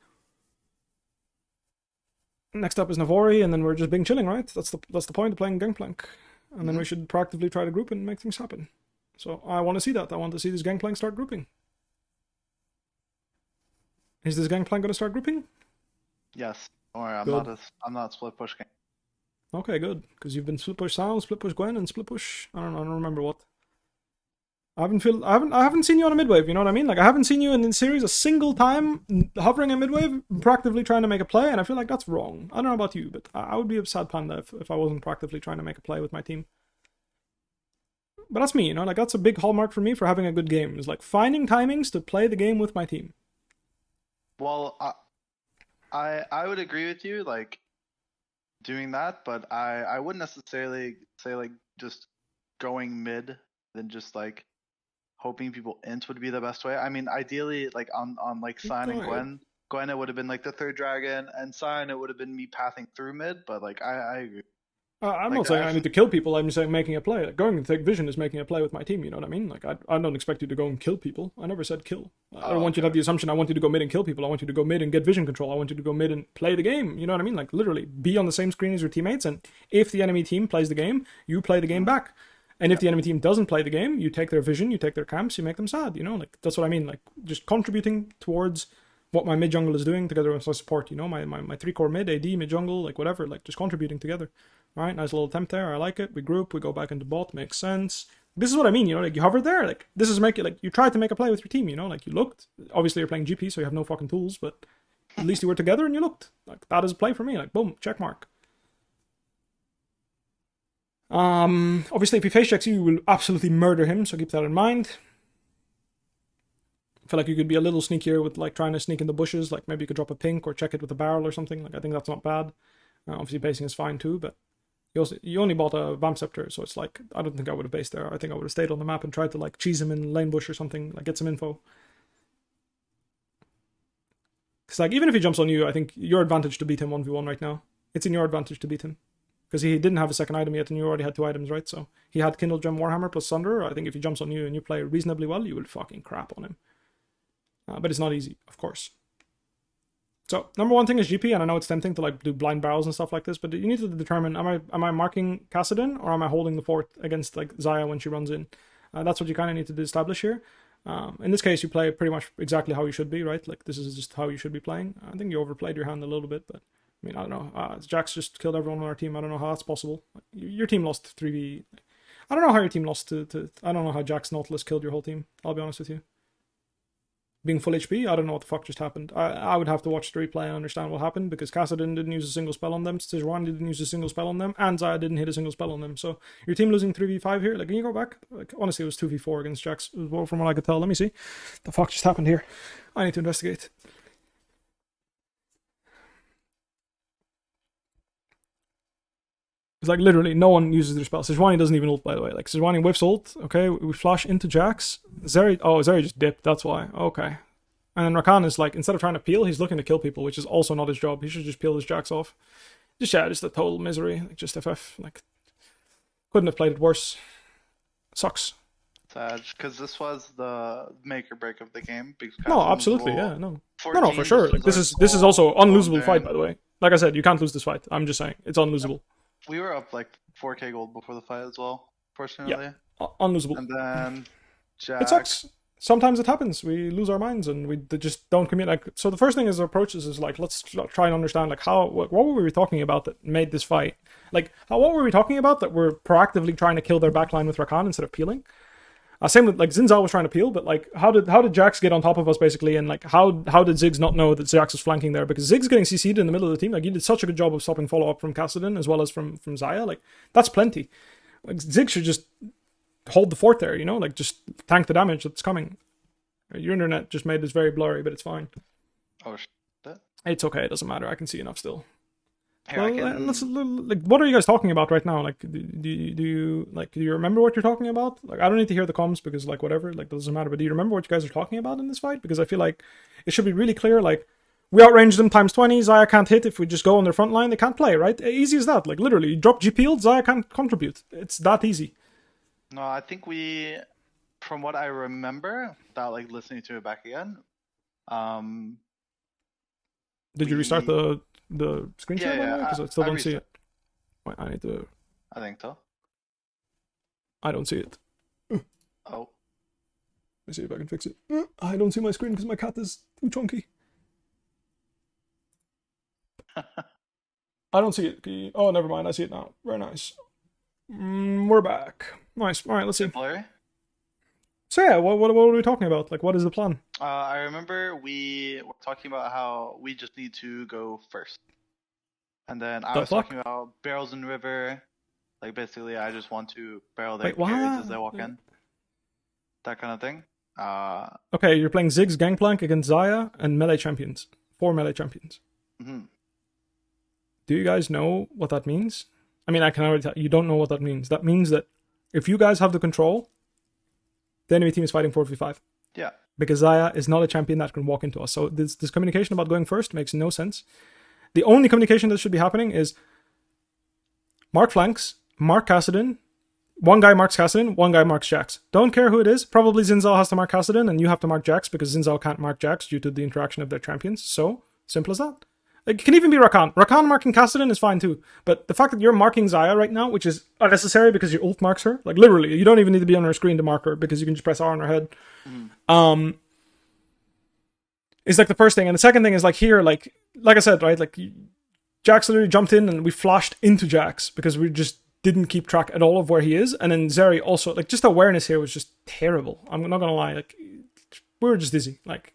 Next up is Navori, and then we're just being chilling, right? That's the point of playing Gangplank. And then we should proactively try to group and make things happen. So I want to see that. I want to see this Gangplank start grouping. Is this Gangplank going to start grouping? Yes. Don't worry, I'm not split push game. Okay, good. Because you've been split push Sion, split push Gwen, and split push. I don't remember what. I haven't seen you on a midwave. You know what I mean? Like I haven't seen you in the series a single time hovering a midwave, proactively trying to make a play, and I feel like that's wrong. I don't know about you, but I would be a sad panda if I wasn't proactively trying to make a play with my team. But that's me, you know. Like that's a big hallmark for me for having a good game. Is like finding timings to play the game with my team. Well, I would agree with you, like doing that, but I wouldn't necessarily say like just going mid than just like hoping people int would be the best way. I mean, ideally, like on like Sion and Gwen, it would have been like the third dragon, and Sion, it would have been me pathing through mid. But like, I agree. I'm like, not saying I need to kill people. I'm just saying making a play. Like, going to take vision is making a play with my team. You know what I mean? Like I don't expect you to go and kill people. I never said kill. I don't want you to have the assumption I want you to go mid and kill people. I want you to go mid and get vision control. I want you to go mid and play the game. You know what I mean? Like literally be on the same screen as your teammates. And if the enemy team plays the game, you play the game back. And if the enemy team doesn't play the game, you take their vision, you take their camps, you make them sad, you know? Like, that's what I mean. Like, just contributing towards what my mid-jungle is doing together with my support, you know? My 3-core mid, AD, mid-jungle, like, whatever. Like, just contributing together. Alright, nice little attempt there. I like it. We group, we go back into bot. Makes sense. This is what I mean, you know? Like, you hovered there. Like, this is making, like, you tried to make a play with your team, you know? Like, you looked. Obviously, you're playing GP, so you have no fucking tools, but at least you were together and you looked. Like, that is a play for me. Like, boom, check mark. Obviously, if he face checks you, you will absolutely murder him, so keep that in mind. I feel like you could be a little sneakier with, like, trying to sneak in the bushes. Like, maybe you could drop a pink or check it with a barrel or something. Like, I think that's not bad. Obviously, basing is fine, too, but you only bought a Vamp Scepter, so it's like, I don't think I would have based there. I think I would have stayed on the map and tried to, like, cheese him in lane bush or something, like, get some info. Because, like, even if he jumps on you, I think your advantage to beat him 1v1 right now. It's in your advantage to beat him. Because he didn't have a second item yet, and you already had 2 items, right? So he had Kindle Gem Warhammer plus Sunder. I think if he jumps on you and you play reasonably well, you will fucking crap on him. But it's not easy, of course. So number one thing is GP, and I know it's tempting to like do blind barrels and stuff like this, but you need to determine: am I marking Kassadin or am I holding the fort against like Xayah when she runs in? That's what you kind of need to establish here. In this case, you play pretty much exactly how you should be, right? Like this is just how you should be playing. I think you overplayed your hand a little bit, but. I mean, I don't know. Jax just killed everyone on our team. I don't know how that's possible. Your team lost 3v. I don't know how your team lost to I don't know how Jax Nautilus killed your whole team. I'll be honest with you. Being full HP, I don't know what the fuck just happened. I would have to watch the replay and understand what happened because Kassadin didn't use a single spell on them, Sejuani didn't use a single spell on them, and Xayah didn't hit a single spell on them. So your team losing 3v5 here. Like, can you go back? Like, honestly, it was 2v4 against Jax. From what I could tell. Let me see. The fuck just happened here? I need to investigate. It's like literally no one uses their spell. Sejuani doesn't even ult, by the way. Like Sejuani whiffs ult. Okay, we flash into Jax. Zeri just dipped. That's why. Okay. And then Rakan is like, instead of trying to peel, he's looking to kill people, which is also not his job. He should just peel his Jax off. Just a total misery. Like just FF. Like couldn't have played it worse. Sucks. Sad, because this was the make or break of the game. No, absolutely, yeah, no, for sure. Like this is also unlosable fight, by the way. Like I said, you can't lose this fight. I'm just saying it's unlosable. We were up like 4k gold before the fight as well, fortunately. Yeah, unlosable. And then Jack. It sucks. Sometimes it happens. We lose our minds and we just don't commit. Like, so the first thing is approaches is like, let's try and understand like what were we talking about that made this fight? Like, what were we talking about that we're proactively trying to kill their backline with Rakan instead of peeling? Same with like Xin was trying to peel, but like how did Jax get on top of us basically, and like how did Ziggs not know that Jax was flanking there? Because Ziggs getting CC'd in the middle of the team, like he did such a good job of stopping follow up from Kassadin as well as from Xayah. Like that's plenty. Like Ziggs should just hold the fort there, you know, like just tank the damage that's coming. Your internet just made this very blurry, but it's fine. Oh shit. It's okay. It doesn't matter. I can see enough still. Here, Well, I can. let's like. What are you guys talking about right now? Like, do you remember what you're talking about? Like, I don't need to hear the comms because like whatever. Like, doesn't matter. But do you remember what you guys are talking about in this fight? Because I feel like it should be really clear. Like, we outranged them times 20. Zaya can't hit. If we just go on their front line, they can't play. Right? Easy as that. Like, literally, you drop GP, Zaya can't contribute. It's that easy. No, I think we, from what I remember, without like listening to it back again, Did you restart the screen share, by the way? Because I still don't see it. Wait, I need to. I think so. I don't see it. Oh. Let me see if I can fix it. I don't see my screen because my cat is too chunky. I don't see it. Oh, never mind. I see it now. Very nice. We're back. Nice. All right, let's see. Blurry? So yeah, what are we talking about? Like, what is the plan? I remember we were talking about how we just need to go first. And then I was talking about barrels in river. Like, basically, I just want to barrel their carries as they walk in. That kind of thing. Okay, you're playing Ziggs Gangplank against Zaya and melee champions. 4 melee champions. Mm-hmm. Do you guys know what that means? I mean, I can already tell you don't know what that means. That means that if you guys have the control, the enemy team is fighting 4v5. Yeah. Because Zaya is not a champion that can walk into us. So this communication about going first makes no sense. The only communication that should be happening is mark flanks, mark Kassadin. One guy marks Kassadin, one guy marks Jax. Don't care who it is. Probably Xin Zhao has to mark Kassadin and you have to mark Jax because Xin Zhao can't mark Jax due to the interaction of their champions. So, simple as that. It can even be Rakan. Rakan marking Kassadin is fine too. But the fact that you're marking Zaya right now, which is unnecessary because your ult marks her, like literally, you don't even need to be on her screen to mark her because you can just press R on her head. Is like the first thing. And the second thing is like here, like I said, right, like Jax literally jumped in and we flashed into Jax because we just didn't keep track at all of where he is. And then Zeri also, like, just awareness here was just terrible. I'm not gonna lie, like, we were just dizzy. Like,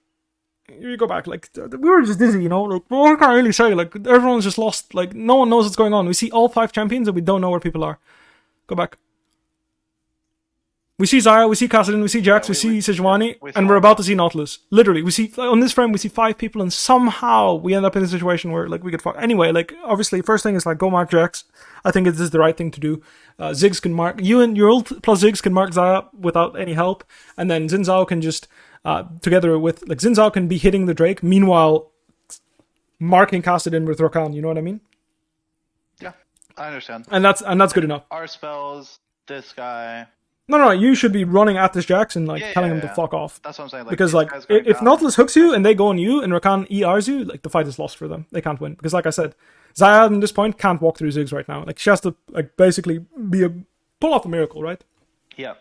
you go back, like, we were just dizzy, you know? Like, well, I can't really say, like, everyone's just lost. Like, no one knows what's going on. We see all 5 champions and we don't know where people are. Go back. We see Zaya, we see Kassadin, we see Jax, we see Sejuani, and we're about to see Nautilus. Literally, we see, on this frame, we see 5 people, and somehow we end up in a situation where, like, we could fuck. Anyway, like, obviously, first thing is, like, go mark Jax. I think this is the right thing to do. Ziggs can mark, you and your ult plus Ziggs can mark Zaya without any help, and then Xin Zhao can just, together with, like, Xin Zhao can be hitting the Drake, meanwhile, marking Kassadin with Rakan, you know what I mean? Yeah, I understand. And that's good enough. Our spells, this guy... No, you should be running at this Jax and like telling him to fuck off. That's what I'm saying. Like, because like if Nautilus hooks you and they go on you and Rakan ERs you, like the fight is lost for them. They can't win because like I said, Zaya at this point can't walk through Ziggs right now. Like she has to like basically pull off a miracle, right? Yeah.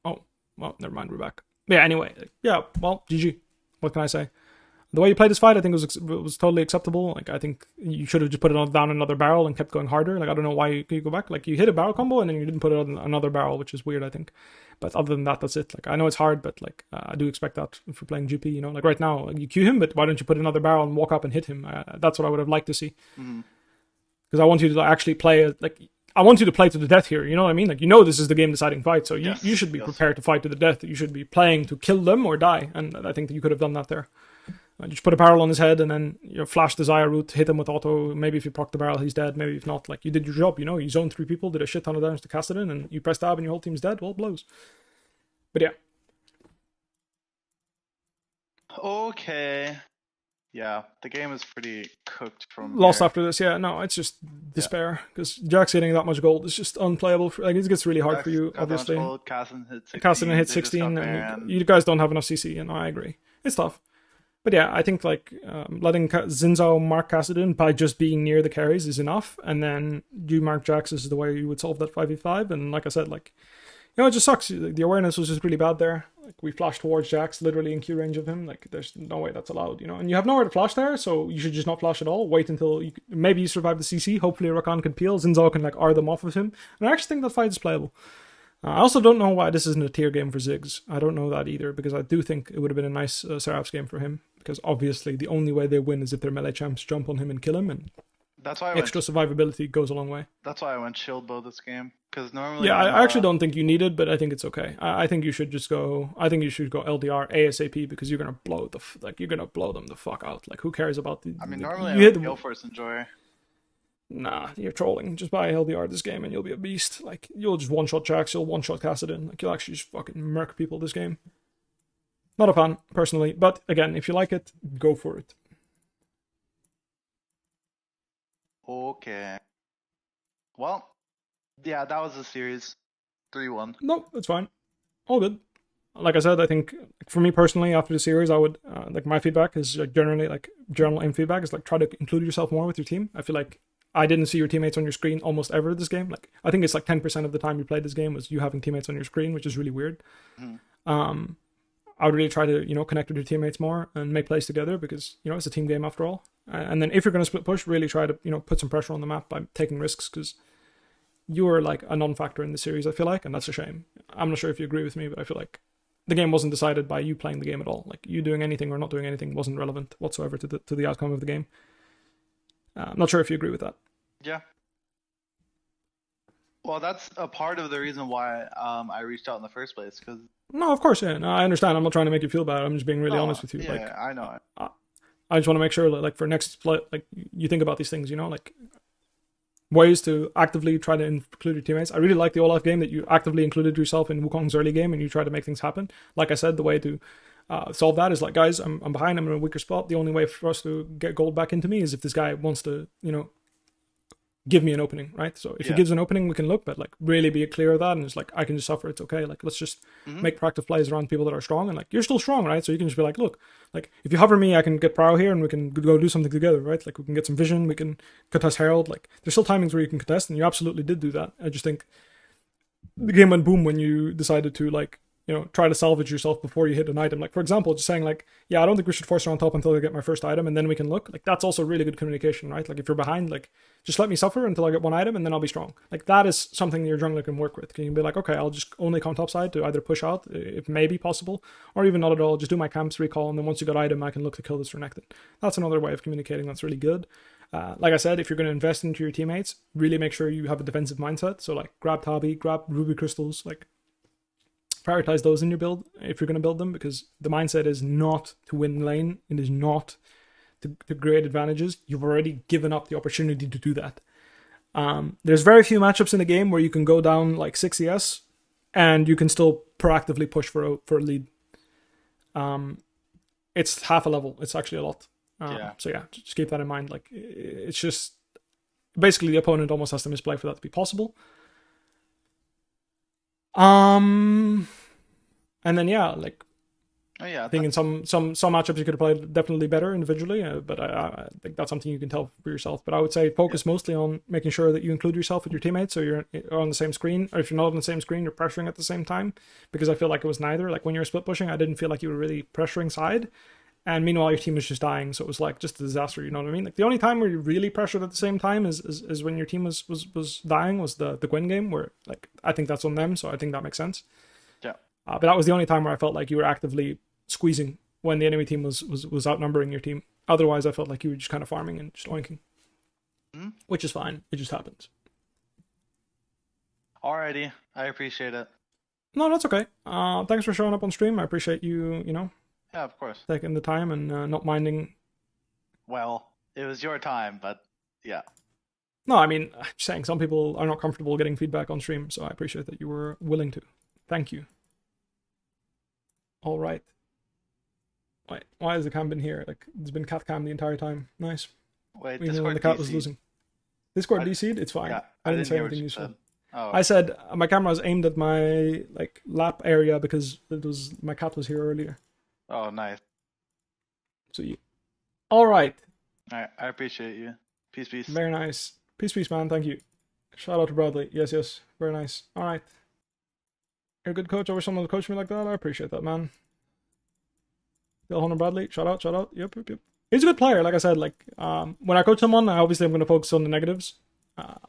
Oh, well, never mind. We're back. Yeah. Anyway, yeah. Well, GG. What can I say? The way you played this fight, I think it was totally acceptable. Like I think you should have just put it down another barrel and kept going harder. Like I don't know why you go back. Like you hit a barrel combo and then you didn't put it on another barrel, which is weird. I think. But other than that, that's it. Like I know it's hard, but like I do expect that if you're playing GP. You know, like right now, like, you queue him, but why don't you put another barrel and walk up and hit him? That's what I would have liked to see. Because I want you to actually play like. I want you to play to the death here, you know what I mean? Like, you know this is the game-deciding fight, so you should be prepared to fight to the death. You should be playing to kill them or die, and I think that you could have done that there. Just put a barrel on his head and then flash the Zaya route, hit him with auto. Maybe if you proc the barrel, he's dead. Maybe if not, like, you did your job, you know? You zoned 3 people, did a shit ton of damage to Kassadin, and you press tab and your whole team's dead. Well, it blows. But yeah. Okay. Yeah, the game is pretty cooked from Lost here. after this, yeah. No, it's just despair. Because Jax hitting that much gold is just unplayable. Like, it gets really hard for you, obviously. Kassadin hit 16, and you guys don't have enough CC, and I agree. It's tough. But yeah, I think like letting Xin Zhao mark Kassadin by just being near the carries is enough, and then you mark Jax is the way you would solve that 5v5. And like I said, like, you know, it just sucks. The awareness was just really bad there. Like we flashed towards Jax, literally in Q range of him. Like there's no way that's allowed, you know. And you have nowhere to flash there, so you should just not flash at all. Wait until maybe you survive the CC. Hopefully Rakan can peel. Xin Zhao can like R them off of him. And I actually think that fight is playable. I also don't know why this isn't a tier game for Ziggs. I don't know that either, because I do think it would have been a nice Seraph's game for him. Because obviously the only way they win is if their melee champs jump on him and kill him, and that's why extra survivability goes a long way. That's why I went shield bow this game. Because normally Yeah, I'm I actually don't think you need it, but I think it's okay. I think you should just go. I think you should go LDR ASAP because you're gonna blow you're gonna blow them the fuck out. Like who cares about I mean, like, normally you I'm a hit kill first enjoyer. Nah, you're trolling. Just buy LDR this game and you'll be a beast. Like you'll just one shot Jax, you'll one shot Cassidon. Like you'll actually just fucking murk people this game. Not a fan personally, but again, if you like it, go for it. Okay. Well, yeah, that was the series. 3-1. No, that's fine. All good. Like I said, I think for me personally, after the series, I would like my feedback is generally like general aim feedback is like try to include yourself more with your team. I feel like I didn't see your teammates on your screen almost ever this game. Like I think it's like 10% of the time you played this game was you having teammates on your screen, which is really weird. Mm-hmm. I would really try to connect with your teammates more and make plays together because it's a team game after all. And then if you're going to split push, really try to put some pressure on the map by taking risks because you are like a non-factor in the series. I feel like, and that's a shame. I'm not sure if you agree with me, but I feel like the game wasn't decided by you playing the game at all. Like you doing anything or not doing anything wasn't relevant whatsoever to the outcome of the game. I'm not sure if you agree with that. Yeah. Well, that's a part of the reason why I reached out in the first place. Because No, of course, yeah. No, I understand. I'm not trying to make you feel bad. I'm just being really honest with you. Yeah, like, I know it. I just want to make sure that, like, for next split, like, you think about these things, like, ways to actively try to include your teammates. I really like the Olaf game that you actively included yourself in Wukong's early game and you try to make things happen. Like I said, the way to solve that is like, guys, I'm behind, I'm in a weaker spot. The only way for us to get gold back into me is if this guy wants to, give me an opening, right? So if he gives an opening, we can look, but like really be clear of that. And it's like, I can just suffer. It's okay. Like, let's just make proactive plays around people that are strong. And like, you're still strong, right? So you can just be like, look, like if you hover me, I can get Prow here and we can go do something together, right? Like we can get some vision. We can contest Herald. Like there's still timings where you can contest and you absolutely did do that. I just think the game went boom when you decided to like, try to salvage yourself before you hit an item. Like, for example, just saying like, yeah, I don't think we should force her on top until I get my first item and then we can look. Like, that's also really good communication, right? Like, if you're behind, like, just let me suffer until I get one item and then I'll be strong. Like, that is something your jungler can work with. Can you be like, okay, I'll just only come topside to either push out, if may be possible, or even not at all, just do my camps, recall, and then once you got item, I can look to kill this Renekton. That's another way of communicating that's really good. Like I said, if you're going to invest into your teammates, really make sure you have a defensive mindset. So, like, grab Tabi, grab Ruby Crystals, like, prioritize those in your build if you're going to build them, because the mindset is not to win lane. It is not to create advantages. You've already given up the opportunity to do that. There's very few matchups in the game where you can go down like 6 CS and you can still proactively push for a lead. It's half a level. It's actually a lot. So yeah, just keep that in mind. Like, it's just basically the opponent almost has to misplay for that to be possible. And then yeah, like, I think in some matchups you could have played definitely better individually, but I think that's something you can tell for yourself. But I would say focus mostly on making sure that you include yourself with your teammates, so you're on the same screen, or if you're not on the same screen, you're pressuring at the same time. Because I feel like it was neither. Like when you were split pushing, I didn't feel like you were really pressuring side, and meanwhile your team was just dying, so it was like just a disaster. You know what I mean? Like the only time where you really pressured at the same time is when your team was dying, was the Gwen game, where like I think that's on them, so I think that makes sense. Yeah. But that was the only time where I felt like you were actively squeezing when the enemy team was outnumbering your team. Otherwise, I felt like you were just kind of farming and just oinking, which is fine. It just happens. Alrighty, I appreciate it. No, that's okay. Thanks for showing up on stream. I appreciate you. Yeah, of course. Taking the time and not minding. Well, it was your time, but yeah. No, I mean, I'm saying some people are not comfortable getting feedback on stream, so I appreciate that you were willing to. Thank you. All right. Wait, why has the cam been here? Like, there's been cat cam the entire time. Nice. Wait, even when the cat was losing. Discord DC'd? It's fine. Yeah, I didn't say anything useful. Oh. I said my camera was aimed at my like lap area because my cat was here earlier. Oh, nice. So you. All right. Alright, I appreciate you. Peace, peace. Very nice. Peace, man. Thank you. Shout out to Bradley. Yes. Very nice. All right. You're a good coach. I wish someone would coach me like that. I appreciate that, man. Bill Hunter Bradley. Shout out. Yep. He's a good player. Like I said, like when I coach someone, I'm going to focus on the negatives.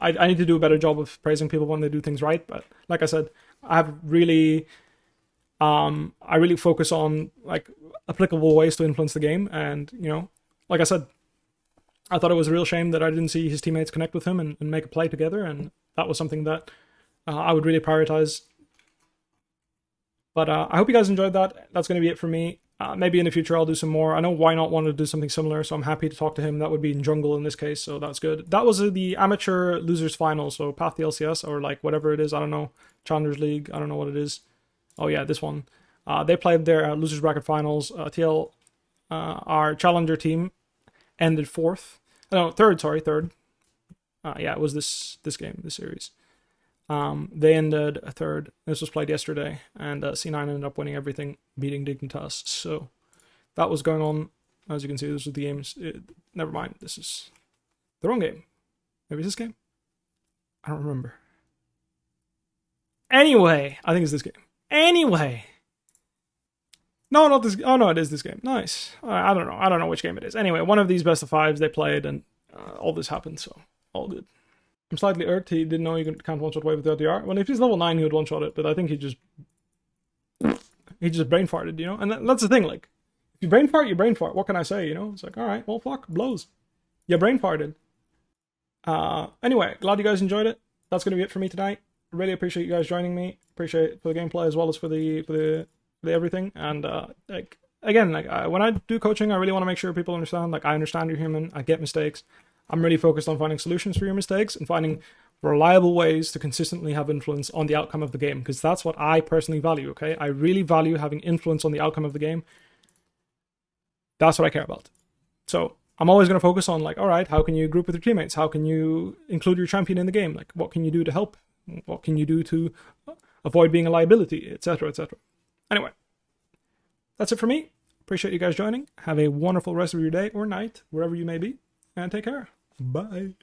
I need to do a better job of praising people when they do things right. But like I said, I really focus on like applicable ways to influence the game. And like I said, I thought it was a real shame that I didn't see his teammates connect with him and make a play together. And that was something that I would really prioritize. But I hope you guys enjoyed that. That's going to be it for me. Maybe in the future I'll do some more. I know Why Not wanted to do something similar, so I'm happy to talk to him. That would be in Jungle in this case, so that's good. That was the Amateur Losers Final, so Path the LCS, or like whatever it is, I don't know. Challengers League, I don't know what it is. Oh yeah, this one. They played their Losers Bracket Finals. TL, our Challenger team, ended fourth. No, third, sorry, third. Yeah, it was this game, this series. They ended a third. This was played yesterday, and C9 ended up winning everything, beating Dignitas. So that was going on. As you can see, this was the games. Never mind, this is the wrong game. Maybe it's this game? I don't remember. Anyway, I think it's this game. Anyway. No, not this. Oh no, it is this game. Nice. I don't know. I don't know which game it is. Anyway, one of these best of fives they played, and all this happened, so all good. I'm slightly irked he didn't know you can't one-shot Wave without DR. Well, if he's level 9, he would one-shot it, but I think he just brain farted, you know? And that's the thing, like, if you brain fart, you brain fart. What can I say, you know? It's like, alright, well, fuck, blows. You brain farted. Anyway, glad you guys enjoyed it. That's going to be it for me tonight. Really appreciate you guys joining me. Appreciate it for the gameplay as well as for the everything. And, like, again, like, when I do coaching, I really want to make sure people understand, like, I understand you're human, I get mistakes. I'm really focused on finding solutions for your mistakes and finding reliable ways to consistently have influence on the outcome of the game, because that's what I personally value, okay? I really value having influence on the outcome of the game. That's what I care about. So I'm always going to focus on, like, all right, how can you group with your teammates? How can you include your champion in the game? Like, what can you do to help? What can you do to avoid being a liability, etc., etc. Anyway, that's it for me. Appreciate you guys joining. Have a wonderful rest of your day or night, wherever you may be, and take care. Bye.